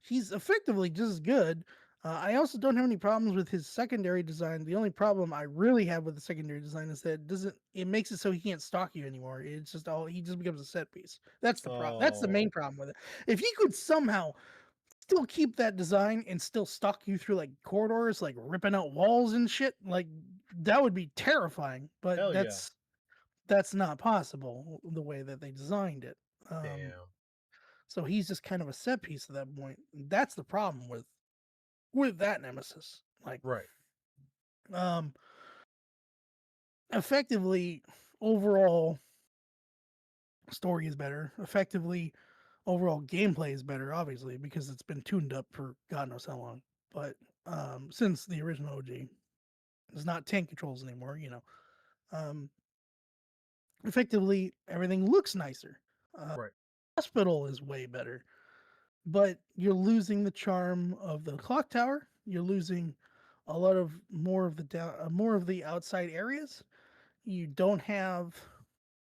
he's effectively just as good. I also don't have any problems with his secondary design. The only problem I really have with the secondary design is that it makes it so he can't stalk you anymore. It's just all he just becomes a set piece. That's the problem. That's the Oh, main problem with it. If he could somehow still keep that design and still stalk you through like corridors, like ripping out walls and shit, like that would be terrifying. But hell yeah. that's not possible the way that they designed it. Um, Damn. so he's just kind of a set piece at that point. That's the problem with that nemesis. Like, Right. um, effectively, overall story is better. Effectively, overall gameplay is better. Obviously, because it's been tuned up for God knows how long. But since the original OG, it's not tank controls anymore. Um, effectively, everything looks nicer. Uh, Right. Hospital is way better, but you're losing the charm of the clock tower. You're losing a lot of more of the outside areas. You don't have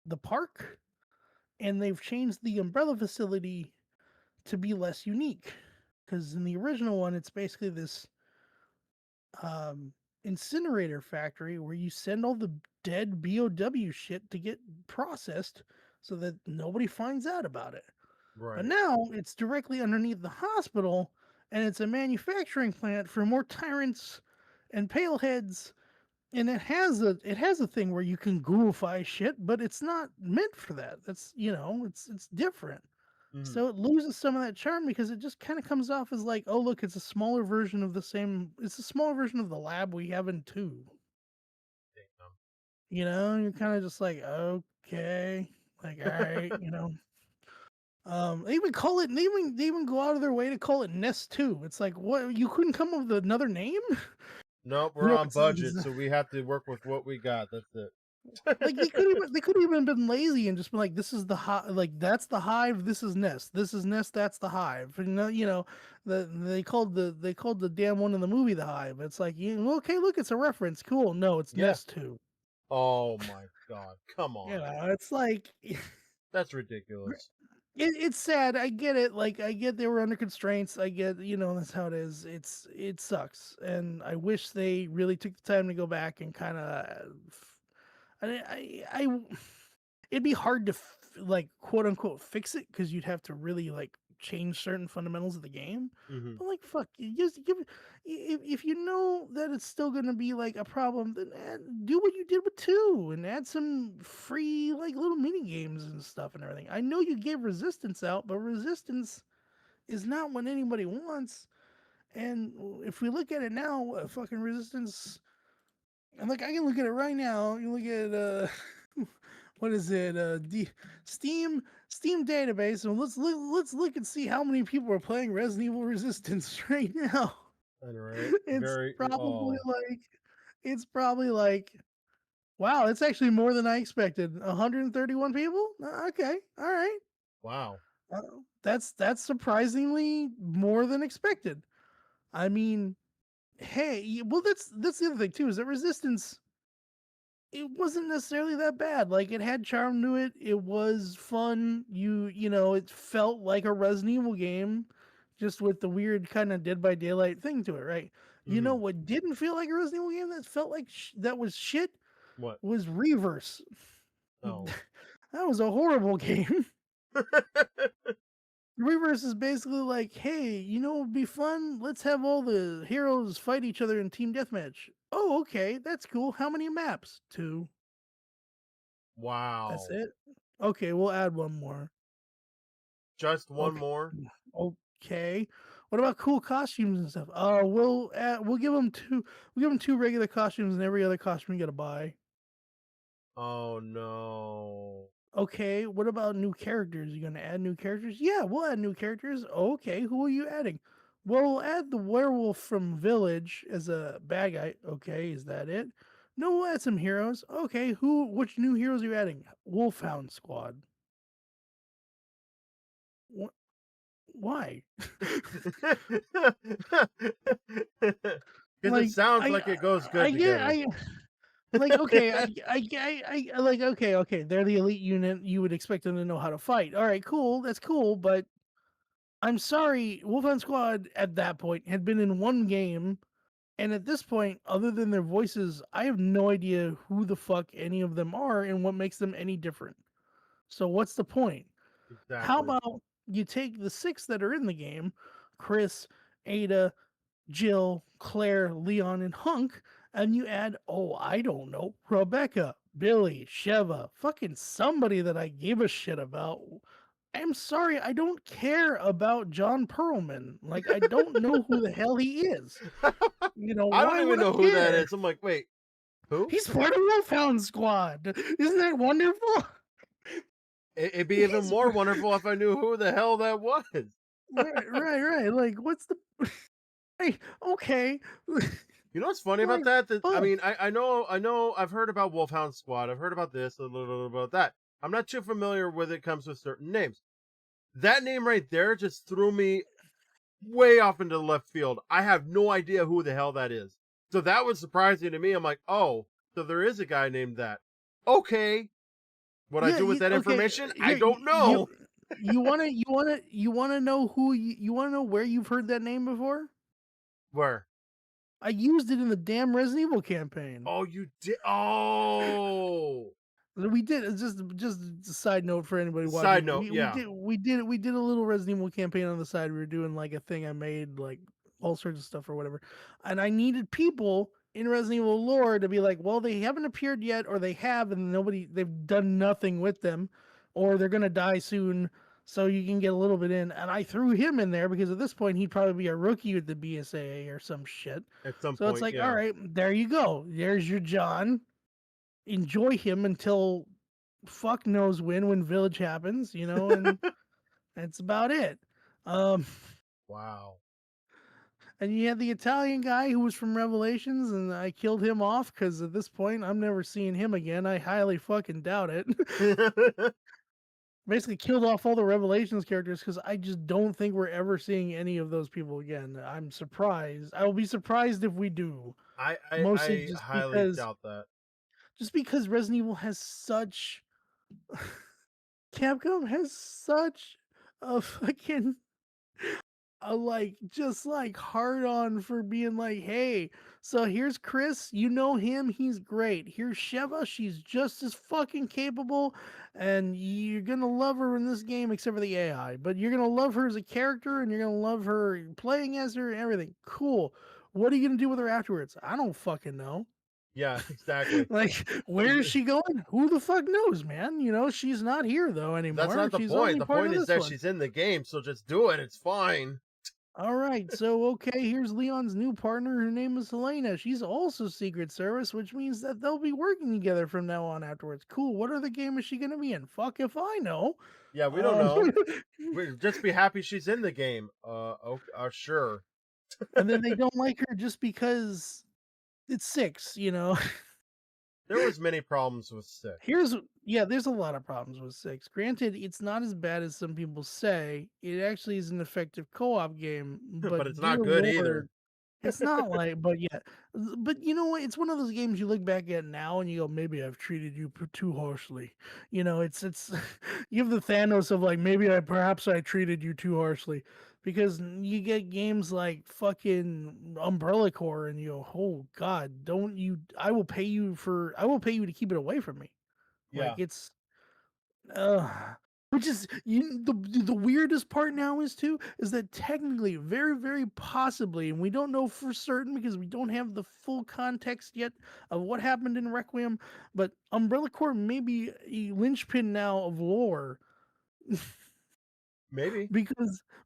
the park, and they've changed the umbrella facility to be less unique. Because in the original one, it's basically this um, incinerator factory where you send all the dead BOW shit to get processed so that nobody finds out about it. But Right. now it's directly underneath the hospital, and it's a manufacturing plant for more tyrants and paleheads. And it has a thing where you can Ghoulify shit, but it's not meant for that. That's it's different. Mhm. So it loses some of that charm because it just kind of comes off as like, oh look, it's a smaller version of the same. It's a smaller version of the lab we have in two. Damn. You're kind of just like, okay, like all right, They even call it. They even go out of their way to call it Nest Two. It's like, what? You couldn't come up with another name? Nope, we're No, on it's budget, so we have to work with what we got. That's like it. they could even been lazy and just been like, this is the hive. Like that's the hive. This is Nest. This is Nest. That's the hive. They called the damn one in the movie the hive. It's like, okay, look, it's a reference. Cool. No, it's Yeah. Nest Two. Oh my god. Come on. It's like That's ridiculous. it's sad. I get it. Like I get they were under constraints. I get that's how it is. It sucks, and I wish they really took the time to go back and kind of. I it'd be hard to like quote unquote fix it because you'd have to really like change certain fundamentals of the game. Mhm. But like fuck, you just give if you know that it's still gonna be like a problem, then do what you did with two and add some free like little mini games and stuff and everything. I know you gave resistance out, but resistance is not what anybody wants. And if we look at it now, fucking resistance and like I can look at it right now. You look at what is it? Steam database, and let's look and see how many people are playing Resident Evil Resistance right now. All right. It's Very. probably Oh. like it's probably like wow, it's actually more than I expected. 131 people. Okay, all right. Wow. Uh, that's surprisingly more than expected. I mean, hey, well that's the other thing too is that Resistance it wasn't necessarily that bad. Like it had charm to it. It was fun. It felt like a Resident Evil game, just with the weird kind of Dead by Daylight thing to it, right? You know Mhm. what didn't feel like a Resident Evil game that felt like that was shit What? was Reverse. Oh. That was a horrible game. Reverse is basically like, hey, what would be fun? Let's have all the heroes fight each other in team deathmatch. Oh, okay, that's cool. How many maps? Two. That's Wow. it? Okay, we'll add one more. Just one Okay. more? Okay. What about cool costumes and stuff? We'll give them two regular costumes and every other costume you gotta buy. Oh no. Okay, what about new characters? You gonna add new characters? Yeah, we'll add new characters. Okay, who are you adding? Well, we'll add the werewolf from Village as a bad guy. Okay, is that it? No, we'll add some heroes. Okay, which new heroes are you adding? Wolfhound Squad. Why? Because it Like sounds like it goes I good get together. Like, okay, like, okay, they're the elite unit. You would expect them to know how to fight. All right, cool, that's cool, but I'm sorry, Wolfhound Squad at that point had been in one game, and at this point, other than their voices, I have no idea who the fuck any of them are and what makes them any different. So what's the point? How Exactly. about you take the six that are in the game, Chris, Ada, Jill, Claire, Leon, and Hunk, and you add, oh, I don't know, Rebecca, Billy, Sheva, fucking somebody that I gave a shit about. I'm sorry, I don't care about John Perlman. Like, I don't know who the hell he is. You know, I don't why even would I know who that care? is. I'm like, wait, who? He's part of Wolfhound Squad. Isn't that wonderful? It'd be even He's more wonderful if I knew who the hell that was. right. Like, what's the hey, okay. You know what's funny about Like, that? That I fuck. mean, I know, I've heard about Wolfhound Squad. I've heard about this, a little about that. I'm not too familiar with it comes with certain names. That name right there just threw me way off into the left field. I have no idea who the hell that is. So that was surprising to me. I'm like, oh, so there is a guy named that. Okay. What I Yeah, do with that okay. information, I Here, don't know. you wanna know who you wanna know where you've heard that name before? Where? I used it in the damn Resident Evil campaign. Oh, you did. Oh. We did. It's just a side note for anybody Side watching. note, yeah. We did a little Resident Evil campaign on the side. We were doing like a thing I made, like all sorts of stuff or whatever. And I needed people in Resident Evil lore to be like, well, they haven't appeared yet, or they have, and they've done nothing with them, or they're gonna die soon. So you can get a little bit in. And I threw him in there because at this point he'd probably be a rookie with the BSAA or some shit. At some So it's point, like, all yeah. right, there you go. There's your John. Enjoy him until fuck knows when Village happens, you know, and that's about it. Um, Wow. and you had the Italian guy who was from Revelations, and I killed him off because at this point I'm never seeing him again. I highly fucking doubt it. Basically, killed off all the Revelations characters because I just don't think we're ever seeing any of those people again. I'm surprised. I will be surprised if we do. Mostly I highly doubt that. just because Resident Evil has such Capcom has such a fucking a like just like hard on for being like, hey, so here's Chris, you know him, he's great. Here's Sheva, she's just as fucking capable, and you're gonna love her in this game except for the AI. But you're gonna love her as a character and you're gonna love her playing as her and everything. Cool. What are you gonna do with her afterwards? I don't fucking know. Yeah, exactly. Like, where is she going? Who the fuck knows, man? You know, she's not here though That's anymore. not the She's point. only The part point of is this that one. she's in the game, so just do it. It's fine. All right, so okay, here's Leon's new partner. Her name is Helena. She's also Secret Service, which means that they'll be working together from now on afterwards. Cool. What other game is she going to be in? Fuck if I know. Yeah, we don't Um, know. We just be happy she's in the game. Okay, sure. and then they don't like her just because it's six, you know. There was many problems with six, There's a lot of problems with six. Granted, it's not as bad as some people say. It actually is an effective co-op game, but but it's dear not good either. lord, it's not like, but yeah, but you know what? It's one of those games you look back at now and you go, maybe I've treated you too harshly. You know, it's you have the Thanos of like, maybe perhaps I treated you too harshly, because you get games like fucking Umbrella Corps and you go, oh God, don't you? I will pay you to keep it away from me. Like Yeah, it's which is the weirdest part now is too is that technically, very possibly, and we don't know for certain because we don't have the full context yet of what happened in Requiem, but Umbrella Corps may be a linchpin now of lore maybe.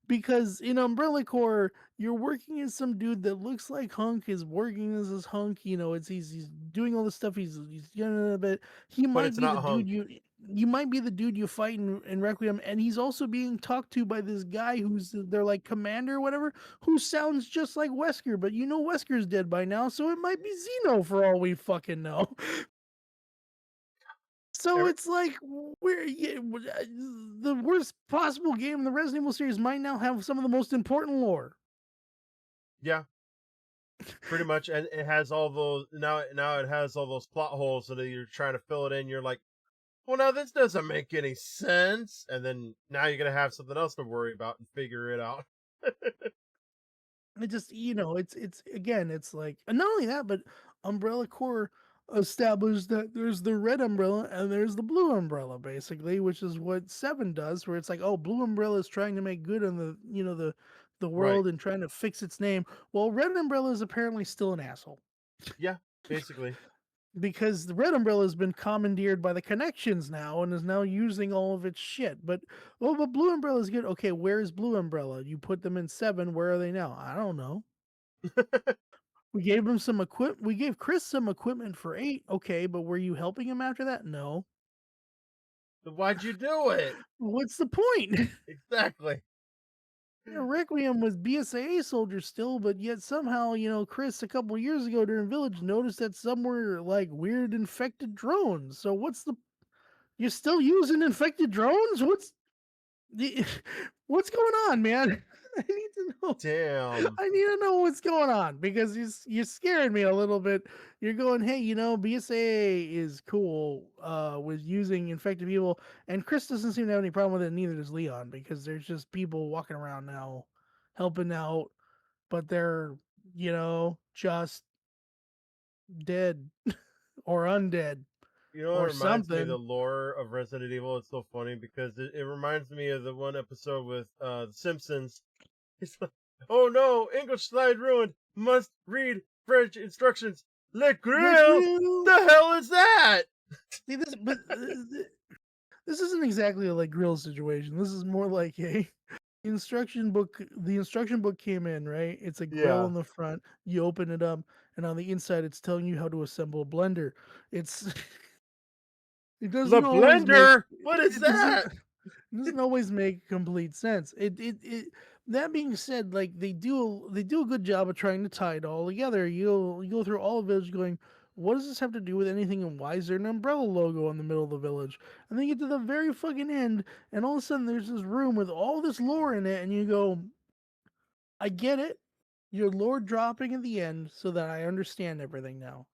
because in Umbrella Corps, you're working as some dude that looks like Hunk is working as this Hunk. You know, he's doing all this stuff. He's getting a bit. He But might it's be the not dude Hunk. you might be the dude you fight in Requiem, and he's also being talked to by this guy who's their like commander or whatever, who sounds just like Wesker, but you know Wesker's dead by now, so it might be Zeno for all we fucking know. So Every, it's like the worst possible game in the Resident Evil series might now have some of the most important lore. yeah, Pretty much, and it has all those now. It has all those plot holes, so that you're trying to fill it in. You're like, well, now this doesn't make any sense, and then now you're gonna have something else to worry about and figure it out. It just, it's again, it's like, and not only that, but Umbrella Corps established that there's the red umbrella and there's the blue umbrella, basically, which is what Seven does, where it's like, oh, blue umbrella is trying to make good on the Right? world and trying to fix its name. Well, red umbrella is apparently still an asshole Yeah, basically. because the red umbrella has been commandeered by the connections now and is now using all of its shit. But oh, but blue umbrella is good. Okay, where is blue umbrella? You put them in Seven. Where are they now? I don't know. We gave him some equip. We gave Chris some equipment for 8. Okay, but were you helping him after that? No. Why'd you do it? What's the point? Exactly. Requiem was BSAA soldier still, but yet somehow, Chris a couple years ago during Village noticed that some were like weird infected drones. So what's the? You're still using infected drones? The, what's going on, man? I need to know. Damn. I need to know what's going on because you're scaring me a little bit. You're going, hey, BSA is cool with using infected people, and Chris doesn't seem to have any problem with it. Neither does Leon because there's just people walking around now, helping out, but they're just dead or undead You know what or reminds me of the something. lore of Resident Evil? It's so funny because it reminds me of the one episode with The Simpsons. It's like, oh no, English slide ruined. Must read French instructions. Le Like grill? real. The hell is that? See this, but this isn't exactly a like grill situation. This is more like a instruction book. The instruction book came in, right? It's a grill Yeah. in the front. You open it up, and on the inside, it's telling you how to assemble a blender. It's it The doesn't always make blender? What is it doesn't that? it doesn't always make complete sense. It that being said, like they do a good job of trying to tie it all together. You go through all of Village going, what does this have to do with anything, and why is there an umbrella logo in the middle of the village? And then you get to the very fucking end, and all of a sudden there's this room with all this lore in it, and you go, I get it. Your lore dropping at the end so that I understand everything now.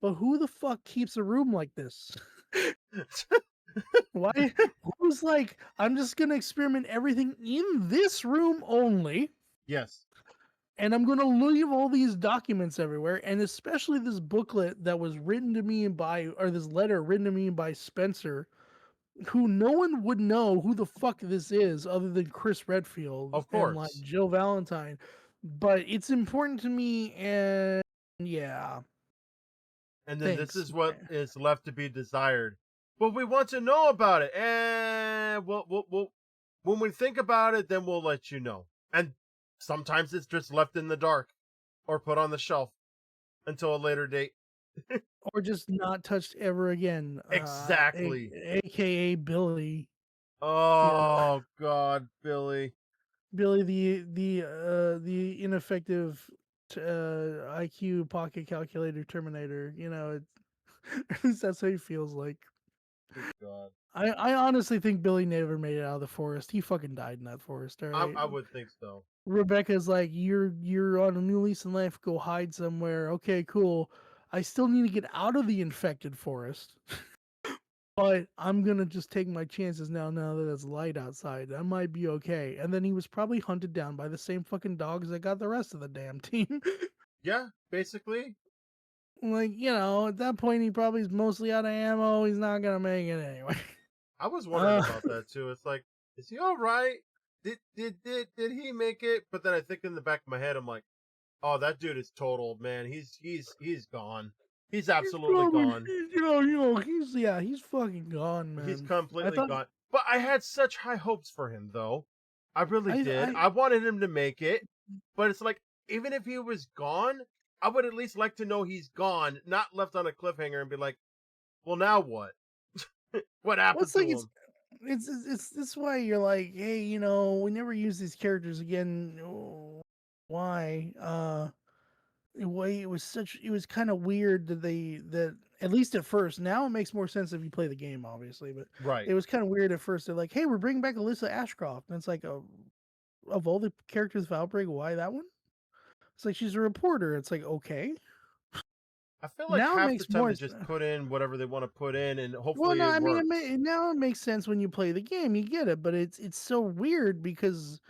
But who the fuck keeps a room like this? Why? Who's like, I'm just gonna experiment everything in this room only, Yes. and I'm gonna leave all these documents everywhere, and especially this booklet that was written to me by, or this letter written to me by Spencer, who no one would know who the fuck this is other than Chris Redfield Of and like course. Jill Valentine. But it's important to me, and yeah, And then this thanks. is what is left to be desired. But we want to know about it. And when we think about it, then we'll let you know. And sometimes it's just left in the dark or put on the shelf until a later date. Or just not touched ever again. Exactly. AKA Billy. You know, Oh God, Billy. Billy, the ineffective IQ pocket calculator Terminator. At least that's how he feels like. Good God. I honestly think Billy never made it out of the forest. He fucking died in that forest. All right. I would think so. Rebecca's like, you're on a new lease in life. Go hide somewhere. Okay, cool. I still need to get out of the infected forest. But I'm gonna just take my chances now that it's light outside. I might be okay. And then he was probably hunted down by the same fucking dogs that got the rest of the damn team. Yeah, basically. Like, at that point he probably is mostly out of ammo. He's not gonna make it anyway. I was wondering Uh, about that too. It's like, is he all right? Did he make it? But then I think in the back of my head, I'm like, oh, that dude is total, man. He's gone. He's he's absolutely probably, gone. he's fucking gone, He's man. I completely thought gone. But I had such high hopes for him, though. I really did. I I wanted him to make it. But it's like, even if he was gone, I would at least like to know he's gone, not left on a cliffhanger and be like, well, now what? What happened what's like to him? it's why you're like, hey, we never use these characters again. Oh, why? Way it was kind of weird that at least at first. Now it makes more sense if you play the game, obviously, but Right. it was kind of weird at first. They're like, hey, we're bringing back Alyssa Ashcroft, and it's like, of all the characters of Outbreak, why that one? It's like she's a reporter. It's like, okay. I feel like Now it half the makes time more they just put in whatever they want to put in, and Well, hopefully no, it I mean, works. now it makes sense when you play the game. You get it, but it's so weird because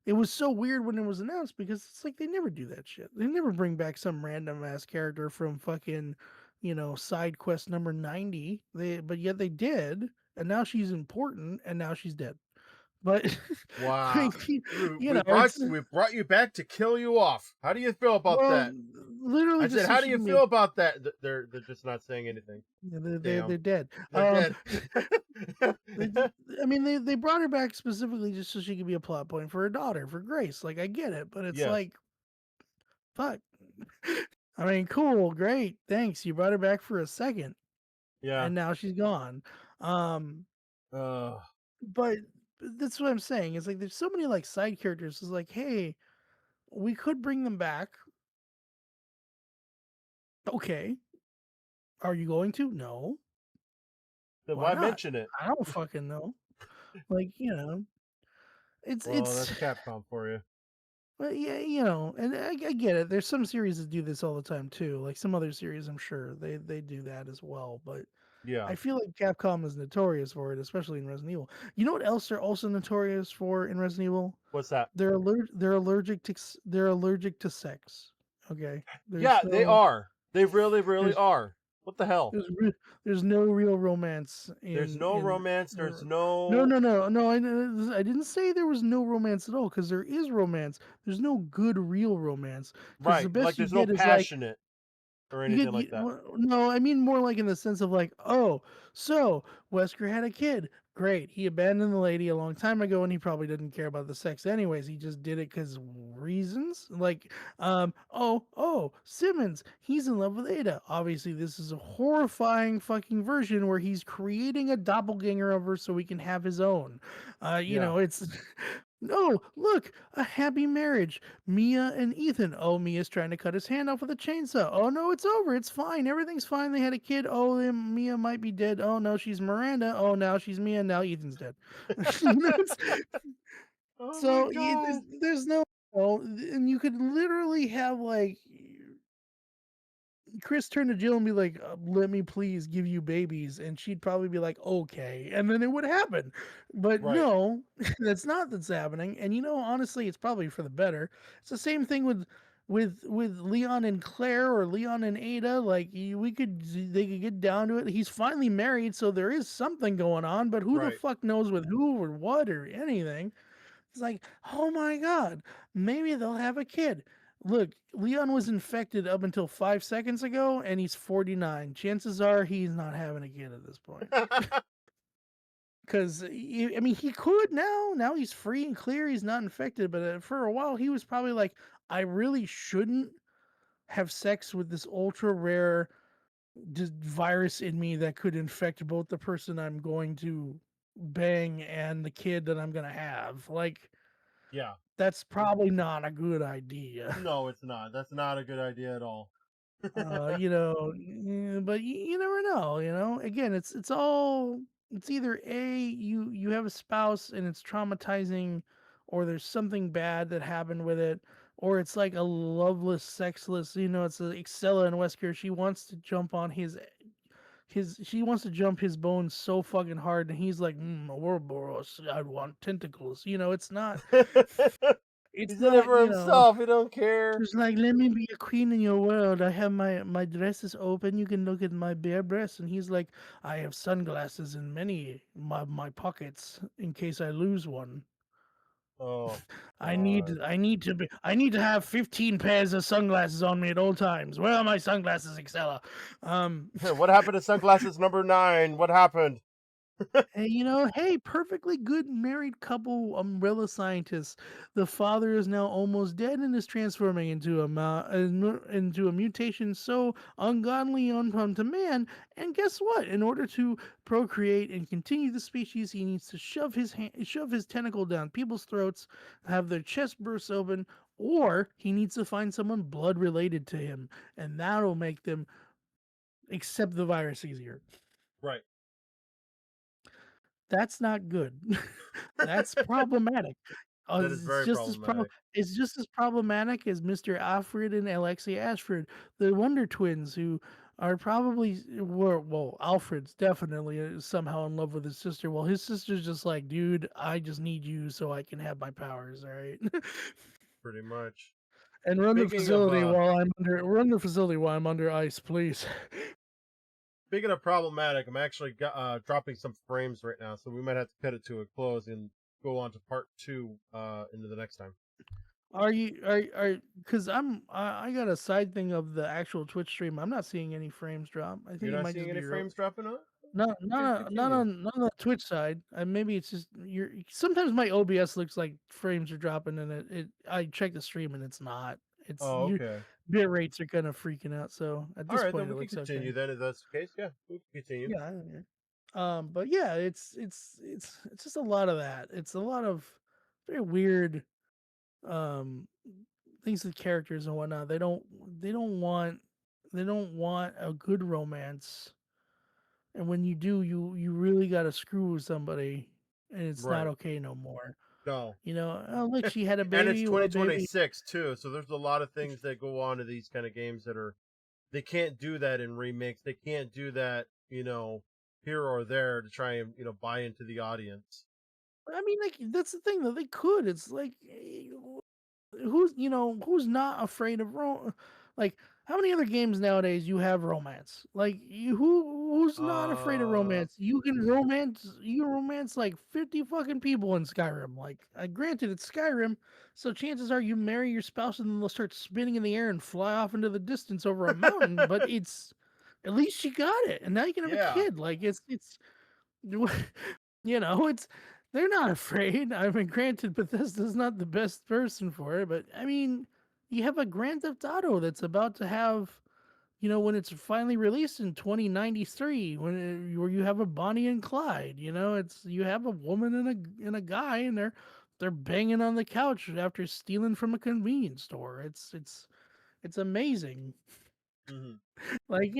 it was so weird when it was announced because it's like they never do that shit. They never bring back some random ass character from fucking, side quest number 90. But yet they did, and now she's important, and now she's dead. But I Wow. mean, it's We brought you back to kill you off. How do you feel about well, that? literally I just said, so how do she you can be a feel about that? They're just not saying anything. they're Damn, dead. they're dead. They, I mean, they brought her back specifically just so she could be a plot point for her daughter, for Grace. Like, I get it, but it's Yes. like, fuck. I mean, cool, great, thanks. You brought her back for a second, Yeah. and now she's gone. Um, Uh. but that's what I'm saying. It's like there's so many like side characters. It's like, hey, we could bring them back. Okay, are you going to? No. Then Why why not? mention it? I don't fucking know. Like, Well, it's that's Capcom for you. Well, yeah, and I get it. There's some series that do this all the time too. Like some other series, I'm sure they do that as well. But Yeah. I feel like Capcom is notorious for it, especially in Resident Evil. You know what else they're also notorious for in Resident Evil? What's that? They're allergic to sex. Okay, Yeah, they are. They really, really there's are. What the hell? there's re- there's no real romance There's in no romance. There's no, no no, no, no. I didn't say there was no romance at all because there is romance. There's no good real romance because the right. Like best you there's no get is like passionate or you anything get like that. no. I mean more like in the sense of like, oh, so Wesker had a kid. Great. He abandoned the lady a long time ago, and he probably didn't care about the sex anyways. He just did it because reasons. Like, Simmons, he's in love with Ada. Obviously, this is a horrifying fucking version where he's creating a doppelganger of her so he can have his own. Yeah. It's no, look, a happy marriage. Mia and Ethan. Oh, Mia's trying to cut his hand off with a chainsaw. Oh no, it's over. It's fine. Everything's fine. They had a kid. Oh, then Mia might be dead. Oh no, she's Miranda. Oh, now she's Mia. Now Ethan's dead. It's- Oh my so god. there's no, and you could literally have like Chris turn to Jill and be like, "Let me please give you babies," and she'd probably be like, "Okay," and then it would happen. But Right. no, that's happening. And honestly, it's probably for the better. It's the same thing with Leon and Claire or Leon and Ada. Like they could get down to it. He's finally married, so there is something going on. But who the Right. fuck knows with who or what or anything? It's like, oh my God, maybe they'll have a kid. Look, Leon was infected up until 5 seconds ago, and he's 49. Chances are he's not having a kid at this point. Because, I mean, he could now. Now he's free and clear. He's not infected. But for a while, he was probably like, I really shouldn't have sex with this ultra rare virus in me that could infect both the person I'm going to bang and the kid that I'm going to have. Like, yeah. that's probably not a good idea. No, it's not. That's not a good idea at all. But you never know. Again, it's either a you have a spouse and it's traumatizing, or there's something bad that happened with it, or it's like a loveless, sexless. It's like Excella and Wesker. She wants to jump on she wants to jump his bones so fucking hard, and he's like, Ouroboros, I want tentacles. It's He's in it not, for himself. He don't care. She's like, let me be a queen in your world. I have my dresses open. You can look at my bare breasts. And he's like, I have sunglasses in my pockets in case I lose one. Oh I need god. I need to have 15 pairs of sunglasses on me at all times. Where are my sunglasses, Excella? Um, What happened to sunglasses number 9? What happened? Hey, hey, perfectly good married couple umbrella scientists. The father is now almost dead and is transforming into a mutation so ungodly unto man. And guess what? In order to procreate and continue the species, he needs to shove his tentacle down people's throats, have their chest burst open, or he needs to find someone blood related to him, and that'll make them accept the virus easier. Right. That's not good. That's problematic. That is very problematic. It's just as problematic as Mr. Alfred and Alexia Ashford, the Wonder Twins, who are probably were well, Alfred's definitely somehow in love with his sister. Well, his sister's just like, dude, I just need you so I can have my powers. All right, Pretty much. and Speaking of run the facility while I'm under ice, please. speaking of problematic, I'm actually dropping some frames right now, so we might have to cut it to a close and go on to part two into the next time. Are you are because I got a side thing of the actual Twitch stream. I'm not seeing any frames drop. I You're think it not might seeing just be any your frames dropping on? not Continue. on the Twitch side. Maybe it's just your. Sometimes my OBS looks like frames are dropping, and I check the stream and it's not. It's Oh, you okay. bit rates are kind of freaking out. So at All this right, then point, it we can looks okay. continue. Then, if that's the case, yeah, we can continue. Yeah. But yeah, it's just a lot of that. It's a lot of very weird um things with characters and whatnot. They don't want they don't want a good romance, and when you do, you really got to screw with somebody, and it's not Right. okay no more. No. You know, oh look, she had a And it's baby. Well, baby, 2026 too, so there's a lot of things that go on to these kind of games that are they can't do that in remakes. They can't do that, here or there to try and buy into the audience. I mean, like that's the thing though. They could. It's like who's not afraid of like how many other games nowadays you have romance like who's not afraid of Uh, romance you romance like 50 fucking people in Skyrim like granted it's Skyrim, so chances are you marry your spouse and then they'll start spinning in the air and fly off into the distance over a mountain, but it's at least you got it and now you can have a yeah. kid like it's it's they're not afraid. I mean, granted, Bethesda's not the best person for it, but I mean, you have a Grand Theft Auto that's about to have, when it's finally released in 2093, where you have a Bonnie and Clyde. It's you have a woman and a guy, and they're banging on the couch after stealing from a convenience store. It's amazing. Hmm. Like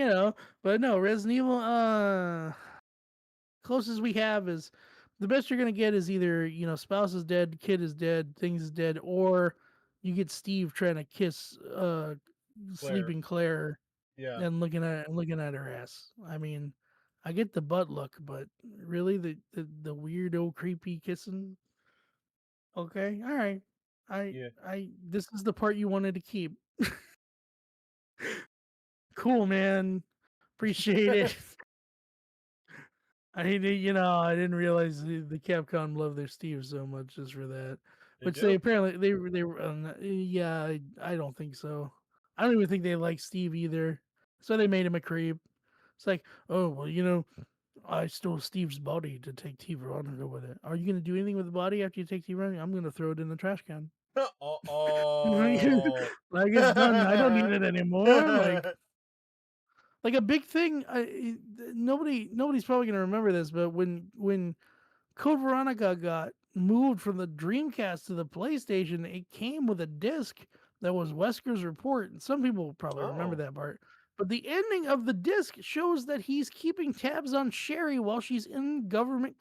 but no, Resident Evil. Closest we have is the best you're gonna get is either spouse is dead, kid is dead, things is dead, or you get Steve trying to kiss Claire. sleeping Claire Yeah. and looking at her ass. I mean, I get the butt look, but really the weirdo creepy kissing. Okay, all right. Yeah. I this is the part you wanted to keep. Cool, man. Appreciate it. I didn't realize the Capcom love their Steve so much just for that. They Which they do. apparently they were. Yeah, I don't think so. I don't even think they like Steve either. So they made him a creep. It's like, oh well, I stole Steve's body to take T Veronica with it. Are you gonna do anything with the body after you take T Veronica? I'm gonna throw it in the trash can. Oh. Like it's done. I don't need it anymore. Like a big thing. Nobody's probably gonna remember this, but when Code Veronica got moved from the Dreamcast to the PlayStation, it came with a disc that was Wesker's report, and some people probably remember Oh. that part. But the ending of the disc shows that he's keeping tabs on Sherry while she's in government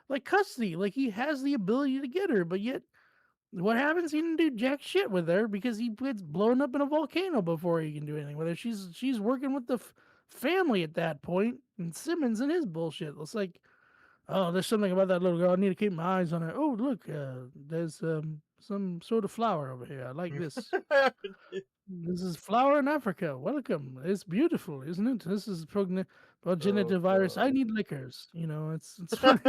like custody. Like he has the ability to get her, but yet what happens? He didn't do jack shit with her because he gets blown up in a volcano before he can do anything with her. She's working with the family at that point, and Simmons and his bullshit. It's like, oh, there's something about that little girl. I need to keep my eyes on her. Oh, look, there's some sort of flower over here. I like this. This is flower in Africa. Welcome. It's beautiful, isn't it? This is Oh progenitor virus. I god. need liquors. It's funny.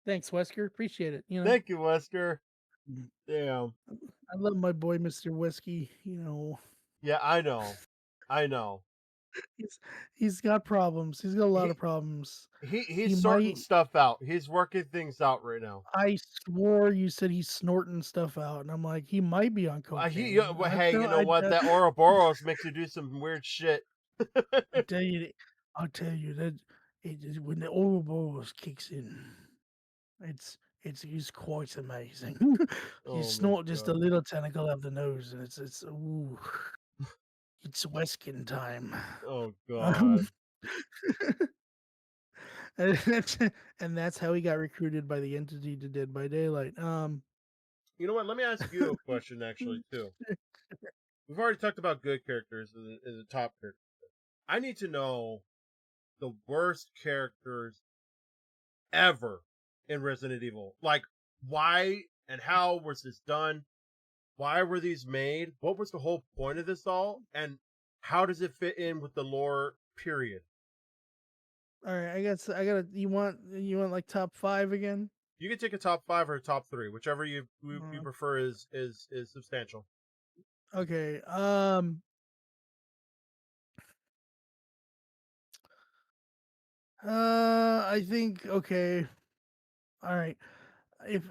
Thanks, Wesker. Appreciate it. Thank you, Wesker. Mm. Damn. I love my boy, Mr. Whiskey. Yeah, I know. I know. He's he's got problems. He's got a lot of He problems. He he's sorting might. stuff out. He's working things out right now. I swore you said he's snorting stuff out, and I'm like, he might be on cocaine. Well, hey, you know what? That Ouroboros makes you do some weird shit. I tell you, I'll tell you that when the Ouroboros kicks in, it's quite amazing. You Oh my snort just a god. little tentacle of the nose, and it's ooh, it's Weskin time. Oh Um, god. And that's how he got recruited by the entity to Dead by Daylight. You know what? Let me ask you a question, actually, too. We've already talked about good characters and the top characters. I need to know the worst characters ever in Resident Evil. Like, why and how was this done? Why were these made? What was the whole point of this all? And how does it fit in with the lore, period? All right, I guess I gotta. You want like top 5 again? You can take a top 5 or a top 3, whichever you Uh, prefer is substantial. okay. I think okay. All right. If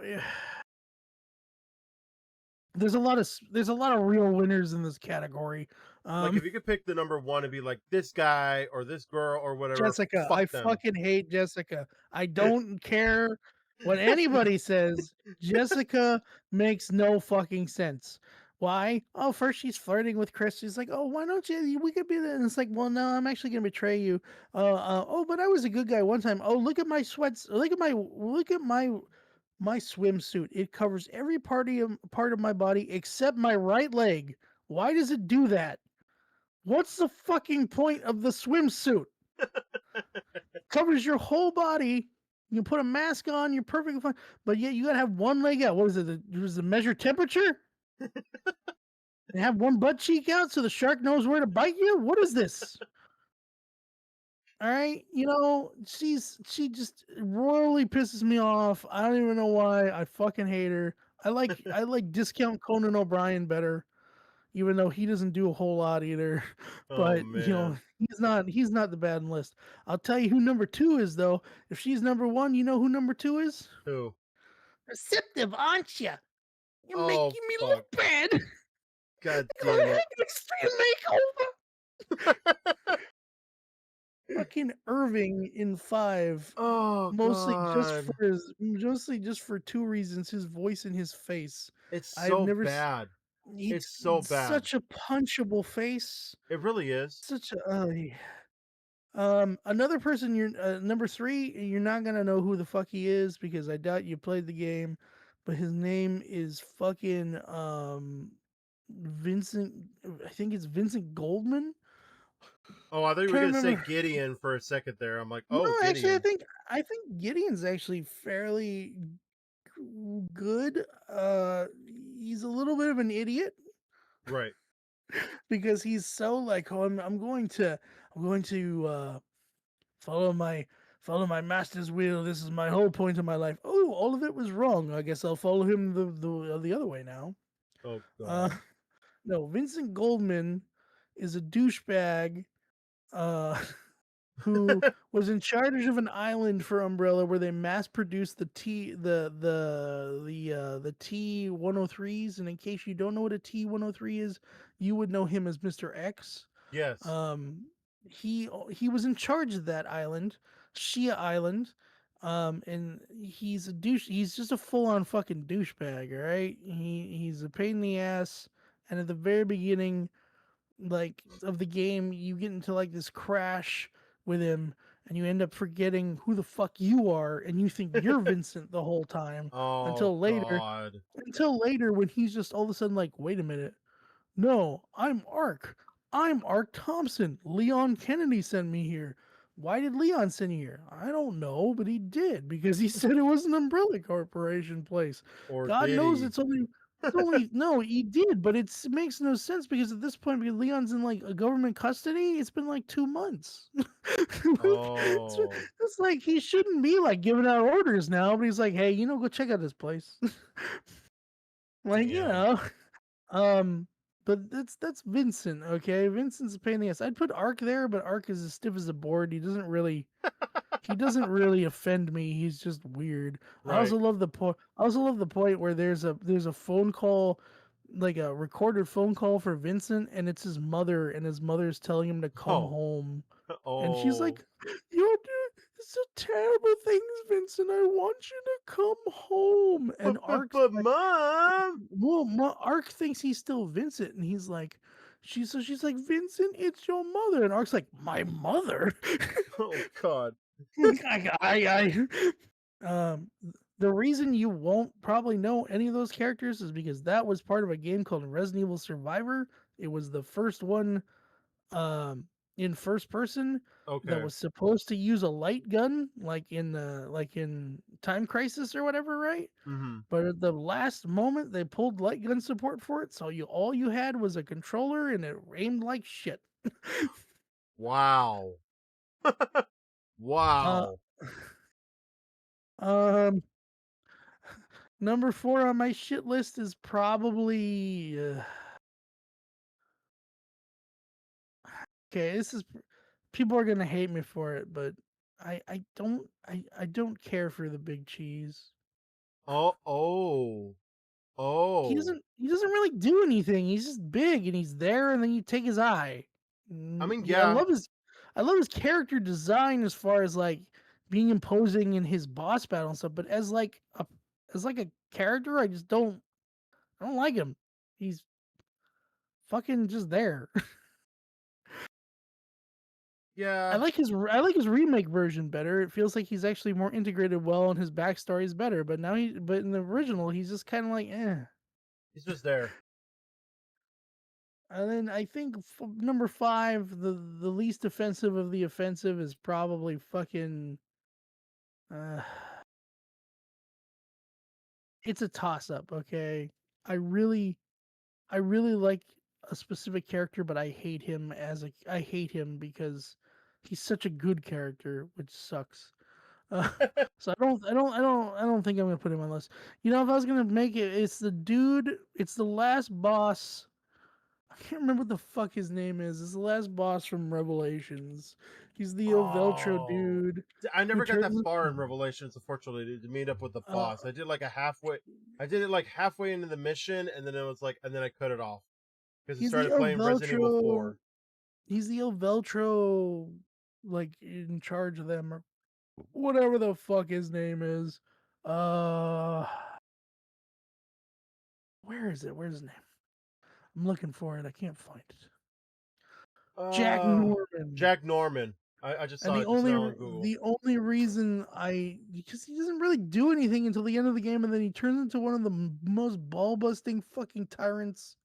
there's a lot of real winners in this category. Like, if you could pick the number one and be like this guy or this girl or whatever, Jessica. fuck I them. fucking hate Jessica. I don't care what anybody says. Jessica makes no fucking sense. Why? Oh, first she's flirting with Chris. She's like, "Oh, why don't you? We could be there." And it's like, "Well, no, I'm actually gonna betray you." Oh, but I was a good guy one time. Oh, look at my sweats. Look at my swimsuit. It covers every part of my body except my right leg. Why does it do that? What's the fucking point of the swimsuit? Covers your whole body. You can put a mask on. You're perfectly fine. But yet you gotta have one leg out. What is it? Does it measure temperature? And have one butt cheek out so the shark knows where to bite you? What is this? All right, she just royally pisses me off. I don't even know why. I fucking hate her. I like discount Conan O'Brien better, even though he doesn't do a whole lot either. Oh But man. he's not the bad list. I'll tell you who number 2 is though. If she's number 1, you know who number 2 is? Who? Receptive, aren't you? You're Oh making me fuck. look bad. God You're gonna damn have it. an extreme makeover. Fucking Irving in 5. Oh god. Mostly just for 2 reasons: his voice and his face. It's I've so never s- bad. It's He's so bad. such a punchable face. It really is. Such a another person, you're number 3, you're not gonna know who the fuck he is because I doubt you played the game, but his name is fucking Vincent. I think it's Vincent Goldman. Oh, I thought you were Trying to gonna say remember. Gideon for a second there. I'm like, No, oh, actually, I Gideon. think I think Gideon's actually fairly good. He's a little bit of an idiot Right. because he's so like, oh, I'm going to follow my master's will. This is my whole point of my life. Oh, all of it was wrong. I guess I'll follow him the other way now. Oh Uh, god. no, Vincent Goldman is a douchebag. Uh, who was in charge of an island for Umbrella where they mass produced the T-103s. And in case you don't know what a T-103 is, you would know him as Mr. X. Yes. Um, he was in charge of that island, Shia Island. And he's a douche. He's just a full on fucking douchebag. All right, he's a pain in the ass. And at the very beginning, like, of the game, you get into like this crash with him, and you end up forgetting who the fuck you are, and you think you're Vincent the whole time Oh until later. god. Until later, when he's just all of a sudden like, wait a minute, no, I'm Ark. I'm Ark Thompson. Leon Kennedy sent me here. Why did Leon send you here? I don't know, but he did because he said it was an Umbrella Corporation place. Or God did knows he? it's only no, he did, but it makes no sense because at this point, because Leon's in like a government custody, it's been like 2 months. it's, Oh. it's like he shouldn't be like giving out orders now, but he's like, hey, go check out this place. like, Damn. um, but that's Vincent, okay? Vincent's a pain in the ass. I'd put Ark there, but Ark is as stiff as a board. He doesn't really offend me. He's just weird. I Right. also love the point. I also love the point where there's a phone call, like a recorded phone call for Vincent, and it's his mother, and his mother's telling him to come Oh. home, and she's Oh. like, "You're doing this is terrible things, Vincent. I want you to come home." And But mom. Ark thinks he's still Vincent, and he's like, she's like, Vincent, it's your mother, and Ark's like, my mother. Oh god. The reason you won't probably know any of those characters is because that was part of a game called Resident Evil Survivor. It was the first one um in first person that Okay. was supposed to use a light gun like in Time Crisis or whatever, right? Mm-hmm. But at the last moment they pulled light gun support for it, so you all you had was a controller and it aimed like shit. Wow. Uh Wow. um Number 4 on my shit list is probably okay, this is people are gonna hate me for it, but I don't care for the big cheese. Oh, oh, oh. He doesn't really do anything. He's just big and he's there, and then you take his eye. I mean, Yeah, yeah, I love his character design as far as like being imposing in his boss battle and stuff. But as like a character, I don't like him. He's fucking just there. yeah. I like his remake version better. It feels like he's actually more integrated well, and his backstory is better. But in the original, he's just kind of like eh. He's just there. And then I think number 5, the least offensive of the offensive is probably fucking. Uh, it's a toss up. Okay, I really I really like a specific character, but I hate him because he's such a good character, which sucks. Uh, so I don't think I'm gonna put him on the list. You know, if I was gonna make it, it's the dude. It's the last boss. I can't remember what the fuck his name is. It's the last boss from Revelations. He's the Oveltro Oh. dude I who never got that turns. far in Revelations, unfortunately, to meet up with the Uh, boss. I did it like halfway into the mission, and then it was like, and then I cut it off because it he's the started playing Resident Evil Oveltro. 4. He's the Oveltro, like in charge of them or whatever the fuck his name is. Uh, where is it? Where's his name? I'm looking for it. I can't find it. Jack Uh, Norman. Jack Norman. I just And saw it just now on Google. the only reason I because he doesn't really do anything until the end of the game, and then he turns into one of the most ball busting fucking tyrants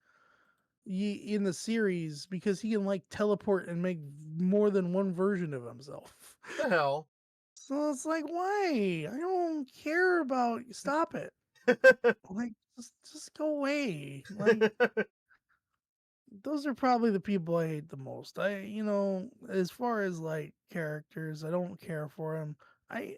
in the series because he can like teleport and make more than one version of himself. The hell? So it's like, why? I don't care about. Stop it! Like, just go away. Like, those are probably the people I hate the most. As far as like characters, I don't care for them. I,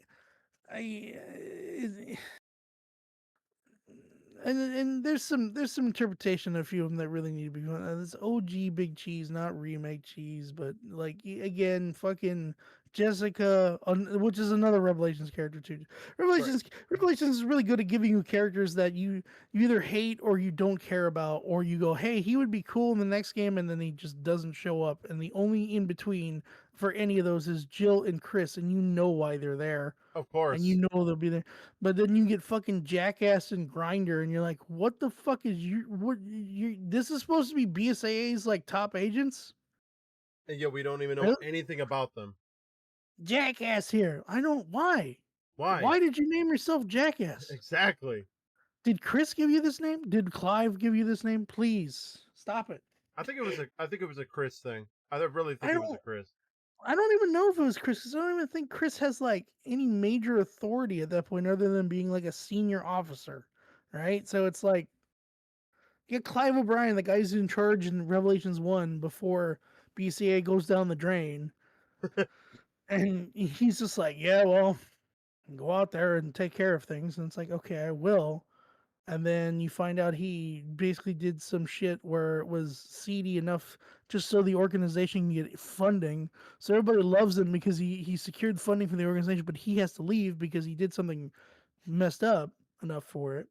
and there's some interpretation of a few of them that really need to be done. This OG Big Cheese, not remake cheese, but like again, fucking Jessica, which is another Revelations character too. Right. Revelations is really good at giving you characters that you either hate or you don't care about, or you go, hey, he would be cool in the next game, and then he just doesn't show up. And the only in between for any of those is Jill and Chris, and you know why they're there Of and you course. know they'll be there. But then you get fucking Jackass and Grinder, and you're like, what the fuck is you? What you? This is supposed to be BSAA's like top agents. And yet we don't even know Really? anything about them. Jackass here. I don't why. Why? Why did you name yourself Jackass? Exactly. Did Chris give you this name? Did Clive give you this name? Please stop it. I think it was a Chris thing. I really I think it was a don't. Chris. I don't even know if it was Chris. 'Cause I don't even think Chris has like any major authority at that point, other than being like a senior officer, right? So it's like get Clive O'Brien, the guy who's in charge in Revelations 1 before BCA goes down the drain. And he's just like, yeah, well, go out there and take care of things. And it's like, okay, I will. And then you find out he basically did some shit where it was seedy enough just so the organization can get funding. So everybody loves him because he secured funding for the organization, but he has to leave because he did something messed up enough for it.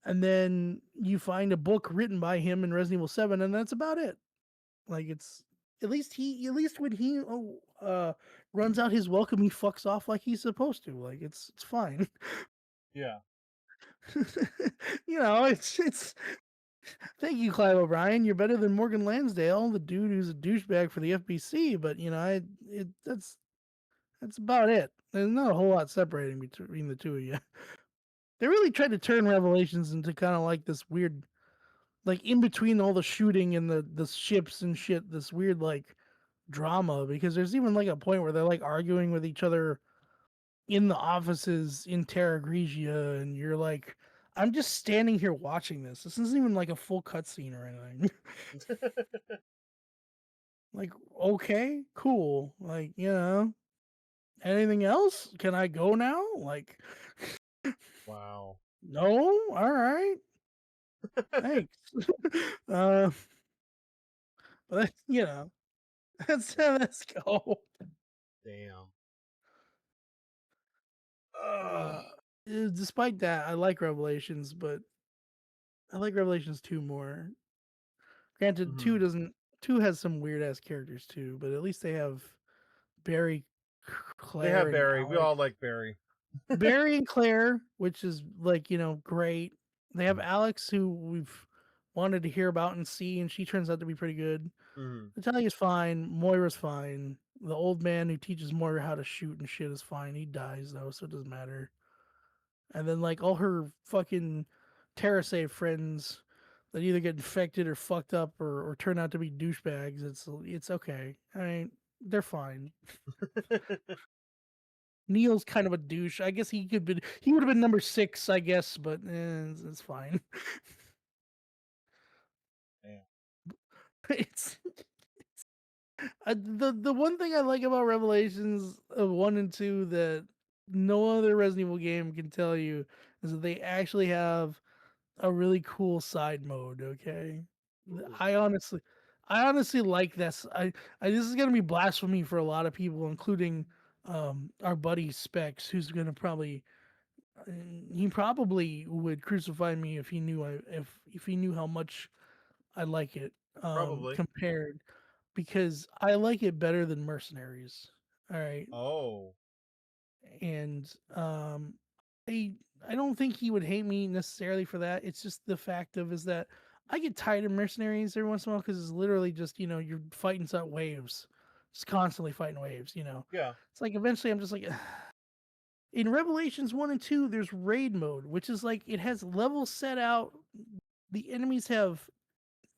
And then you find a book written by him in Resident Evil 7, and that's about it. Like it's at least when he runs out his welcome, he fucks off like he's supposed to. Like it's fine. Yeah. It's thank you, Clive O'Brien. You're better than Morgan Lansdale, the dude who's a douchebag for the FBC. But That's about it. There's not a whole lot separating between the two of you. They really tried to turn Revelations into kind of like this weird, like in between all the shooting and the ships and shit, this weird like drama. Because there's even like a point where they're like arguing with each other in the offices in Terra Grigia, and you're like, I'm just standing here watching this. This isn't even like a full cutscene or anything. Like, okay, cool. Like, anything else? Can I go now? Like, Wow. no? All right. Thanks. uh, but, let's go. Damn. Uh, Despite that, I like Revelations, but I like Revelations 2 more. Granted, Mhm. 2 has some weird ass characters too, but at least they have Barry, They Claire, have and Barry. We Alex. all like Barry. Barry and Claire, which is like, great. They have Alex, who we've wanted to hear about and see, and she turns out to be pretty good. Mhm. Natalia's fine. Moira's fine. The old man who teaches Moira how to shoot and shit is fine. He dies though, so it doesn't matter. And then like all her fucking TerraSave friends that either get infected or fucked up or turn out to be douchebags. It's okay. I mean, they're fine. Neil's kind of a douche. I guess he would have been number 6, I guess, but it's fine. Damn. It's the one thing I like about Revelations of 1 and 2 that no other Resident Evil game can tell you is that they actually have a really cool side mode. Okay, Ooh. I honestly, I honestly like this. This is gonna be blasphemy for a lot of people, including our buddy Specs, who's gonna probably he probably would crucify me if he knew if he knew how much I like it Probably. compared, because I like it better than Mercenaries. All right, Oh. and I I don't think he would hate me necessarily for that. It's just the fact of is that I get tired of Mercenaries every once in a while because it's literally just you're fighting some waves, just constantly fighting waves. Yeah. It's like eventually I'm just like. In Revelations 1 and 2, there's raid mode, which is like it has levels set out. The enemies have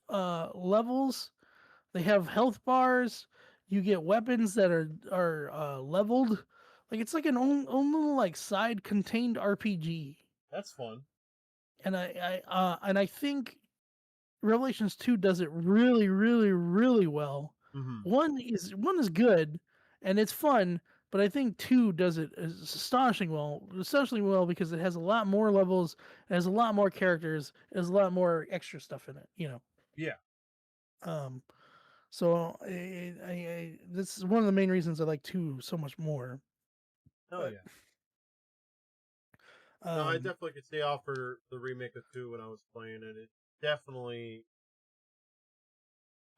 levels. They have health bars. You get weapons that are leveled. Like it's like an own little like side contained RPG. That's fun. And I think Revelations 2 does it really, really, really well. Mhm. One is good and it's fun, but I think 2 does it astonishingly well because it has a lot more levels, it has a lot more characters, it has a lot more extra stuff in it. Yeah. Um, so this is one of the main reasons I like 2 so much more. Hell But yeah. No, I um, definitely could stay off for the remake of 2 when I was playing it. It definitely.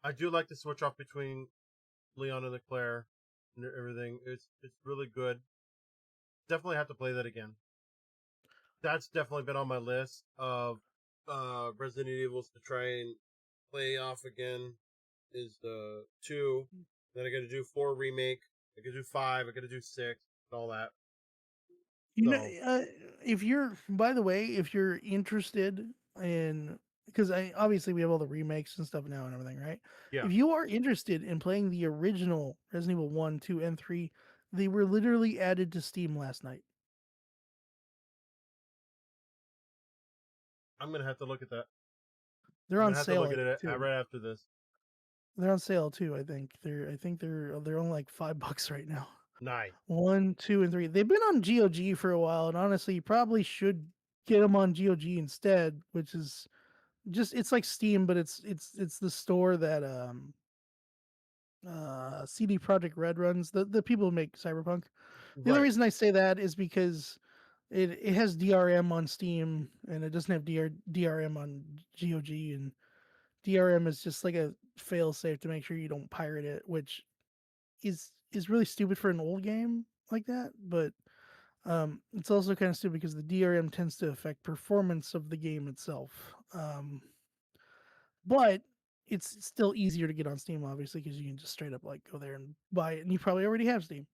I do like to switch off between Leon and Claire and everything. It's really good. Definitely have to play that again. That's definitely been on my list of Resident Evils to try and play off again. Is the 2. Then I got to do 4 remake. I got to do 5. I got to do 6 and all that. you know, So if you're by the way, if you're interested in, because I obviously we have all the remakes and stuff now and everything, right? yeah, If you are interested in playing the original Resident Evil 1, 2, and 3, they were literally added to Steam last night. I'm gonna have to look at that. They're I'm on gonna have to sale, look I at think, it too. right after this. They're on sale too, I think. They're only like $5 right now. Nice. 1, 2, and 3. They've been on GOG for a while, and honestly, you probably should get them on GOG instead, which is just it's like Steam, but it's the store that CD Project Red runs. The people who make Cyberpunk. The only Right. reason I say that is because it has DRM on Steam and it doesn't have DRM on GOG, and DRM is just like a fail safe to make sure you don't pirate it, which is really stupid for an old game like that, but it's also kind of stupid because the DRM tends to affect performance of the game itself. But it's still easier to get on Steam, obviously, because you can just straight up like go there and buy it, and you probably already have Steam.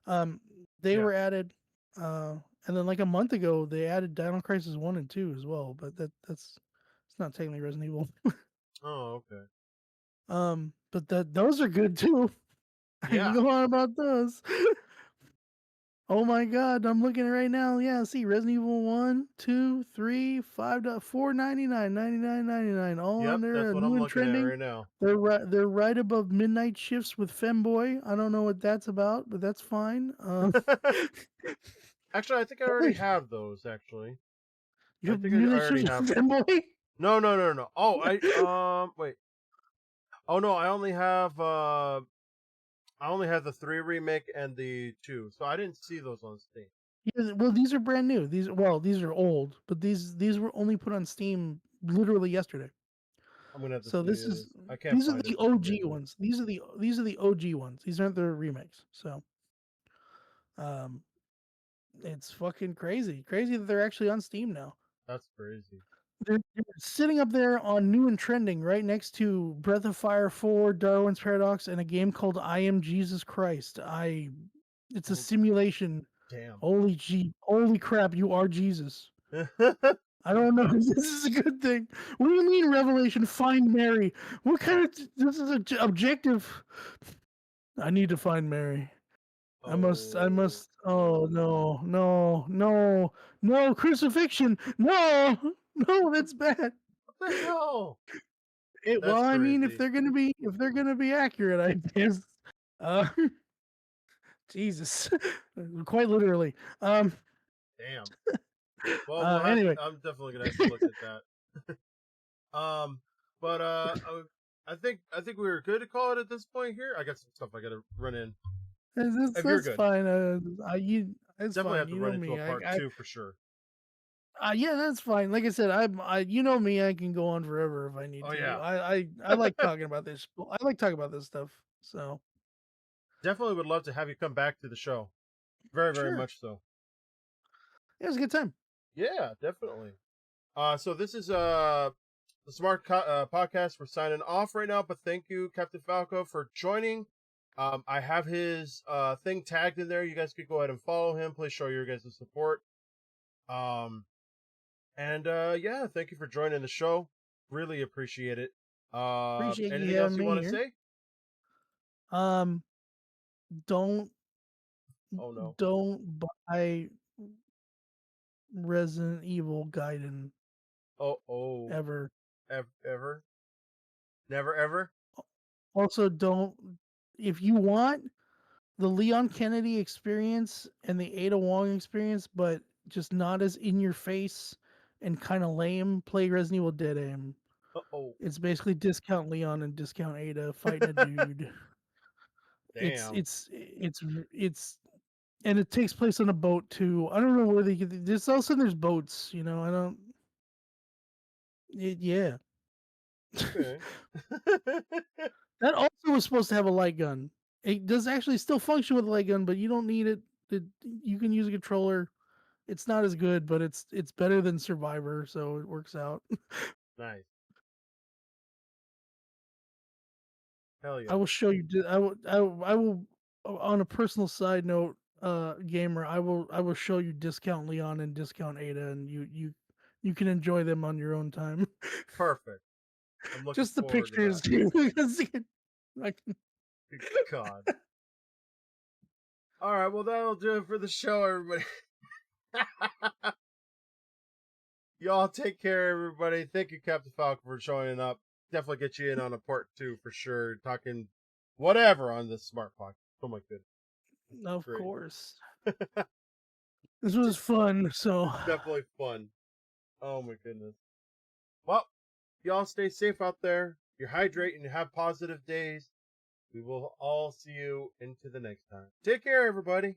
Um, they Yeah. were added, and then like a month ago they added Dino Crisis 1 and 2 as well, but that's it's not technically Resident Evil. Oh, okay. But those are good too. I can Yeah. go on about those. Oh my god, I'm looking at it right now. Yeah, see Resident Evil 1, 2, 3, 5, 4.99, 99.99, all Yep. under That's a what new I'm and looking at trending. right now. They're right above Midnight Shifts with Femboy. I don't know what that's about, but that's fine. Actually, I think I already have those. Actually, You I have think I Midnight already Shifts have with them. Femboy? No, no, no, no. Oh, wait. Oh no, I only have the 3 remake and the 2, so I didn't see those on Steam. Yeah, well, these are brand new. These are old, but these were only put on Steam literally yesterday. I'm gonna have to So see this this. is I can't these are find it the for some OG reason. ones. These are the OG ones. These aren't the remakes. So um, it's fucking crazy. Crazy that they're actually on Steam now. That's crazy. They're sitting up there on new and trending right next to Breath of Fire 4, Darwin's Paradox, and a game called I Am Jesus Christ. It's a Oh, simulation. damn. Holy crap, you are Jesus. I don't know. This is a good thing. What do you mean, Revelation? Find Mary. What kind of this is objective? I need to find Mary. I Oh, must. Oh no, no, no, no! Crucifixion! No, no, that's bad. what the hell? Well, That's I mean, crazy. if they're gonna be accurate, I guess. Uh, Jesus, quite literally. Um. Damn. Well, we'll have to. Anyway, I'm definitely gonna have to look at that. Um, but I think we were good to call it at this point here. I got some stuff I gotta run in. If you're that's good, fine. It's definitely fine. have to You run know into a me. part 2 for sure. Yeah, that's fine. Like I said, you know me. I can go on forever if I need Oh to. yeah, I like talking about this. I like talking about this stuff. So definitely would love to have you come back to the show. Very, very sure, much so. it was a good time. Yeah, definitely. So this is the podcast. We're signing off right now, but thank you, Captain Falco, for joining. I have his thing tagged in there. You guys could go ahead and follow him. Please show your guys' support. Um, and yeah, thank you for joining the show. Really appreciate it. Appreciate you Anything else having you me want to here. say? Um, don't Oh no. don't buy Resident Evil Gaiden Oh, ever. ever, never, ever. Also, don't if you want the Leon Kennedy experience and the Ada Wong experience, but just not as in your face and kind of lame, play Resident Evil Dead Aim. Oh, It's basically discount Leon and discount Ada fighting a dude. It's damn. it's it's it's and it takes place on a boat too. I don't know where they get this. Also, there's boats. You know, I don't. Yeah, Okay. that also was supposed to have a light gun. It does actually still function with a light gun, but you don't need it. You can use a controller. It's not as good, but it's better than Survivor, so it works out. Nice. Hell I yeah. will show you. I will. On a personal side note, gamer, I will show you discount Leon and discount Ada, and you can enjoy them on your own time. Perfect. I'm looking Just the forward to that. pictures. Like, Good God. All right. Well, that'll do it for the show, everybody. Y'all take care, everybody. Thank you, Captain Falcon, for showing up. Definitely get you in on a part 2 for sure. Talking whatever on this smart podcast. Oh my goodness. of Great. course, this was fun. So Definitely fun. Oh my goodness. Well, y'all stay safe out there. You hydrate and you have positive days. We will all see you into the next time. Take care, everybody.